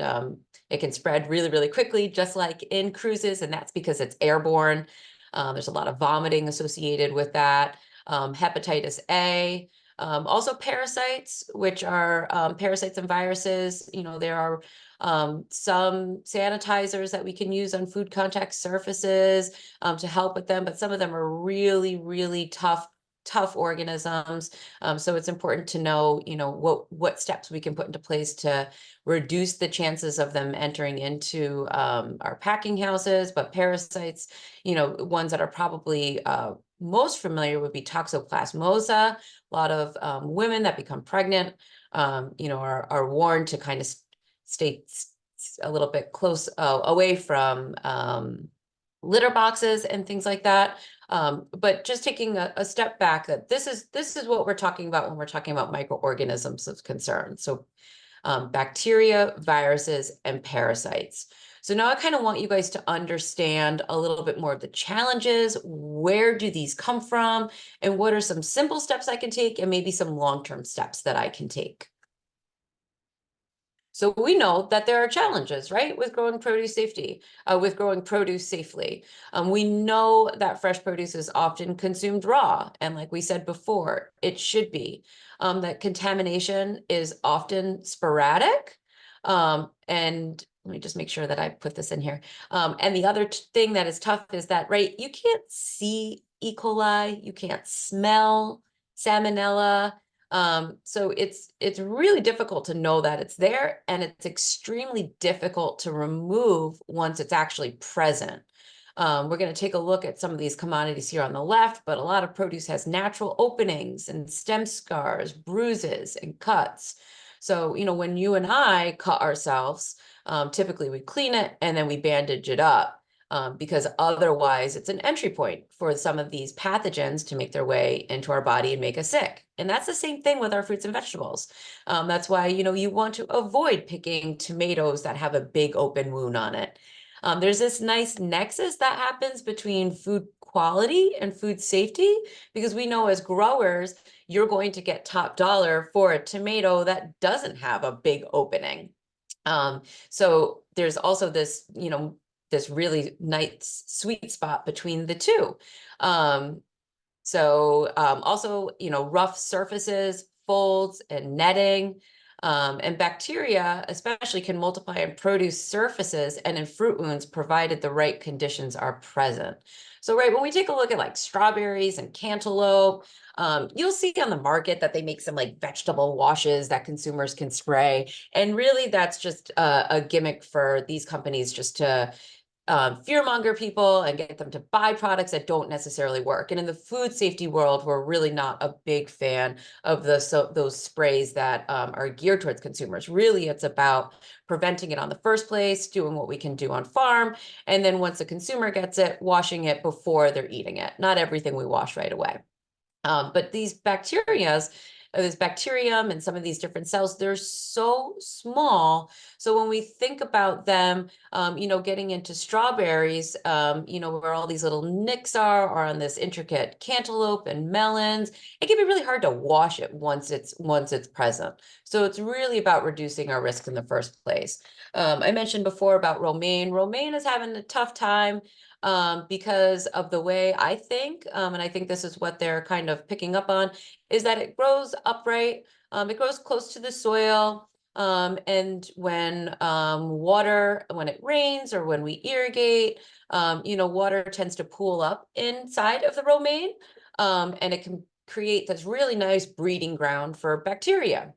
it can spread really, really quickly, just like in cruises, and that's because it's airborne. There's a lot of vomiting associated with that. Hepatitis A. Also parasites, which are parasites and viruses. You know, there are some sanitizers that we can use on food contact surfaces to help with them, but some of them are really, really tough organisms. So it's important to know, you know, what steps we can put into place to reduce the chances of them entering into our packing houses. But parasites, you know, ones that are probably most familiar would be Toxoplasmosa. A lot of women that become pregnant, you know, are warned to kind of stay a little bit close away from litter boxes and things like that. But just taking a step back, that this is what we're talking about when we're talking about microorganisms of concern. So bacteria, viruses, and parasites. So now I kind of want you guys to understand a little bit more of the challenges. Where do these come from? And what are some simple steps I can take, and maybe some long-term steps that I can take? So we know that there are challenges, right, with growing produce safely. We know that fresh produce is often consumed raw, and like we said before, it should be. That contamination is often sporadic, and let me just make sure that I put this in here. And the other thing that is tough is that, right, you can't see E. coli, you can't smell Salmonella. So it's really difficult to know that it's there, and it's extremely difficult to remove once it's actually present. We're going to take a look at some of these commodities here on the left, but a lot of produce has natural openings and stem scars, bruises, and cuts. So, you know, when you and I cut ourselves, typically we clean it and then we bandage it up. Because otherwise it's an entry point for some of these pathogens to make their way into our body and make us sick. And that's the same thing with our fruits and vegetables. That's why, you know, you want to avoid picking tomatoes that have a big open wound on it. There's this nice nexus that happens between food quality and food safety, because we know as growers, you're going to get top dollar for a tomato that doesn't have a big opening. So there's also this, you know, this really nice sweet spot between the two. Also, you know, rough surfaces, folds, and netting, and bacteria especially can multiply in produce surfaces and in fruit wounds, provided the right conditions are present. So, right, when we take a look at like strawberries and cantaloupe, you'll see on the market that they make some like vegetable washes that consumers can spray. And really that's just a gimmick for these companies just to fearmonger people and get them to buy products that don't necessarily work. And in the food safety world, we're really not a big fan of those sprays that are geared towards consumers. Really, it's about preventing it on the first place, doing what we can do on farm, and then once the consumer gets it, washing it before they're eating it. Not everything we wash right away. But these bacterias, this bacterium and some of these different cells, they're so small. So when we think about them, you know, getting into strawberries, you know, where all these little nicks are, or on this intricate cantaloupe and melons, it can be really hard to wash it once it's present. So it's really about reducing our risk in the first place. I mentioned before about romaine. Romaine is having a tough time because of the way I think, and I think this is what they're kind of picking up on, is that it grows upright, it grows close to the soil, And when when it rains or when we irrigate, water tends to pool up inside of the romaine, and it can create this really nice breeding ground for bacteria.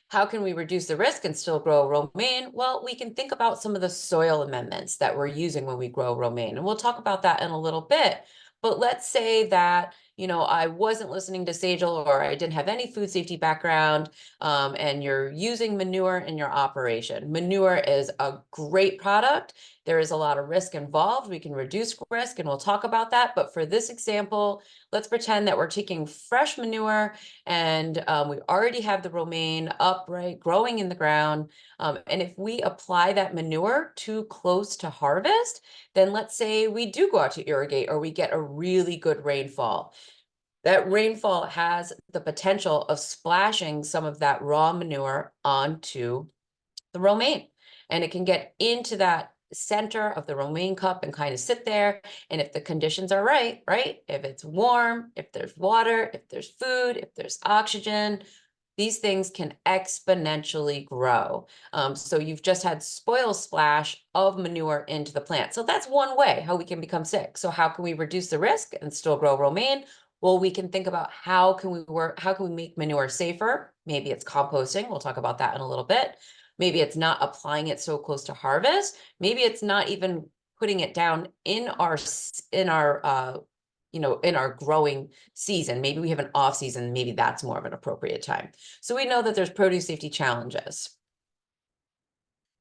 How can we reduce the risk and still grow romaine? Well, we can think about some of the soil amendments that we're using when we grow romaine, and we'll talk about that in a little bit. But let's say that, I wasn't listening to Sagel, or I didn't have any food safety background, and you're using manure in your operation. Manure is a great product. There is a lot of risk involved. We can reduce risk, and we'll talk about that. But for this example, let's pretend that we're taking fresh manure, and we already have the romaine upright, growing in the ground. And if we apply that manure too close to harvest, then let's say we do go out to irrigate, or we get a really good rainfall. That rainfall has the potential of splashing some of that raw manure onto the romaine, and it can get into that center of the romaine cup and kind of sit there. And if the conditions are right, if it's warm, if there's water, if there's food, if there's oxygen, these things can exponentially grow. So you've just had spoil splash of manure into the plant. So that's one way how we can become sick. So how can we reduce the risk and still grow romaine? Well, we can think about how can we make manure safer? Maybe it's composting. We'll talk about that in a little bit. Maybe it's not applying it so close to harvest. Maybe it's not even putting it down in our growing season. Maybe we have an off season. Maybe that's more of an appropriate time. So we know that there's produce safety challenges.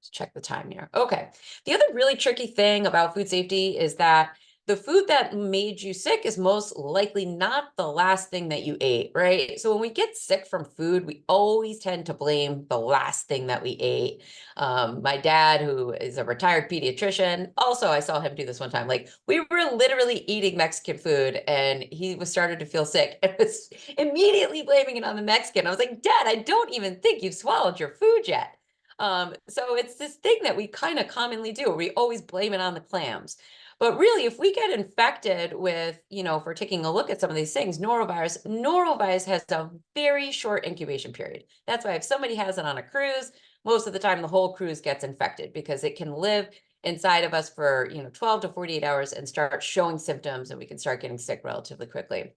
Let's check the time here. Okay. The other really tricky thing about food safety is that the food that made you sick is most likely not the last thing that you ate, right? So when we get sick from food, we always tend to blame the last thing that we ate. My dad, who is a retired pediatrician, also, I saw him do this one time. Like, we were literally eating Mexican food, and he was started to feel sick and was immediately blaming it on the Mexican. I was like, Dad, I don't even think you've swallowed your food yet. So it's this thing that we kind of commonly do. We always blame it on the clams. But really, if we get infected with, if we're taking a look at some of these things, norovirus has a very short incubation period. That's why if somebody has it on a cruise, most of the time the whole cruise gets infected, because it can live inside of us for, 12 to 48 hours and start showing symptoms, and we can start getting sick relatively quickly.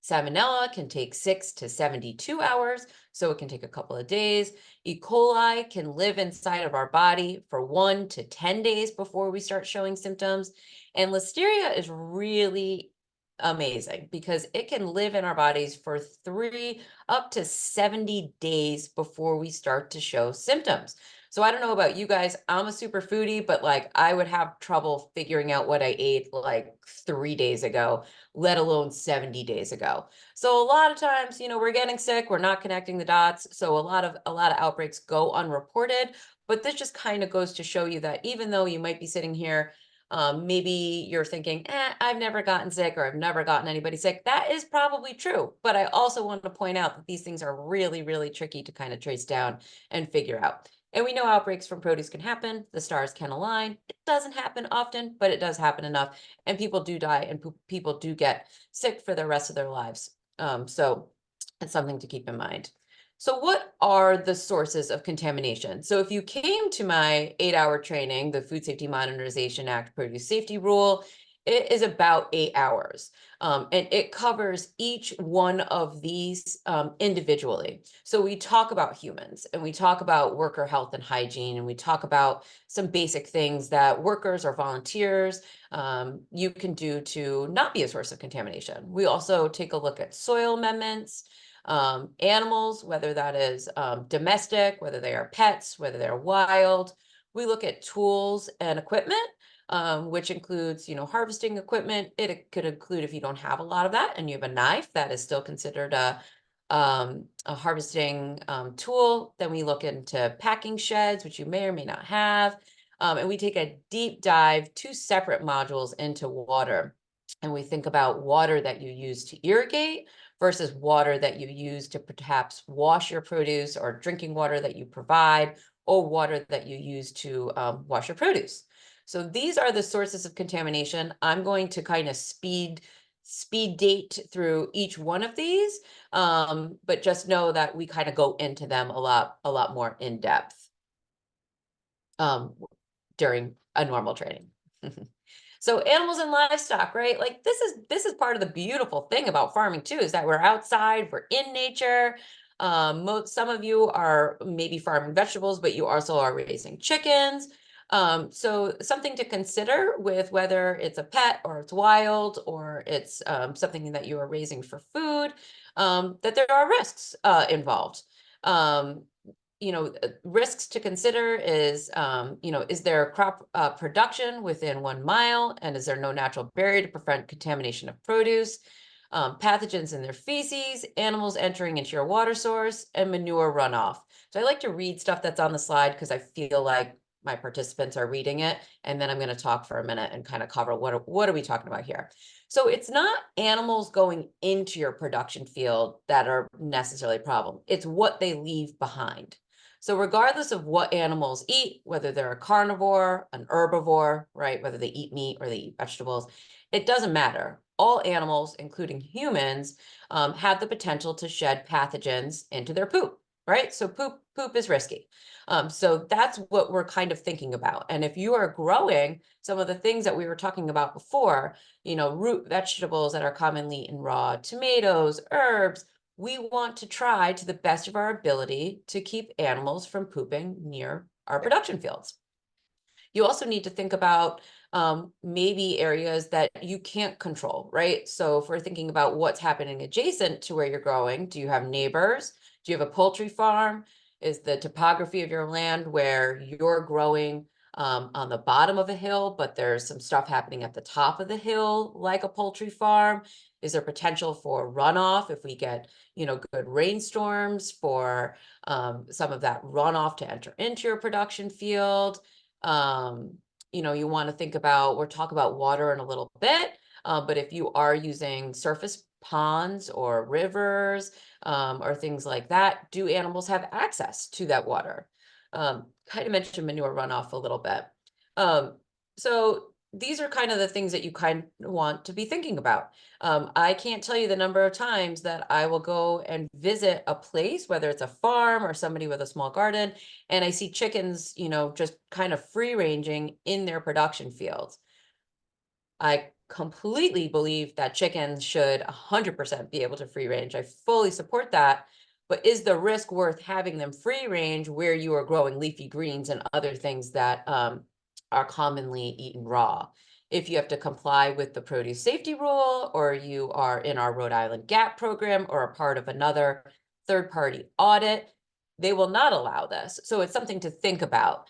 Salmonella can take 6 to 72 hours, so it can take a couple of days. E. coli can live inside of our body for 1 to 10 days before we start showing symptoms. And Listeria is really amazing because it can live in our bodies for 3 up to 70 days before we start to show symptoms. So I don't know about you guys, I'm a super foodie, but like I would have trouble figuring out what I ate like 3 days ago, let alone 70 days ago. So a lot of times, we're getting sick, we're not connecting the dots. So a lot of outbreaks go unreported, but this just kind of goes to show you that even though you might be sitting here, maybe you're thinking, I've never gotten sick, or I've never gotten anybody sick. That is probably true. But I also want to point out that these things are really, really tricky to kind of trace down and figure out. And we know outbreaks from produce can happen. The stars can align. It doesn't happen often, but it does happen enough. And people do die, and people do get sick for the rest of their lives. So it's something to keep in mind. So what are the sources of contamination? So if you came to my 8-hour training, the Food Safety Modernization Act Produce Safety Rule, it is about 8 hours. And it covers each one of these individually. So we talk about humans, and we talk about worker health and hygiene, and we talk about some basic things that workers or volunteers you can do to not be a source of contamination. We also take a look at soil amendments, animals, whether that is domestic, whether they are pets, whether they're wild. We look at tools and equipment, which includes, harvesting equipment. It could include, if you don't have a lot of that and you have a knife, that is still considered a harvesting tool. Then we look into packing sheds, which you may or may not have. And we take a deep dive, 2 separate modules into water. And we think about water that you use to irrigate versus water that you use to perhaps wash your produce, or drinking water that you provide, or water that you use to wash your produce. So these are the sources of contamination. I'm going to kind of speed speed date through each one of these, but just know that we kind of go into them a lot more in depth during a normal training. So animals and livestock, right? Like this is part of the beautiful thing about farming too, is that we're outside, we're in nature. Some of you are maybe farming vegetables, but you also are raising chickens. So something to consider with whether it's a pet or it's wild or it's something that you are raising for food, that there are risks involved. Risks to consider is, is there crop production within 1 mile, and is there no natural barrier to prevent contamination of produce? Pathogens in their feces, animals entering into your water source, and manure runoff. So I like to read stuff that's on the slide because I feel like my participants are reading it, and then I'm going to talk for a minute and kind of cover what are we talking about here. So it's not animals going into your production field that are necessarily a problem. It's what they leave behind. So regardless of what animals eat, whether they're a carnivore, an herbivore, right, whether they eat meat or they eat vegetables, it doesn't matter. All animals, including humans, have the potential to shed pathogens into their poop, right? So poop is risky. So that's what we're kind of thinking about. And if you are growing some of the things that we were talking about before, root vegetables that are commonly eaten raw, tomatoes, herbs, we want to try to the best of our ability to keep animals from pooping near our production fields. You also need to think about maybe areas that you can't control, right? So if we're thinking about what's happening adjacent to where you're growing, do you have neighbors? Do you have a poultry farm? Is the topography of your land where you're growing on the bottom of a hill, but there's some stuff happening at the top of the hill, like a poultry farm? Is there potential for runoff if we get, good rainstorms for some of that runoff to enter into your production field? You want to think about, we'll talk about water in a little bit, but if you are using surface ponds or rivers or things like that, do animals have access to that water? Kind of mentioned manure runoff a little bit. So these are kind of the things that you kind of want to be thinking about. I can't tell you the number of times that I will go and visit a place, whether it's a farm or somebody with a small garden, and I see chickens, just kind of free ranging in their production fields. I completely believe that chickens should 100% be able to free range. I fully support that. But is the risk worth having them free range where you are growing leafy greens and other things that are commonly eaten raw? If you have to comply with the produce safety rule, or you are in our Rhode Island GAP program or a part of another third-party audit, they will not allow this. So it's something to think about.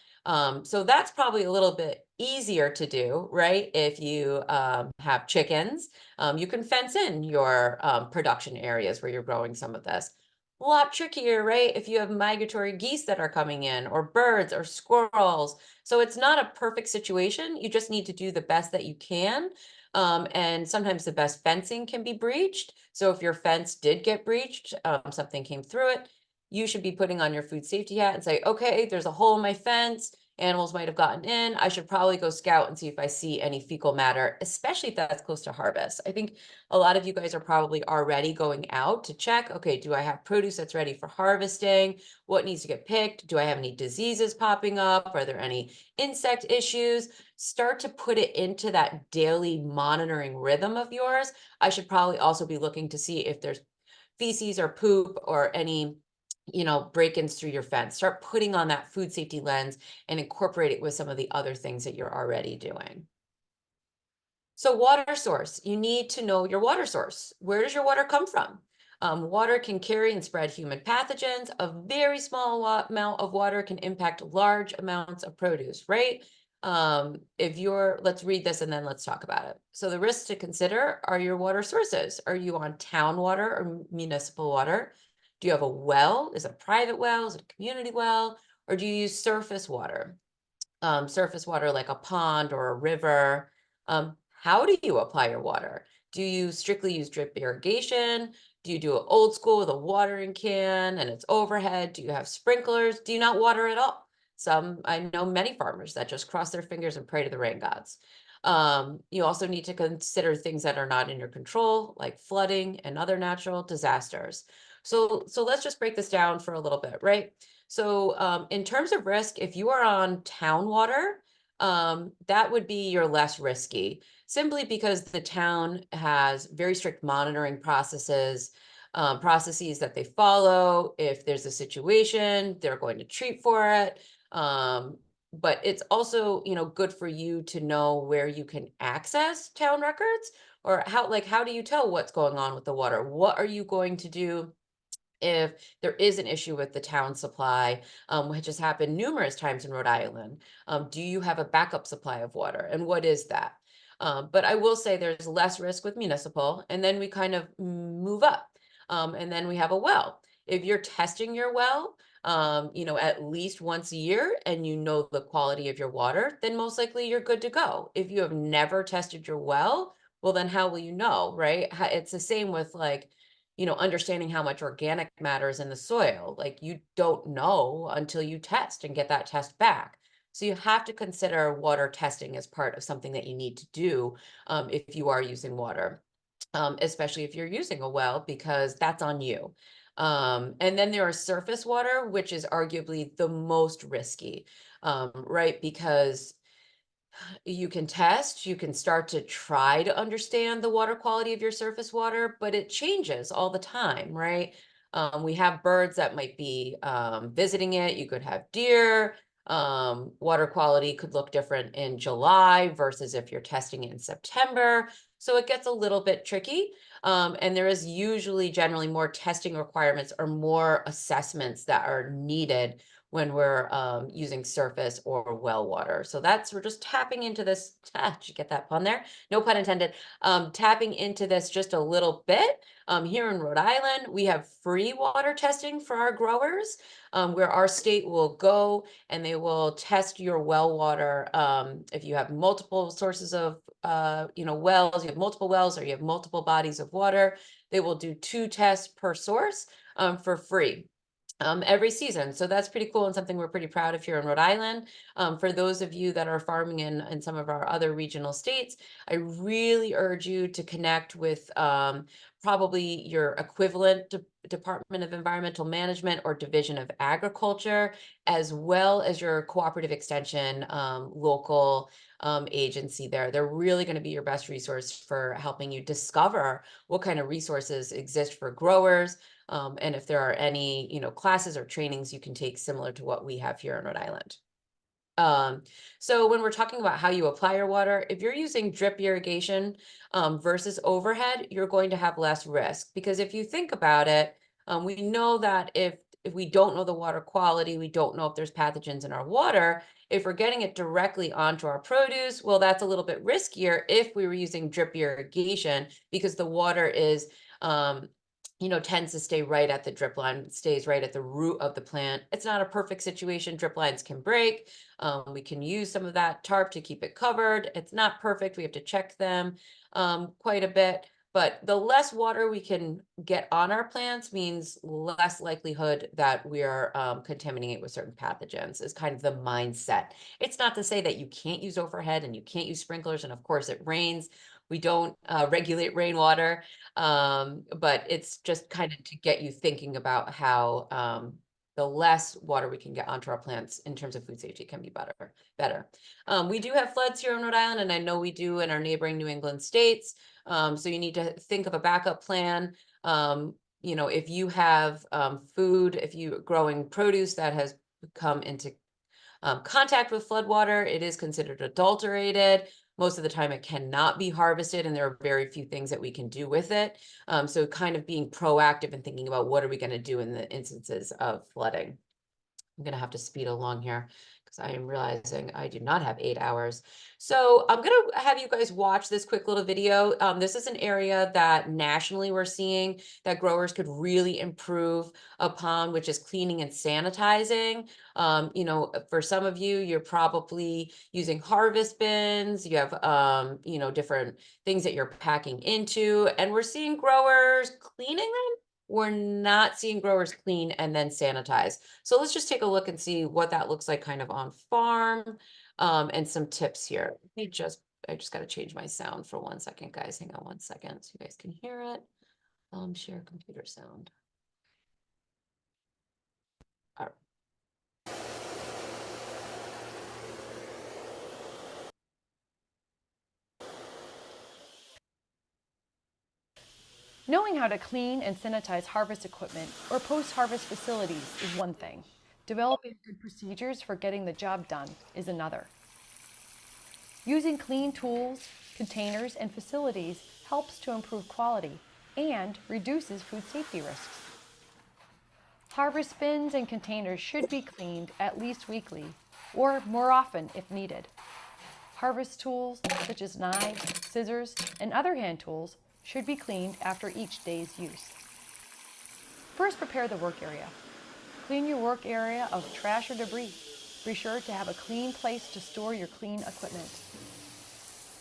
So that's probably a little bit easier to do, right? If you have chickens, you can fence in your production areas where you're growing some of this. A lot trickier, right? If you have migratory geese that are coming in, or birds or squirrels. So it's not a perfect situation. You just need to do the best that you can. And sometimes the best fencing can be breached. So if your fence did get breached, something came through it, you should be putting on your food safety hat and say, okay, there's a hole in my fence. Animals might have gotten in. I should probably go scout and see if I see any fecal matter, especially if that's close to harvest. I think a lot of you guys are probably already going out to check, okay, do I have produce that's ready for harvesting? What needs to get picked? Do I have any diseases popping up? Are there any insect issues? Start to put it into that daily monitoring rhythm of yours. I should probably also be looking to see if there's feces or poop or any break-ins through your fence. Start putting on that food safety lens and incorporate it with some of the other things that you're already doing. So water source, you need to know your water source. Where does your water come from? Water can carry and spread human pathogens. A very small amount of water can impact large amounts of produce, right? Let's read this and then let's talk about it. So the risks to consider are your water sources. Are you on town water or municipal water? Do you have a well? Is it a private well? Is it a community well? Or do you use surface water? Surface water like a pond or a river. How do you apply your water? Do you strictly use drip irrigation? Do you do it old school with a watering can and it's overhead? Do you have sprinklers? Do you not water at all? I know many farmers that just cross their fingers and pray to the rain gods. You also need to consider things that are not in your control, like flooding and other natural disasters. So let's just break this down for a little bit, right? So in terms of risk, if you are on town water, that would be your less risky, simply because the town has very strict monitoring processes that they follow. If there's a situation, they're going to treat for it. But it's also, good for you to know where you can access town records, or how do you tell what's going on with the water? What are you going to do if there is an issue with the town supply, which has happened numerous times in Rhode Island? Do you have a backup supply of water, and what is that? But I will say there's less risk with municipal, and then we kind of move up. And then we have a well. If you're testing your well, at least once a year, and you know the quality of your water, then most likely you're good to go. If you have never tested your well, well, then how will you know, right? It's the same with understanding how much organic matter is in the soil. Like, you don't know until you test and get that test back. So you have to consider water testing as part of something that you need to do if you are using water, especially if you're using a well, because that's on you. And then there is surface water, which is arguably the most risky, right? Because you can test, you can start to try to understand the water quality of your surface water, but it changes all the time, right? We have birds that might be visiting it. You could have deer. Water quality could look different in July versus if you're testing it in September. So it gets a little bit tricky. And there is usually generally more testing requirements or more assessments that are needed when we're using surface or well water. So we're just tapping into this. Did you get that pun there? No pun intended. Tapping into this just a little bit. Here in Rhode Island, we have free water testing for our growers, where our state will go and they will test your well water. If you have multiple sources of wells, you have multiple wells, or you have multiple bodies of water, they will do 2 tests per source for free every season. So that's pretty cool, and something we're pretty proud of here in Rhode Island. For those of you that are farming in some of our other regional states, I really urge you to connect with probably your equivalent Department of Environmental Management or Division of Agriculture, as well as your cooperative extension local agency there. They're really going to be your best resource for helping you discover what kind of resources exist for growers. And if there are any, classes or trainings you can take similar to what we have here in Rhode Island. So when we're talking about how you apply your water, if you're using drip irrigation versus overhead, you're going to have less risk, because if you think about it, we know that if we don't know the water quality, we don't know if there's pathogens in our water. If we're getting it directly onto our produce, well, that's a little bit riskier if we were using drip irrigation, because the water is tends to stay right at the drip line, stays right at the root of the plant. It's not a perfect situation. Drip lines can break. We can use some of that tarp to keep it covered. It's not perfect. We have to check them quite a bit. But the less water we can get on our plants means less likelihood that we are contaminating it with certain pathogens, is kind of the mindset. It's not to say that you can't use overhead and you can't use sprinklers. And of course it rains. We don't regulate rainwater, but it's just kind of to get you thinking about how the less water we can get onto our plants in terms of food safety can be better. We do have floods here in Rhode Island, and I know we do in our neighboring New England states. So you need to think of a backup plan. If you have food, if you're growing produce that has come into contact with floodwater, it is considered adulterated. Most of the time it cannot be harvested, and there are very few things that we can do with it. So kind of being proactive and thinking about what are we going to do in the instances of flooding. I'm going to have to speed along here because I am realizing I do not have 8 hours. So I'm going to have you guys watch this quick little video. This is an area that nationally we're seeing that growers could really improve upon, which is cleaning and sanitizing. For some of you, you're probably using harvest bins. You have, different things that you're packing into, and we're seeing growers cleaning them. We're not seeing growers clean and then sanitize. So let's just take a look and see what that looks like kind of on farm, and some tips here. Let me just I just got to change my sound for 1 second, guys. Hang on 1 second so you guys can hear it. Share computer sound. All right. Knowing how to clean and sanitize harvest equipment or post-harvest facilities is one thing. Developing good procedures for getting the job done is another. Using clean tools, containers, and facilities helps to improve quality and reduces food safety risks. Harvest bins and containers should be cleaned at least weekly or more often if needed. Harvest tools such as knives, scissors, and other hand tools should be cleaned after each day's use. First, prepare the work area. Clean your work area of trash or debris. Be sure to have a clean place to store your clean equipment.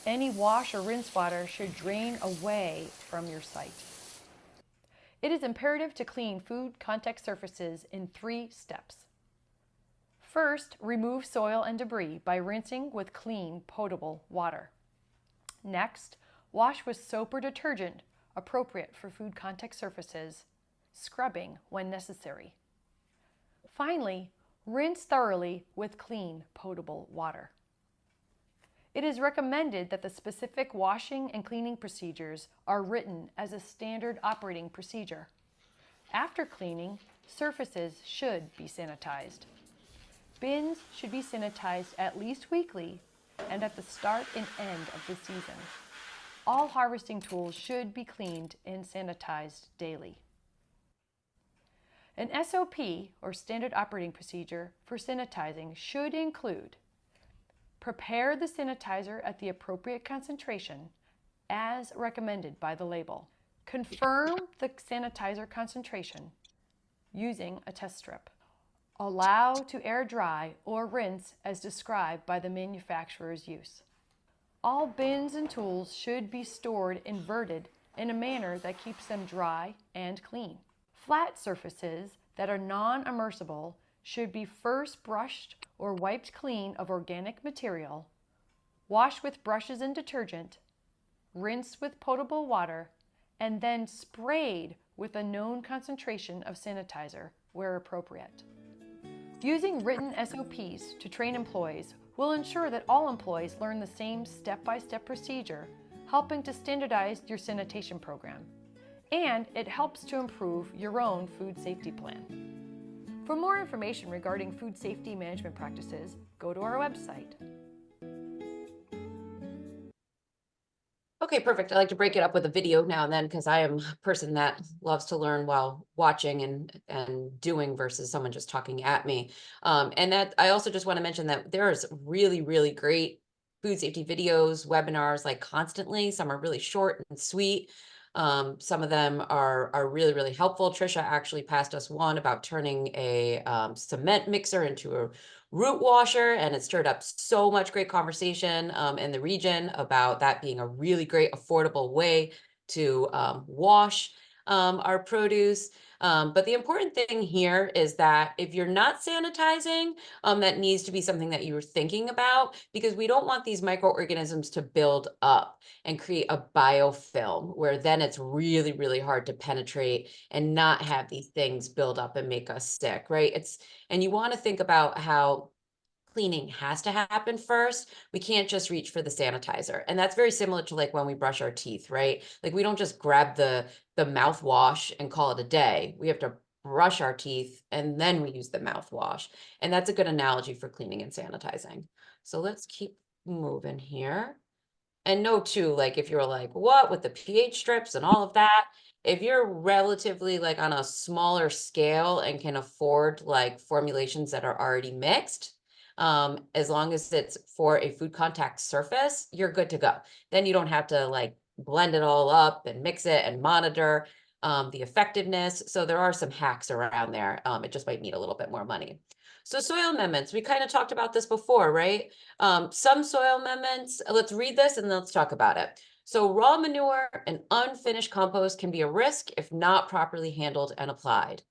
Any wash or rinse water should drain away from your site. It is imperative to clean food contact surfaces in 3 steps. First, remove soil and debris by rinsing with clean, potable water. Next, wash with soap or detergent appropriate for food contact surfaces, scrubbing when necessary. Finally, rinse thoroughly with clean, potable water. It is recommended that the specific washing and cleaning procedures are written as a standard operating procedure. After cleaning, surfaces should be sanitized. Bins should be sanitized at least weekly and at the start and end of the season. All harvesting tools should be cleaned and sanitized daily. An SOP, or standard operating procedure, for sanitizing should include: prepare the sanitizer at the appropriate concentration as recommended by the label. Confirm the sanitizer concentration using a test strip. Allow to air dry or rinse as described by the manufacturer's use. All bins and tools should be stored inverted in a manner that keeps them dry and clean. Flat surfaces that are non-immersible should be first brushed or wiped clean of organic material, washed with brushes and detergent, rinsed with potable water, and then sprayed with a known concentration of sanitizer where appropriate. Using written SOPs to train employees will ensure that all employees learn the same step-by-step procedure, helping to standardize your sanitation program. And it helps to improve your own food safety plan. For more information regarding food safety management practices, go to our website. Okay, perfect. I like to break it up with a video now and then because I am a person that loves to learn while watching and doing versus someone just talking at me. And that I also just want to mention that there's really, really great food safety videos, webinars, like constantly. Some are really short and sweet. Some of them are really, really helpful. Trisha actually passed us one about turning a cement mixer into a root washer, and it stirred up so much great conversation in the region about that being a really great, affordable way to wash our produce. But the important thing here is that if you're not sanitizing, that needs to be something that you're thinking about, because we don't want these microorganisms to build up and create a biofilm where then it's really, really hard to penetrate and not have these things build up and make us sick, right? And you want to think about how cleaning has to happen first. We can't just reach for the sanitizer. And that's very similar to like when we brush our teeth, right? Like we don't just grab the mouthwash and call it a day. We have to brush our teeth and then we use the mouthwash. And that's a good analogy for cleaning and sanitizing. So let's keep moving here. And know too, like if you're like, what with the pH strips and all of that, if you're relatively like on a smaller scale and can afford like formulations that are already mixed, as long as it's for a food contact surface, you're good to go. Then you don't have to like blend it all up and mix it and monitor the effectiveness. So there are some hacks around there. It just might need a little bit more money. So soil amendments, we kind of talked about this before, right? Some soil amendments, let's read this and let's talk about it. So raw manure and unfinished compost can be a risk if not properly handled and applied.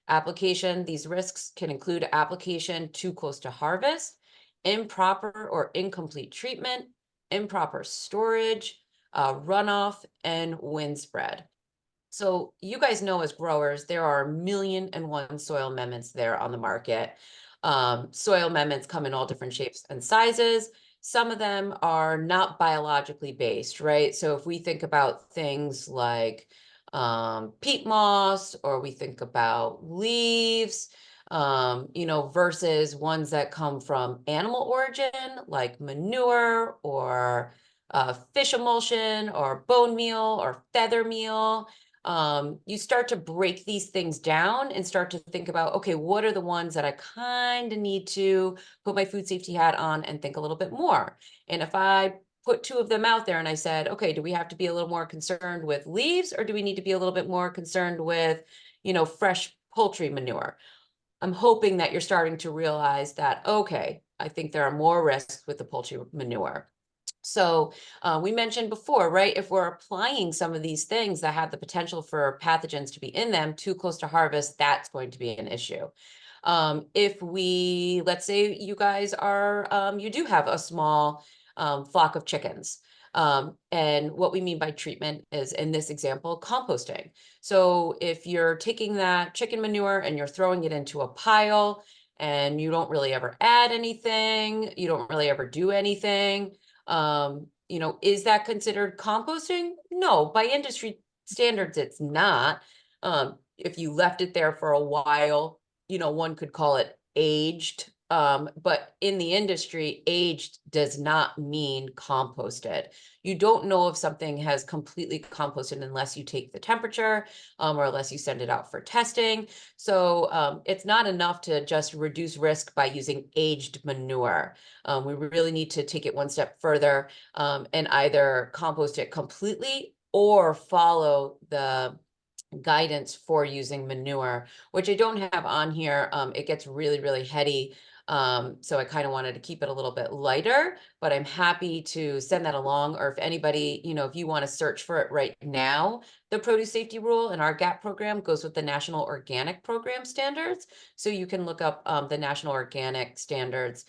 Application, these risks can include application too close to harvest, improper or incomplete treatment, improper storage, runoff, and wind spread. So you guys know, as growers, there are 1,000,001 soil amendments there on the market. Soil amendments come in all different shapes and sizes. Some of them are not biologically based, right? So if we think about things like peat moss, or we think about leaves, versus ones that come from animal origin, like manure or fish emulsion or bone meal or feather meal. You start to break these things down and start to think about, okay, what are the ones that I kind of need to put my food safety hat on and think a little bit more? And if I put 2 of them out there and I said, okay, do we have to be a little more concerned with leaves, or do we need to be a little bit more concerned with, fresh poultry manure? I'm hoping that you're starting to realize that, okay, I think there are more risks with the poultry manure. So we mentioned before, right? If we're applying some of these things that have the potential for pathogens to be in them too close to harvest, that's going to be an issue. If we, let's say you guys are, you do have a small flock of chickens. And what we mean by treatment is, in this example, composting. So if you're taking that chicken manure and you're throwing it into a pile, and you don't really ever add anything, you don't really ever do anything, is that considered composting? No, by industry standards, it's not. If you left it there for a while, one could call it aged. But in the industry, aged does not mean composted. You don't know if something has completely composted unless you take the temperature, or unless you send it out for testing. So it's not enough to just reduce risk by using aged manure. We really need to take it one step further, and either compost it completely or follow the guidance for using manure, which I don't have on here. It gets really, really heady. So I kind of wanted to keep it a little bit lighter, but I'm happy to send that along. Or if anybody, if you want to search for it right now, the produce safety rule in our GAP program goes with the National Organic Program standards. So you can look up the National Organic standards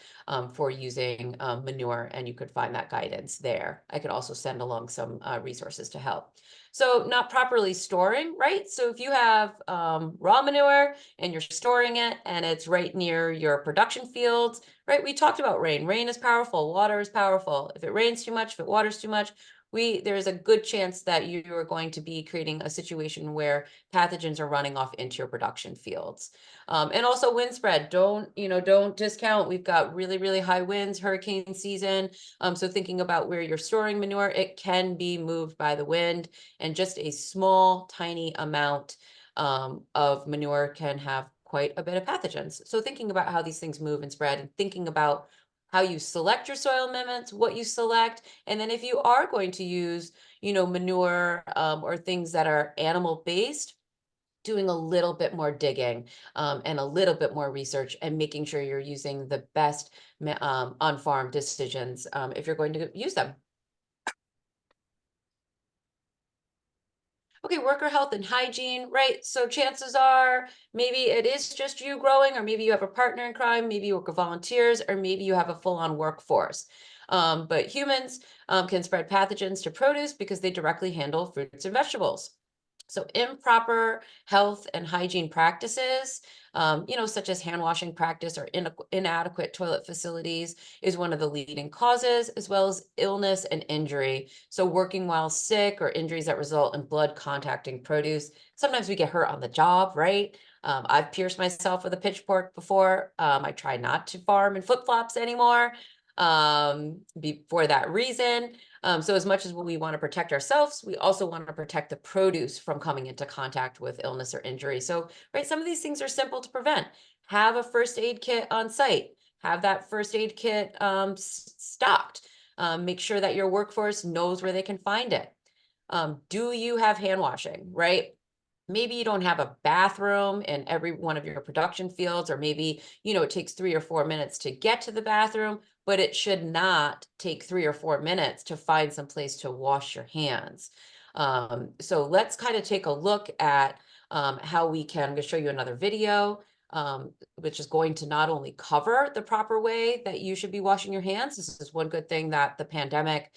for using manure, and you could find that guidance there. I could also send along some resources to help. So not properly storing, right? So if you have raw manure and you're storing it and it's right near your production fields, right? We talked about rain. Rain is powerful. Water is powerful. If it rains too much, if it waters too much, there's a good chance that you are going to be creating a situation where pathogens are running off into your production fields. And also wind spread. Don't discount. We've got really, really high winds, hurricane season. So thinking about where you're storing manure, it can be moved by the wind, and just a small, tiny amount of manure can have quite a bit of pathogens. So thinking about how these things move and spread, and thinking about how you select your soil amendments, what you select, and then if you are going to use, manure or things that are animal based, doing a little bit more digging and a little bit more research, and making sure you're using the best on-farm decisions if you're going to use them. Okay, worker health and hygiene, right? So chances are maybe it is just you growing, or maybe you have a partner in crime, maybe you work with volunteers, or maybe you have a full-on workforce. But humans can spread pathogens to produce because they directly handle fruits and vegetables. So improper health and hygiene practices, such as hand washing practice or inadequate toilet facilities, is one of the leading causes, as well as illness and injury. So working while sick, or injuries that result in blood contacting produce. Sometimes we get hurt on the job, right? I've pierced myself with a pitchfork before. I try not to farm in flip-flops anymore for that reason. So as much as we want to protect ourselves, we also want to protect the produce from coming into contact with illness or injury. So, right, some of these things are simple to prevent. Have a first aid kit on site. Have that first aid kit stocked. Make sure that your workforce knows where they can find it. Do you have hand washing, right? Maybe you don't have a bathroom in every one of your production fields, or maybe, it takes 3 or 4 minutes to get to the bathroom, but it should not take 3 or 4 minutes to find some place to wash your hands. So let's kind of take a look at how we can, I'm going to show you another video, which is going to not only cover the proper way that you should be washing your hands. This is one good thing that the pandemic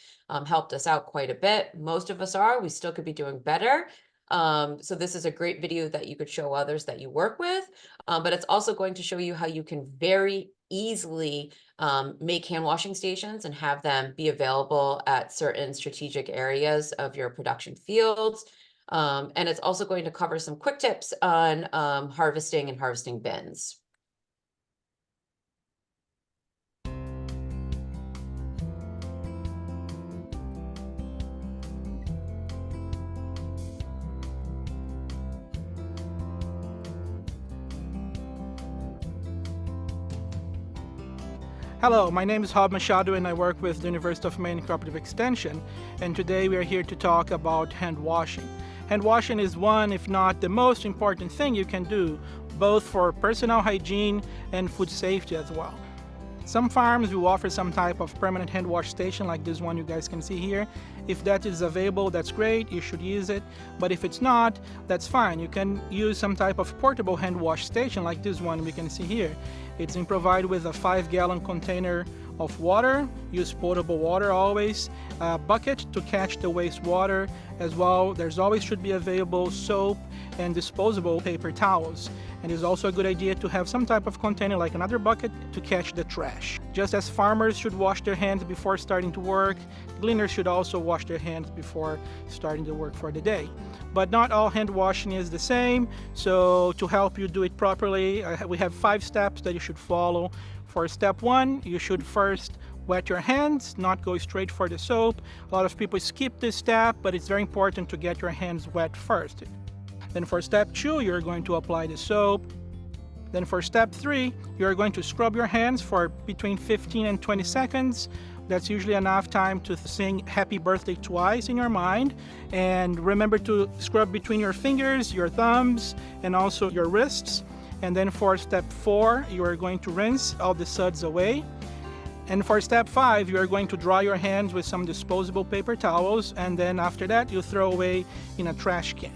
helped us out quite a bit. Most of us we still could be doing better. So this is a great video that you could show others that you work with, but it's also going to show you how you can very easily make hand washing stations and have them be available at certain strategic areas of your production fields. And it's also going to cover some quick tips on harvesting and harvesting bins. Hello, my name is Hob Machado and I work with the University of Maine Cooperative Extension, and today we are here to talk about hand washing. Hand washing is one, if not the most important thing you can do, both for personal hygiene and food safety as well. Some farms will offer some type of permanent hand wash station like this one you guys can see here. If that is available, that's great, you should use it. But if it's not, that's fine. You can use some type of portable hand wash station like this one we can see here. It's provided with a 5-gallon container of water. Use potable water always. A bucket to catch the wastewater as well. There's always should be available soap and disposable paper towels. And it's also a good idea to have some type of container like another bucket to catch the trash. Just as farmers should wash their hands before starting to work, gleaners should also wash their hands before starting to work for the day. But not all hand washing is the same, so to help you do it properly, we have 5 steps that you should follow. For step 1, you should first wet your hands, not go straight for the soap. A lot of people skip this step, but it's very important to get your hands wet first. Then for step 2, you're going to apply the soap. Then for step 3, you're going to scrub your hands for between 15 and 20 seconds. That's usually enough time to sing happy birthday twice in your mind. And remember to scrub between your fingers, your thumbs, and also your wrists. And then for step 4, you are going to rinse all the suds away. And for step 5, you are going to dry your hands with some disposable paper towels. And then after that, you throw away in a trash can.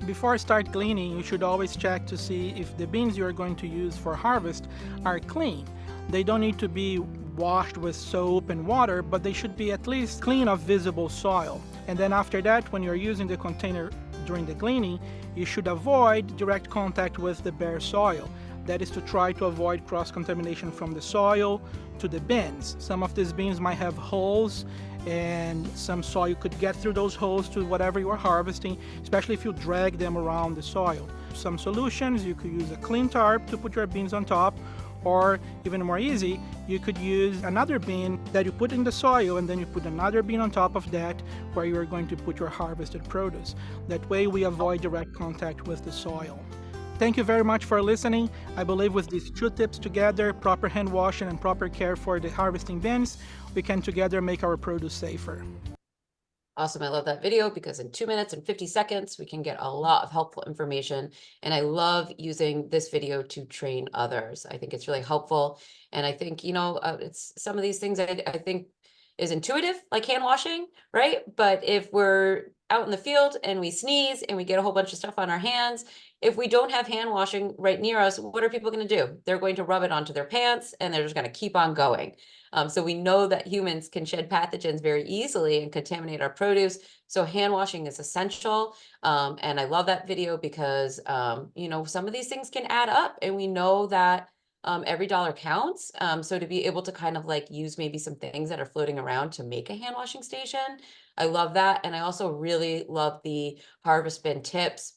Before I start cleaning, you should always check to see if the beans you are going to use for harvest are clean. They don't need to be washed with soap and water, but they should be at least clean of visible soil. And then after that, when you're using the container during the cleaning, you should avoid direct contact with the bare soil. That is to try to avoid cross-contamination from the soil to the bins. Some of these bins might have holes, and some soil could get through those holes to whatever you are harvesting, especially if you drag them around the soil. Some solutions, you could use a clean tarp to put your beans on top, or even more easy, you could use another bin that you put in the soil and then you put another bin on top of that where you are going to put your harvested produce. That way we avoid direct contact with the soil. Thank you very much for listening. I believe with these 2 tips together, proper hand washing and proper care for the harvesting bins, we can together make our produce safer. Awesome. I love that video because in 2 minutes and 50 seconds, we can get a lot of helpful information. And I love using this video to train others. I think it's really helpful. And I think, it's some of these things I think is intuitive, like hand washing, right? But if we're out in the field and we sneeze and we get a whole bunch of stuff on our hands, if we don't have hand washing right near us, what are people going to do? They're going to rub it onto their pants and they're just going to keep on going. So we know that humans can shed pathogens very easily and contaminate our produce. So hand washing is essential. And I love that video because, some of these things can add up and we know that every dollar counts. So to be able to kind of like use maybe some things that are floating around to make a hand washing station, I love that. And I also really love the harvest bin tips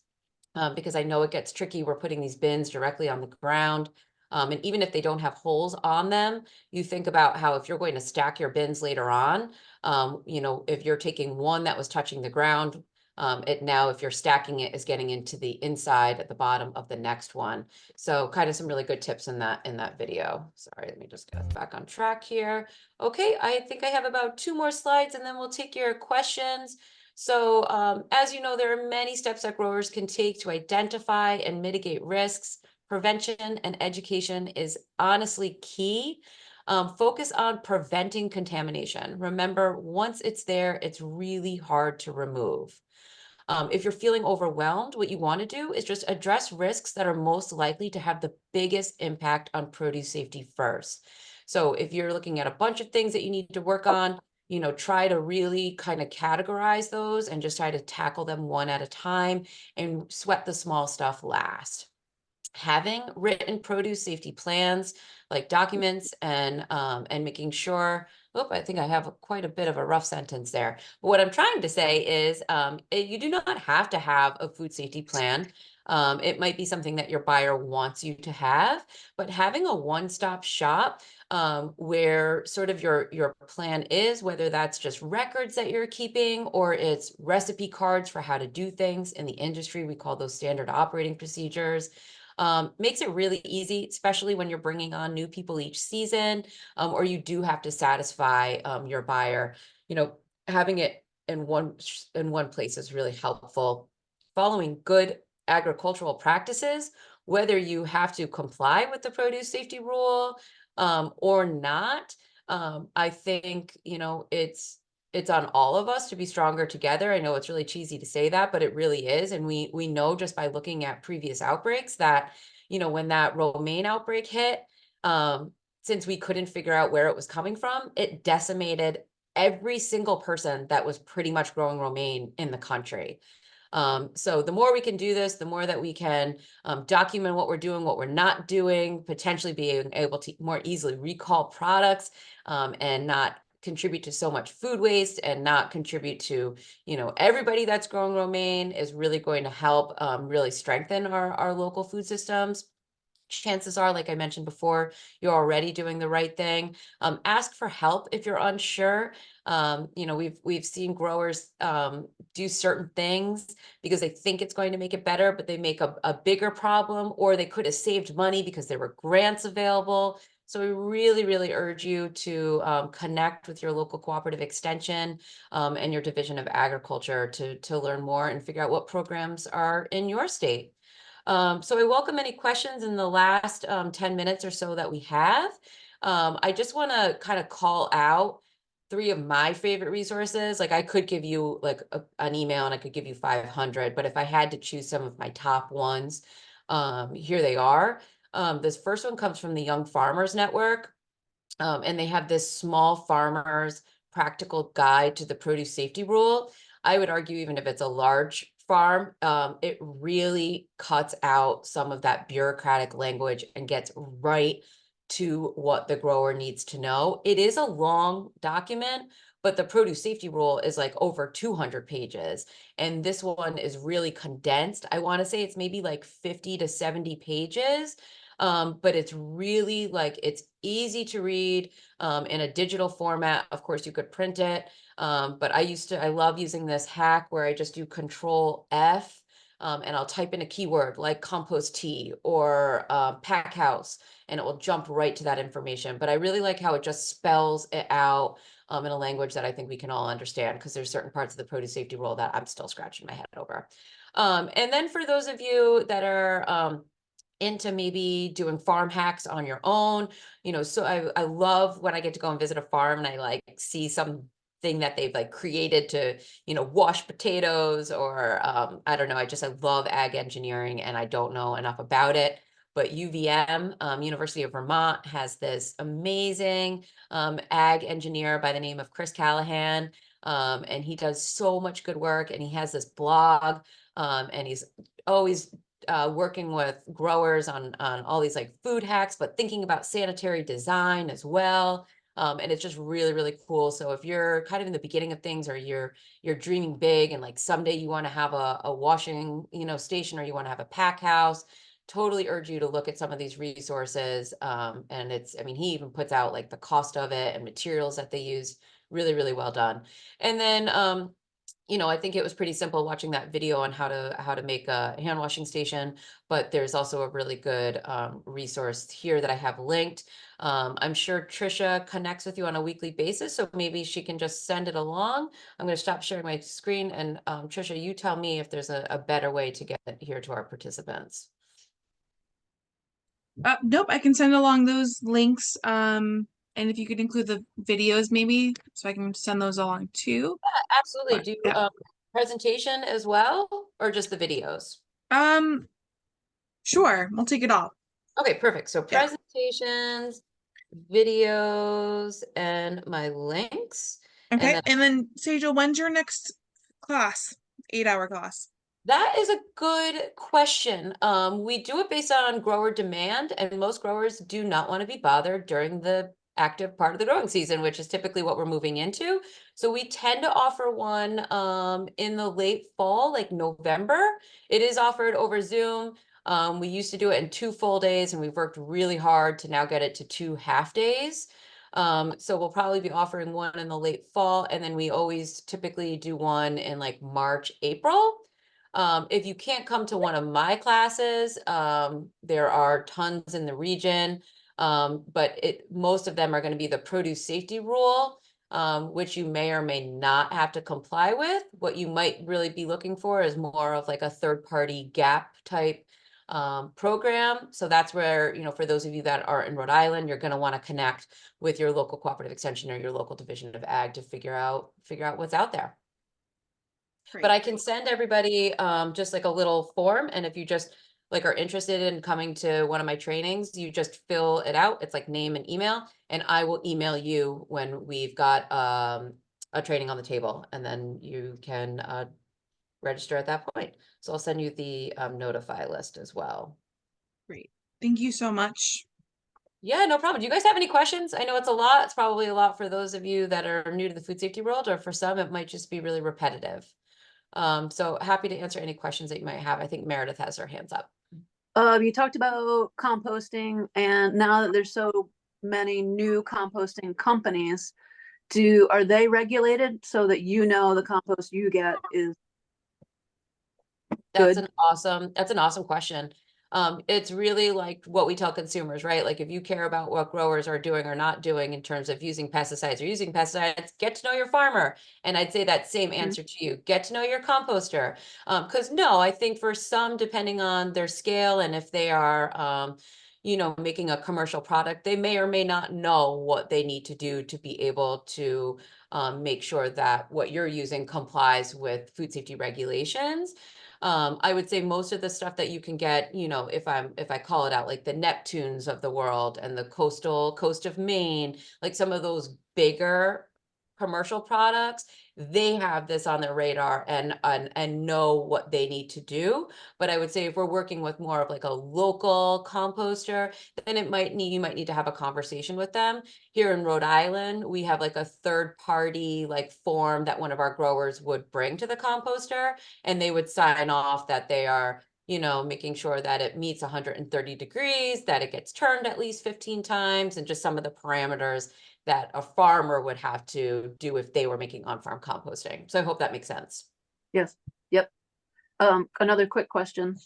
because I know it gets tricky. We're putting these bins directly on the ground. And even if they don't have holes on them, you think about how if you're going to stack your bins later on, if you're taking one that was touching the ground, if you're stacking it, is getting into the inside at the bottom of the next one. So kind of some really good tips in that video. Sorry, let me just get us back on track here. Okay, I think I have about 2 more slides and then we'll take your questions. So as you know, there are many steps that growers can take to identify and mitigate risks. Prevention and education is honestly key. Focus on preventing contamination. Remember, once it's there, it's really hard to remove. If you're feeling overwhelmed, what you want to do is just address risks that are most likely to have the biggest impact on produce safety first. So if you're looking at a bunch of things that you need to work on, try to really kind of categorize those and just try to tackle them one at a time and sweat the small stuff last. Having written produce safety plans, like documents, and making sure. I think I have quite a bit of a rough sentence there. But what I'm trying to say is, you do not have to have a food safety plan. It might be something that your buyer wants you to have, but having a one-stop shop where sort of your plan is, whether that's just records that you're keeping or it's recipe cards for how to do things in the industry, we call those standard operating procedures. Makes it really easy, especially when you're bringing on new people each season, or you do have to satisfy your buyer. Having it in one place is really helpful. Following good agricultural practices, whether you have to comply with the produce safety rule or not, I think it's on all of us to be stronger together. I know it's really cheesy to say that, but it really is. And we know just by looking at previous outbreaks that, when that romaine outbreak hit, since we couldn't figure out where it was coming from, it decimated every single person that was pretty much growing romaine in the country. So the more we can do this, the more that we can document what we're doing, what we're not doing, potentially being able to more easily recall products and not contribute to so much food waste and not contribute to, everybody that's growing romaine is really going to help really strengthen our local food systems. Chances are, like I mentioned before, you're already doing the right thing. Ask for help if you're unsure. We've seen growers do certain things because they think it's going to make it better, but they make a bigger problem, or they could have saved money because there were grants available. So we really, really urge you to connect with your local cooperative extension and your division of agriculture to learn more and figure out what programs are in your state. So I welcome any questions in the last 10 minutes or so that we have. I just want to kind of call out 3 of my favorite resources. Like I could give you like an email and I could give you 500, but if I had to choose some of my top ones, here they are. This first one comes from the Young Farmers Network, and they have this small farmers practical guide to the produce safety rule. I would argue even if it's a large farm, it really cuts out some of that bureaucratic language and gets right to what the grower needs to know. It is a long document, but the produce safety rule is like over 200 pages. And this one is really condensed. I want to say it's maybe like 50 to 70 pages. But it's really like, it's easy to read in a digital format. Of course, you could print it. But I love using this hack where I just do Control F and I'll type in a keyword like compost tea or pack house, and it will jump right to that information. But I really like how it just spells it out in a language that I think we can all understand, because there's certain parts of the produce safety rule that I'm still scratching my head over. And then for those of you that are into maybe doing farm hacks on your own, so I love when I get to go and visit a farm and I like see something that they've like created to, wash potatoes, or I don't know, I love ag engineering and I don't know enough about it. But UVM, University of Vermont, has this amazing ag engineer by the name of Chris Callahan. And he does so much good work, and he has this blog, and he's always working with growers on all these like food hacks, but thinking about sanitary design as well. And it's just really, really cool. So if you're kind of in the beginning of things, or you're dreaming big and like someday you want to have a washing, station, or you want to have a pack house, totally urge you to look at some of these resources. And he even puts out like the cost of it and materials that they use. Really, really well done. And then I think it was pretty simple watching that video on how to make a hand washing station, but there's also a really good resource here that I have linked. I'm sure Trisha connects with you on a weekly basis, so maybe she can just send it along. I'm going to stop sharing my screen, and Trisha, you tell me if there's a better way to get it here to our participants. Nope, I can send along those links. And if you could include the videos maybe, so I can send those along too. Absolutely. But, yeah. presentation as well, or just the videos? Sure, we'll take it all. Okay, perfect. So Yeah. presentations, videos, and my links. Okay, then and then Sejal, when's your next class? 8-hour class. that is a good question. We do it based on grower demand, and most growers do not want to be bothered during the active part of the growing season, which is typically what we're moving into. So we tend to offer one in the late fall, like November. It is offered over Zoom. We used to do it in 2 full days, and we've worked really hard to now get it to 2 half days. So we'll probably be offering one in the late fall, and then we always typically do one in like March, April. If you can't come to one of my classes, there are tons in the region, but most of them are going to be the produce safety rule, which you may or may not have to comply with. What you might really be looking for is more of like a third-party gap type program. So that's where, for those of you that are in Rhode Island, you're going to want to connect with your local cooperative extension or your local division of ag to figure out what's out there. But I can send everybody just like a little form, and if you just like are interested in coming to one of my trainings, you just fill it out. It's like name and email, and I will email you when we've got a training on the table, and then you can register at that point. So I'll send you the notify list as well. Great. Thank you so much. Yeah, no problem. Do you guys have any questions? I know it's a lot. It's probably a lot for those of you that are new to the food safety world, or for some, it might just be really repetitive. So happy to answer any questions that you might have. I think Meredith has her hands up. You talked about composting, and now that there's so many new composting companies, are they regulated so that the compost you get is That's good? That's an awesome question. It's really like what we tell consumers, right? Like if you care about what growers are doing or not doing in terms of using pesticides or using pesticides, get to know your farmer. And I'd say that same answer to you, get to know your composter. Because no, I think for some, depending on their scale and if they are, making a commercial product, they may or may not know what they need to do to be able to make sure that what you're using complies with food safety regulations. I would say most of the stuff that you can get, if I call it out, like the Neptunes of the world and the coast of Maine, like some of those bigger commercial products, they have this on their radar and know what they need to do. But I would say if we're working with more of like a local composter, then you might need to have a conversation with them. Here in Rhode Island, we have like a third party like form that one of our growers would bring to the composter, and they would sign off that they are making sure that it meets 130 degrees, that it gets turned at least 15 times, and just some of the parameters that a farmer would have to do if they were making on-farm composting. So I hope that makes sense. Yes. Yep. Another quick question.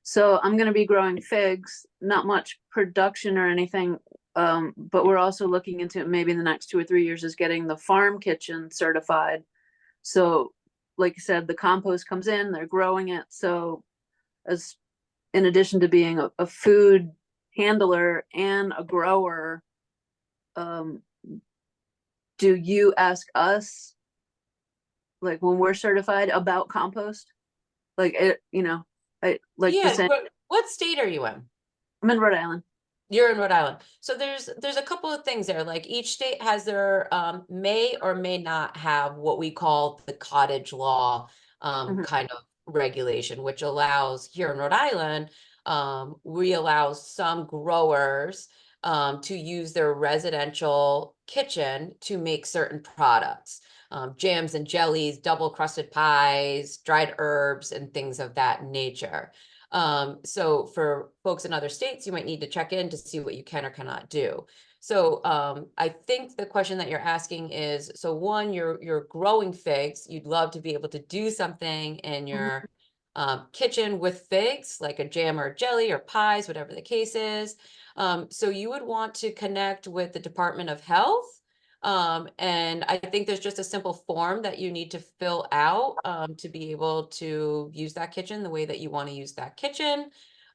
So I'm going to be growing figs, not much production or anything, but we're also looking into maybe in the next 2 or 3 years is getting the farm kitchen certified. So like you said, the compost comes in, they're growing it. So as in addition to being a food handler and a grower, do you ask us, like when we're certified, about compost? Like What state are you in? I'm in Rhode Island. You're in Rhode Island. So there's a couple of things there. Like each state has their may or may not have what we call the cottage law kind of regulation, which allows here in Rhode Island, we allow some growers to use their residential kitchen to make certain products. Jams and jellies, double crusted pies, dried herbs, and things of that nature. So for folks in other states, you might need to check in to see what you can or cannot do. So I think the question that you're asking is, so one, you're growing figs, you'd love to be able to do something in your kitchen with figs, like a jam or jelly or pies, whatever the case is. So you would want to connect with the Department of Health. And I think there's just a simple form that you need to fill out to be able to use that kitchen the way that you want to use that kitchen.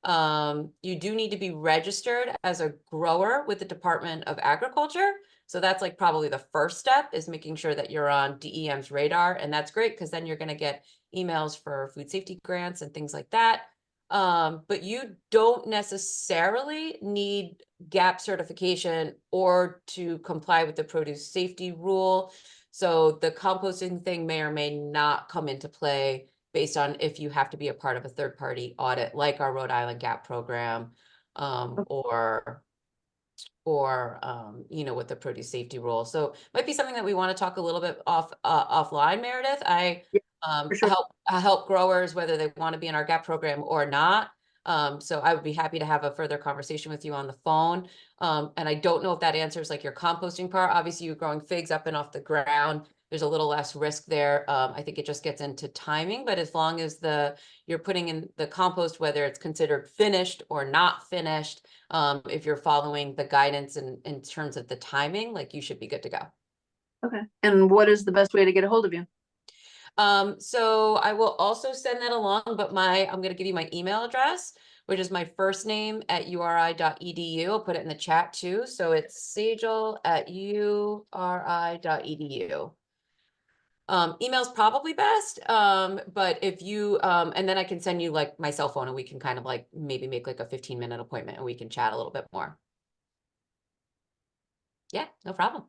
You do need to be registered as a grower with the Department of Agriculture. So that's like probably the first step, is making sure that you're on DEM's radar. And that's great, because then you're going to get emails for food safety grants and things like that. But you don't necessarily need GAP certification or to comply with the produce safety rule. So the composting thing may or may not come into play based on if you have to be a part of a third-party audit, like our Rhode Island GAP program, or you know, with the produce safety rule. So might be something that we want to talk a little bit offline, Meredith. I for sure. help growers whether they want to be in our GAP program or not. So I would be happy to have a further conversation with you on the phone. And I don't know if that answers like your composting part. Obviously, you're growing figs up and off the ground. There's a little less risk there. I think it just gets into timing, but as long as you're putting in the compost, whether it's considered finished or not finished, if you're following the guidance in terms of the timing, like, you should be good to go. Okay. And what is the best way to get a hold of you? So I will also send that along, but I'm going to give you my email address, which is my first name at uri.edu. I'll put it in the chat too. So it's sajal@uri.edu. Email's probably best. But if you, and then I can send you like my cell phone, and we can kind of like maybe make like a 15-minute appointment and we can chat a little bit more. Yeah, no problem.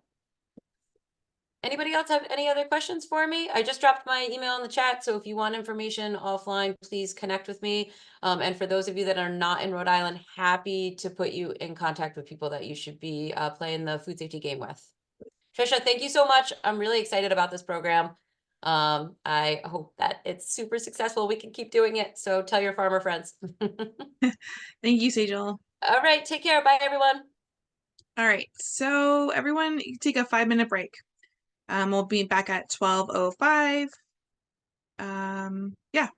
Anybody else have any other questions for me? I just dropped my email in the chat, so if you want information offline, please connect with me. And for those of you that are not in Rhode Island, happy to put you in contact with people that you should be playing the food safety game with. Trisha, thank you so much. I'm really excited about this program. I hope that it's super successful. We can keep doing it. So tell your farmer friends. Thank you, Sajal. All right, take care. Bye, everyone. All right, so everyone, take a 5-minute break. We'll be back at 12:05. Yeah,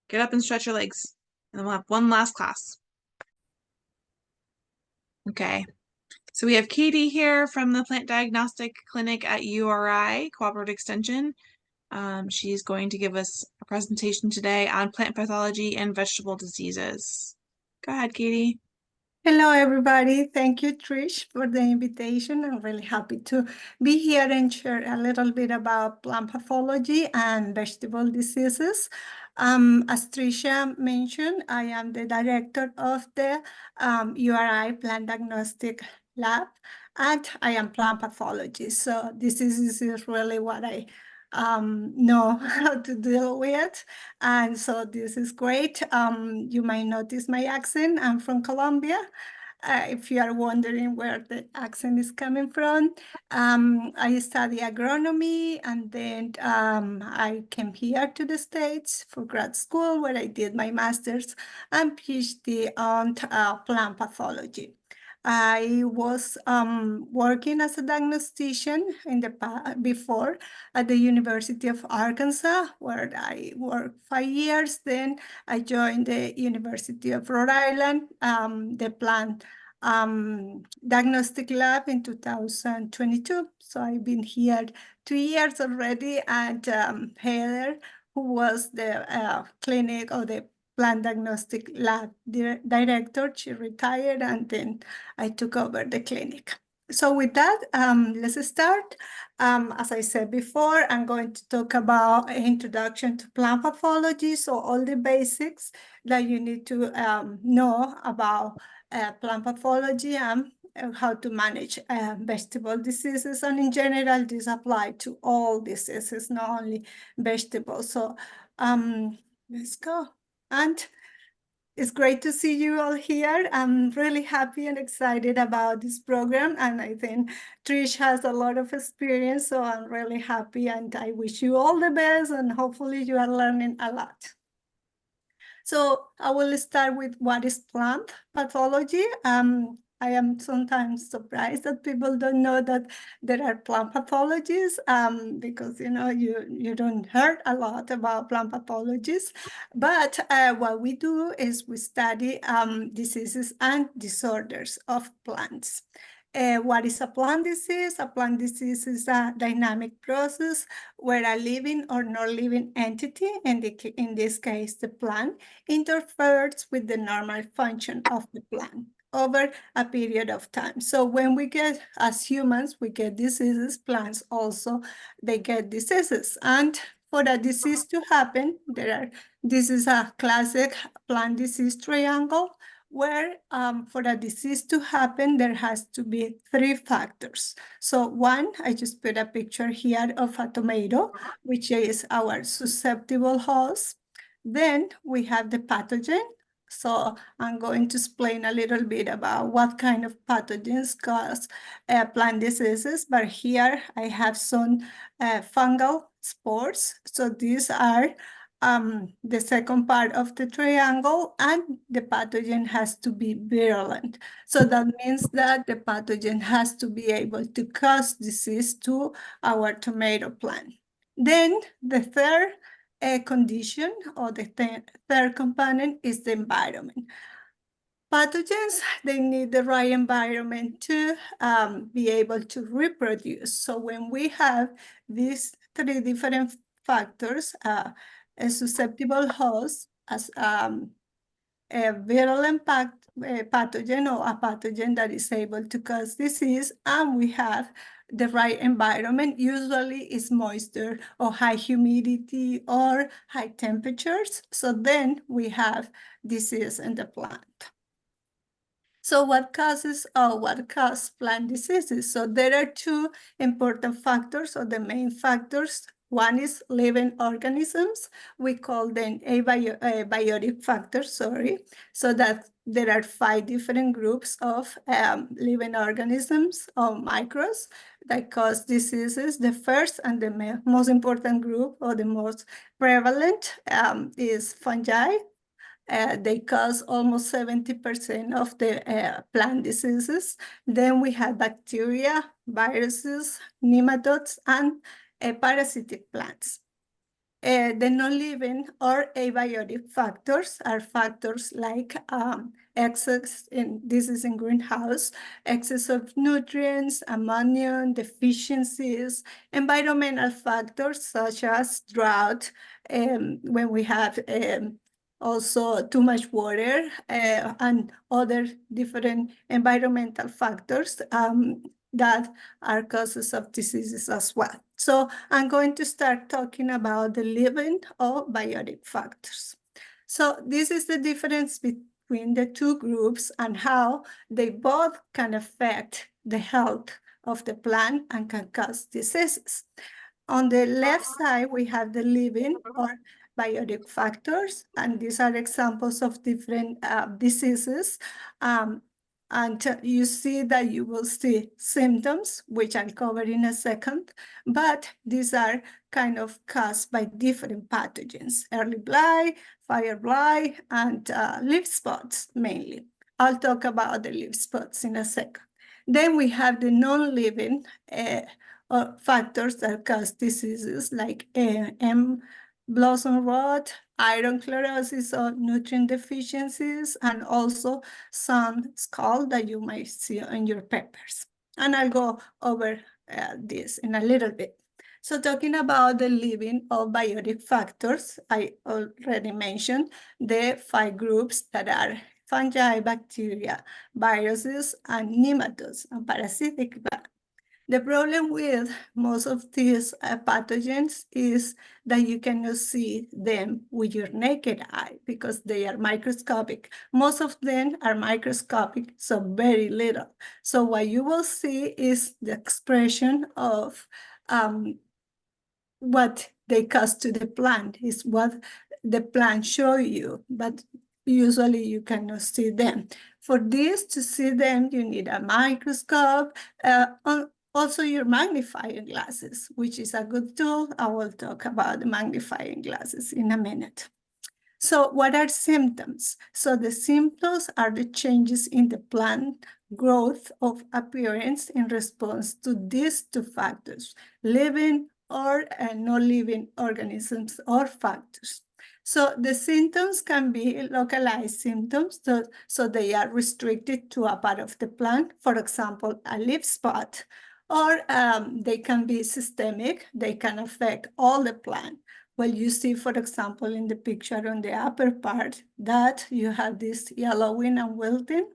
get up and stretch your legs, and then we'll have one last class. Okay, so we have Katie here from the Plant Diagnostic Clinic at URI Cooperative Extension. She's going to give us a presentation today on plant pathology and vegetable diseases. Go ahead, Katie. Hello, everybody. Thank you, Trish, for the invitation. I'm really happy to be here and share a little bit about plant pathology and vegetable diseases. As Trisha mentioned, I am the director of the URI Plant Diagnostic Lab, and I am plant pathologist. So this is really what I know how to deal with. And so this is great. You might notice my accent. I'm from Colombia. If you are wondering where the accent is coming from, I study agronomy, and then I came here to the States for grad school, where I did my master's and PhD on plant pathology. I was working as a diagnostician before at the University of Arkansas, where I worked 5 years. Then I joined the University of Rhode Island, the plant diagnostic lab in 2022. So I've been here 2 years already, and Heather, who was the clinic or the plant diagnostic lab director, she retired, and then I took over the clinic. So with that, let's start. As I said before, I'm going to talk about introduction to plant pathology. So all the basics that you need to know about plant pathology and how to manage vegetable diseases. And in general, this applies to all diseases, not only vegetables. So let's go. And it's great to see you all here. I'm really happy and excited about this program. And I think Trish has a lot of experience, so I'm really happy, and I wish you all the best, and hopefully you are learning a lot. So I will start with what is plant pathology. I am sometimes surprised that people don't know that there are plant pathologies, because you don't hear a lot about plant pathologies. But what we do is we study diseases and disorders of plants. What is a plant disease? A plant disease is a dynamic process where a living or non-living entity, in this case the plant, interferes with the normal function of the plant. over a period of time. So when we get, as humans, we get diseases, plants also, they get diseases. And for a disease to happen, this is a classic plant disease triangle, where for a disease to happen, there has to be 3 factors. So one, I just put a picture here of a tomato, which is our susceptible host. Then we have the pathogen. So I'm going to explain a little bit about what kind of pathogens cause plant diseases, but here I have some fungal spores. So these are the second part of the triangle, and the pathogen has to be virulent. So that means that the pathogen has to be able to cause disease to our tomato plant. Then the third condition, or the third component, is the environment. Pathogens, they need the right environment to be able to reproduce. So when we have these 3 different factors, a susceptible host, as a virulent pathogen, or a pathogen that is able to cause disease, and we have the right environment, usually is moisture or high humidity or high temperatures. So then we have disease in the plant. So what causes plant diseases? So there are 2 important factors, or the main factors. One is living organisms. We call them abiotic factors, sorry. So that there are 5 different groups of living organisms or microbes that cause diseases. The first and the most important group, or the most prevalent, is fungi. They cause almost 70% of the plant diseases. Then we have bacteria, viruses, nematodes, and parasitic plants. The non-living or abiotic factors are factors like excess, this is in greenhouse, excess of nutrients, ammonia, deficiencies, environmental factors such as drought, when we have also too much water, and other different environmental factors that are causes of diseases as well. So I'm going to start talking about the living or biotic factors. So this is the difference between the 2 groups and how they both can affect the health of the plant and can cause diseases. On the left side, we have the living or biotic factors, and these are examples of different diseases. And you see that you will see symptoms, which I'll cover in a second, but these are kind of caused by different pathogens: early blight, fire blight, and leaf spots mainly. I'll talk about the leaf spots in a second. Then we have the non-living factors that cause diseases like blossom rot, iron chlorosis, or nutrient deficiencies, and also some scald that you might see on your peppers. And I'll go over this in a little bit. So talking about the living or biotic factors, I already mentioned the 5 groups that are fungi, bacteria, viruses, and nematodes, and parasitic plants. The problem with most of these pathogens is that you cannot see them with your naked eye because they are microscopic. Most of them are microscopic, so very little. So what you will see is the expression of what they cause to the plant, is what the plant show you, but usually you cannot see them. For this, to see them, you need a microscope, also your magnifying glasses, which is a good tool. I will talk about the magnifying glasses in a minute. So what are symptoms? So the symptoms are the changes in the plant growth of appearance in response to these 2 factors: living or non-living organisms or factors. So the symptoms can be localized symptoms, so they are restricted to a part of the plant, for example, a leaf spot, or they can be systemic, they can affect all the plant. Well, you see, for example, in the picture on the upper part, that you have this yellowing and wilting.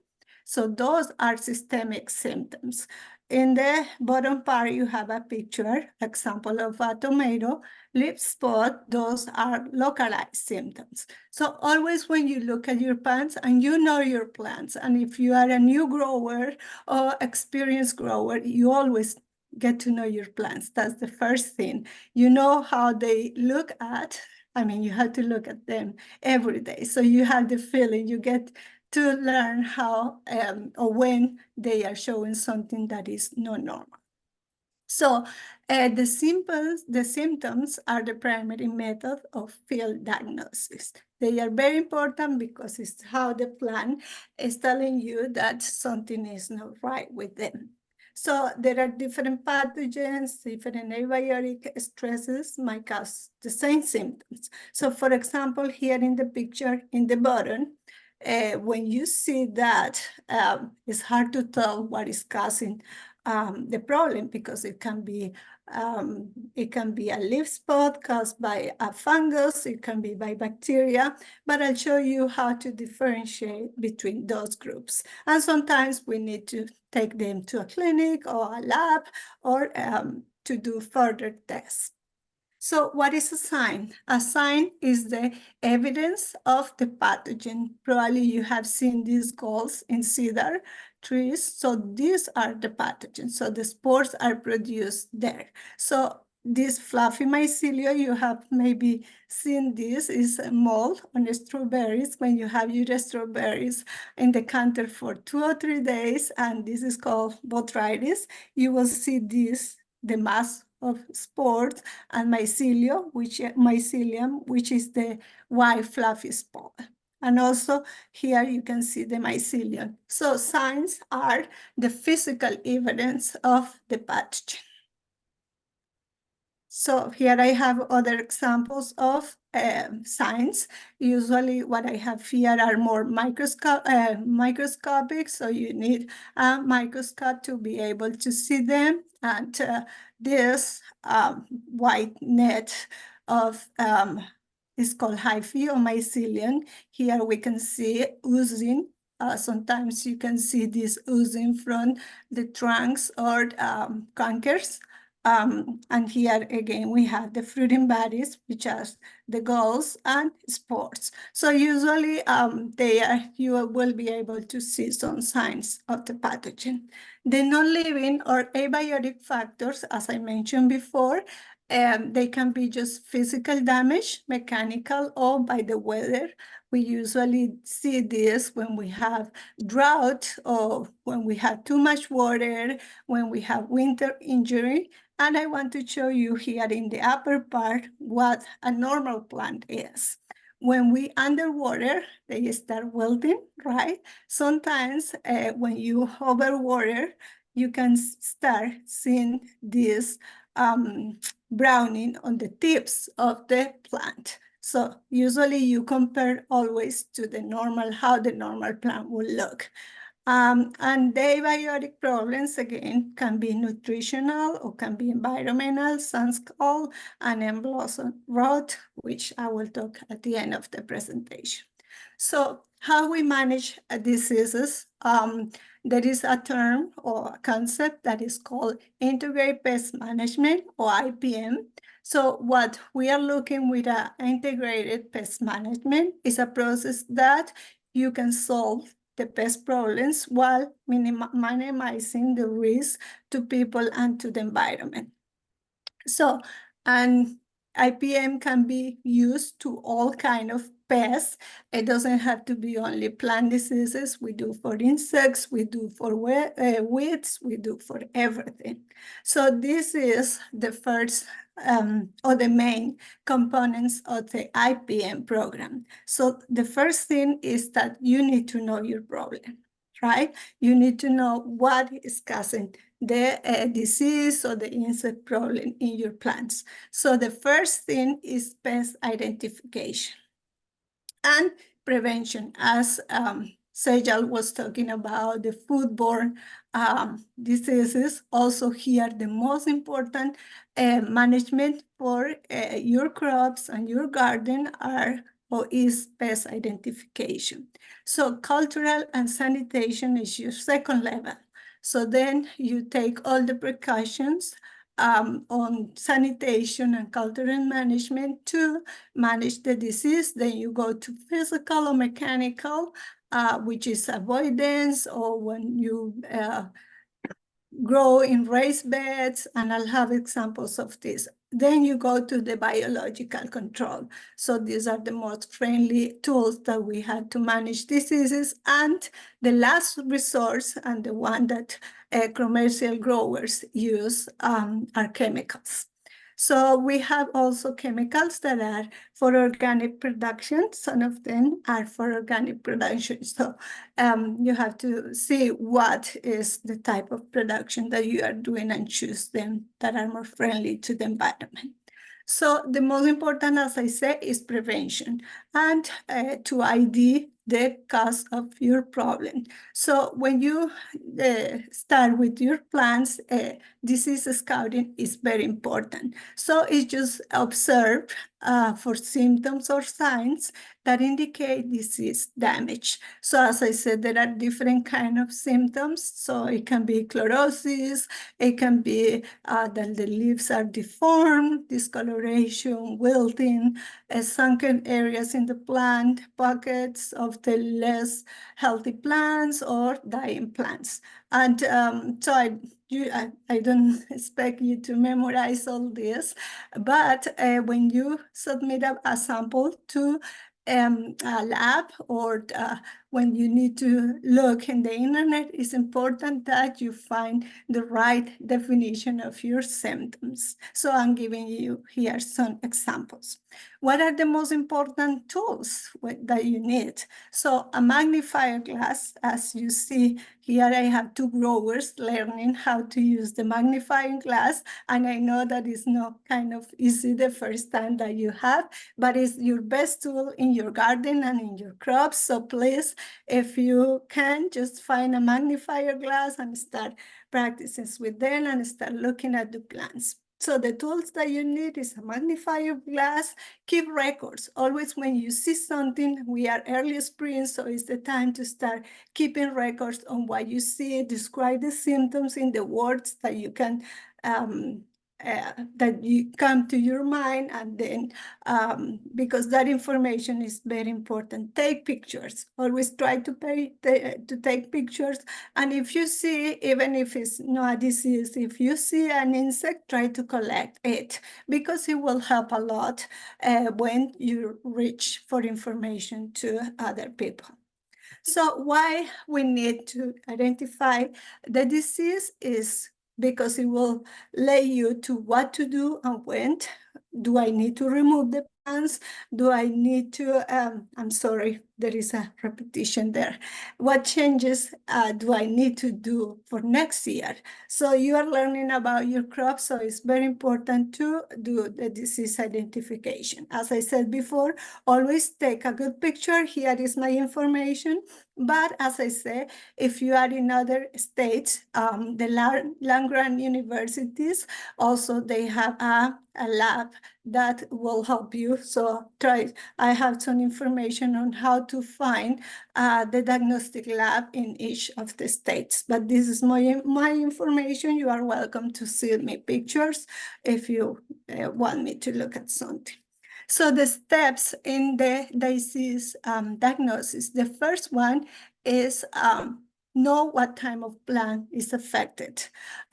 So those are systemic symptoms. In the bottom part, you have a picture, example of a tomato, leaf spot. Those are localized symptoms. So always when you look at your plants and you know your plants, and if you are a new grower or experienced grower, you always get to know your plants. That's the first thing. You know how they look at, I mean, you have to look at them every day. So you have the feeling, you get to learn how or when they are showing something that is not normal. So the symptoms are the primary method of field diagnosis. They are very important because it's how the plant is telling you that something is not right with them. So there are different pathogens, different abiotic stresses might cause the same symptoms. So for example, here in the picture in the bottom, when you see that, it's hard to tell what is causing the problem, because it can be a leaf spot caused by a fungus, it can be by bacteria, but I'll show you how to differentiate between those groups. And sometimes we need to take them to a clinic or a lab or to do further tests. So what is a sign? A sign is the evidence of the pathogen. Probably you have seen these galls in cedar trees. So these are the pathogens. So the spores are produced there. So this fluffy mycelium, you have maybe seen this, is a mold on the strawberries. When you have your strawberries in the counter for 2 or 3 days, and this is called botrytis, you will see this, the mass of spores, and mycelium, which is the white fluffy spot. And also here you can see the mycelium. So signs are the physical evidence of the pathogen. So here I have other examples of signs. Usually what I have here are more microscopic, so you need a microscope to be able to see them. And this white net of is called hyphae or mycelium. Here we can see oozing. Sometimes you can see this oozing from the trunks or cankers. And here again, we have the fruiting bodies, which are the galls and spores. So usually you will be able to see some signs of the pathogen. The non-living or abiotic factors, as I mentioned before, they can be just physical damage, mechanical, or by the weather. We usually see this when we have drought or when we have too much water, when we have winter injury. And I want to show you here in the upper part what a normal plant is. When we underwater, they start wilting, right? Sometimes when you overwater, you can start seeing this browning on the tips of the plant. So usually you compare always to the normal, how the normal plant will look. And the abiotic problems, again, can be nutritional or can be environmental, sunscald, and emblossom rot, which I will talk at the end of the presentation. So how we manage diseases, there is a term or a concept that is called integrated pest management, or IPM. So what we are looking with an integrated pest management is a process that you can solve the pest problems while minimizing the risk to people and to the environment. So, and IPM can be used to all kind of pests. It doesn't have to be only plant diseases. We do for insects, we do for weeds, we do for everything. So this is the first or the main components of the IPM program. So the first thing is that you need to know your problem, right? You need to know what is causing the disease or the insect problem in your plants. So the first thing is pest identification and prevention, as Sejal was talking about the foodborne diseases. Also here, the most important management for your crops and your garden are or is pest identification. So cultural and sanitation is your second level. So then you take all the precautions on sanitation and cultural management to manage the disease. Then you go to physical or mechanical, which is avoidance, or when you grow in raised beds, and I'll have examples of this. Then you go to the biological control. So these are the most friendly tools that we had to manage diseases. And the last resource, and the one that commercial growers use, are chemicals. So we have also chemicals that are for organic production. Some of them are for organic production. So you have to see what is the type of production that you are doing and choose them that are more friendly to the environment. So the most important, as I said, is prevention and to ID the cause of your problem. So when you start with your plants, disease scouting is very important. So it's just observe for symptoms or signs that indicate disease damage. So as I said, there are different kinds of symptoms. So it can be chlorosis, it can be that the leaves are deformed, discoloration, wilting, sunken areas in the plant, pockets of the less healthy plants or dying plants. And so I don't expect you to memorize all this, but when you submit a sample to a lab, or when you need to look in the internet, it's important that you find the right definition of your symptoms. So I'm giving you here some examples. What are the most important tools that you need? So a magnifier glass, as you see here, I have two growers learning how to use the magnifying glass. And I know that it's not kind of easy the first time that you have, but it's your best tool in your garden and in your crops. So please, if you can, just find a magnifier glass and start practicing with them and start looking at the plants. So the tools that you need is a magnifier glass. Keep records. Always when you see something, we are early spring, so it's the time to start keeping records on what you see. Describe the symptoms in the words that you can that you come to your mind, and then because that information is very important. Take pictures. Always try to take pictures. And if you see, even if it's not a disease, if you see an insect, try to collect it, because it will help a lot when you reach for information to other people. So why we need to identify the disease is because it will lay you to what to do and when. Do I need to remove the plants? Do I need to, I'm sorry, there is a repetition there. What changes do I need to do for next year? So you are learning about your crop, so it's very important to do the disease identification. As I said before, always take a good picture. Here is my information. But as I say, if you are in other states, the land-grant universities, also they have a lab that will help you. So I have some information on how to find the diagnostic lab in each of the states. But this is my information. You are welcome to send me pictures if you want me to look at something. So the steps in the disease diagnosis, the first one is know what type of plant is affected.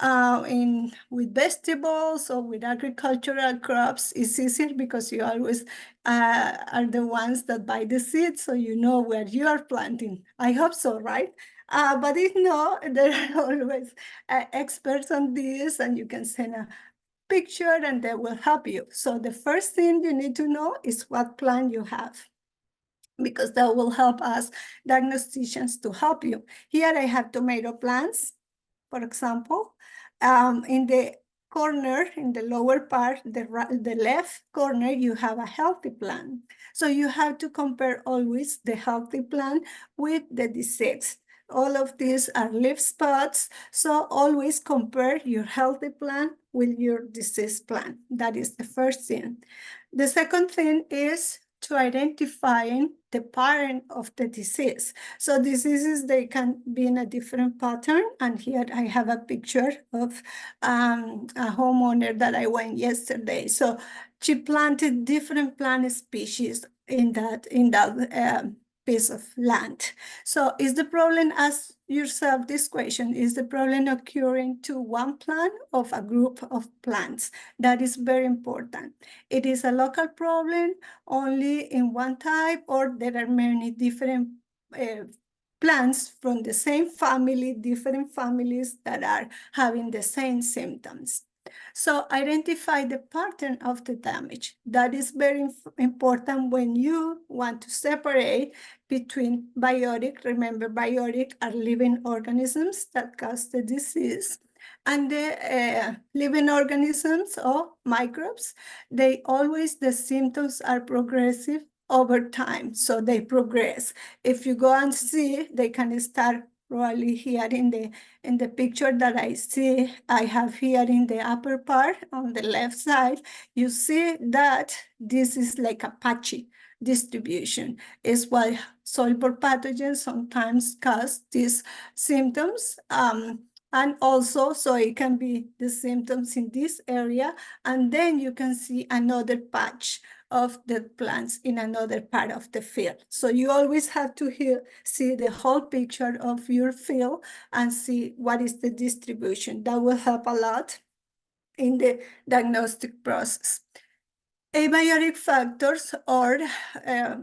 With vegetables or with agricultural crops, it's easier because you always are the ones that buy the seeds, so you know where you are planting. I hope so, right? But if not, there are always experts on this, and you can send a picture and they will help you. So the first thing you need to know is what plant you have, because that will help us diagnosticians to help you. Here I have tomato plants, for example. In the corner, in the lower part, the left corner, you have a healthy plant. So you have to compare always the healthy plant with the disease. All of these are leaf spots. So always compare your healthy plant with your diseased plant. That is the first thing. The second thing is to identifying the pattern of the disease. So diseases, they can be in a different pattern. And here I have a picture of a homeowner that I went yesterday. So she planted different plant species in that piece of land. So is the problem, ask yourself this question, is the problem occurring to one plant or a group of plants? That is very important. It is a local problem only in one type, or there are many different plants from the same family, different families that are having the same symptoms. So identify the pattern of the damage. That is very important when you want to separate between biotic. Remember, biotic are living organisms that cause the disease. And the living organisms or microbes, the symptoms are progressive over time. So they progress. If you go and see, they can start probably here in the picture that I have here in the upper part on the left side. You see that this is like a patchy distribution. Is why soil-borne pathogens sometimes cause these symptoms. And also, so it can be the symptoms in this area, and then you can see another patch of the plants in another part of the field. So you always have to see the whole picture of your field and see what is the distribution. That will help a lot in the diagnostic process. Abiotic factors or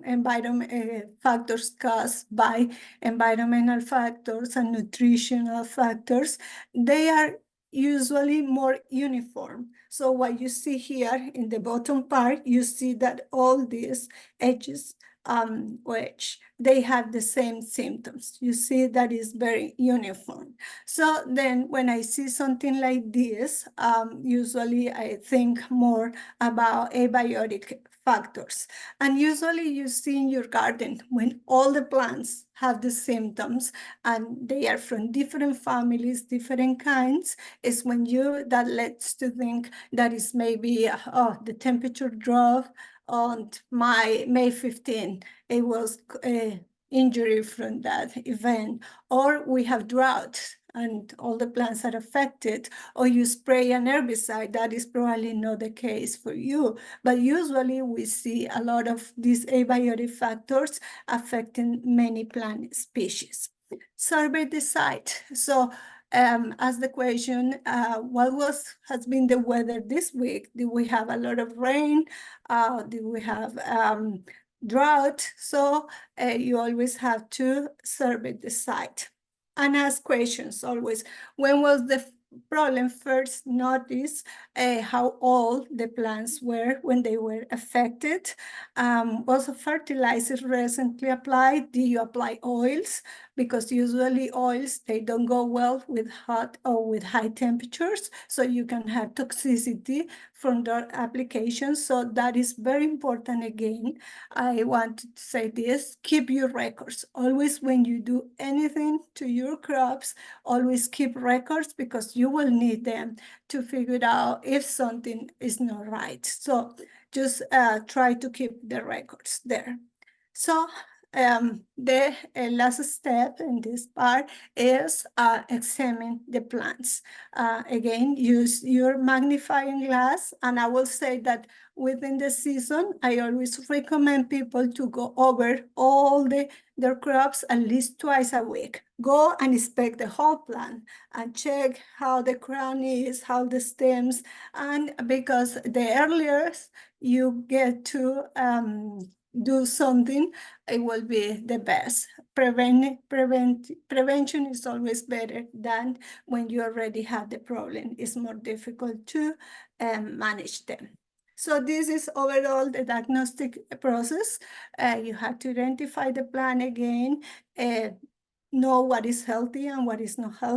environment factors caused by environmental factors and nutritional factors, they are usually more uniform. So what you see here in the bottom part, you see that all these edges, which they have the same symptoms. You see that is very uniform. So then when I see something like this, usually I think more about abiotic factors. And usually you see in your garden when all the plants have the symptoms and they are from different families, different kinds, is when that leads to think that is maybe, the temperature drop on May 15. It was injury from that event, or we have drought and all the plants are affected, or you spray an herbicide. That is probably not the case for you, but usually we see a lot of these abiotic factors affecting many plant species. Survey the site. So ask the question, what has been the weather this week? Did we have a lot of rain? Did we have drought? So you always have to survey the site and ask questions always. When was the problem first noticed? How old the plants were when they were affected? Was a fertilizer recently applied? Do you apply oils? Because usually oils, they don't go well with hot or with high temperatures. So you can have toxicity from their applications. So that is very important. Again, I want to say this, keep your records. Always when you do anything to your crops, always keep records because you will need them to figure out if something is not right. So just try to keep the records there. So the last step in this part is examine the plants. Again, use your magnifying glass, and I will say that within the season, I always recommend people to go over all their crops at least twice a week. Go and inspect the whole plant and check how the crown is, how the stems, and because the earlier you get to do something, it will be the best. Prevention is always better than when you already have the problem. It's more difficult to manage them. So this is overall the diagnostic process. You have to identify the plant again, know what is healthy and what is not healthy.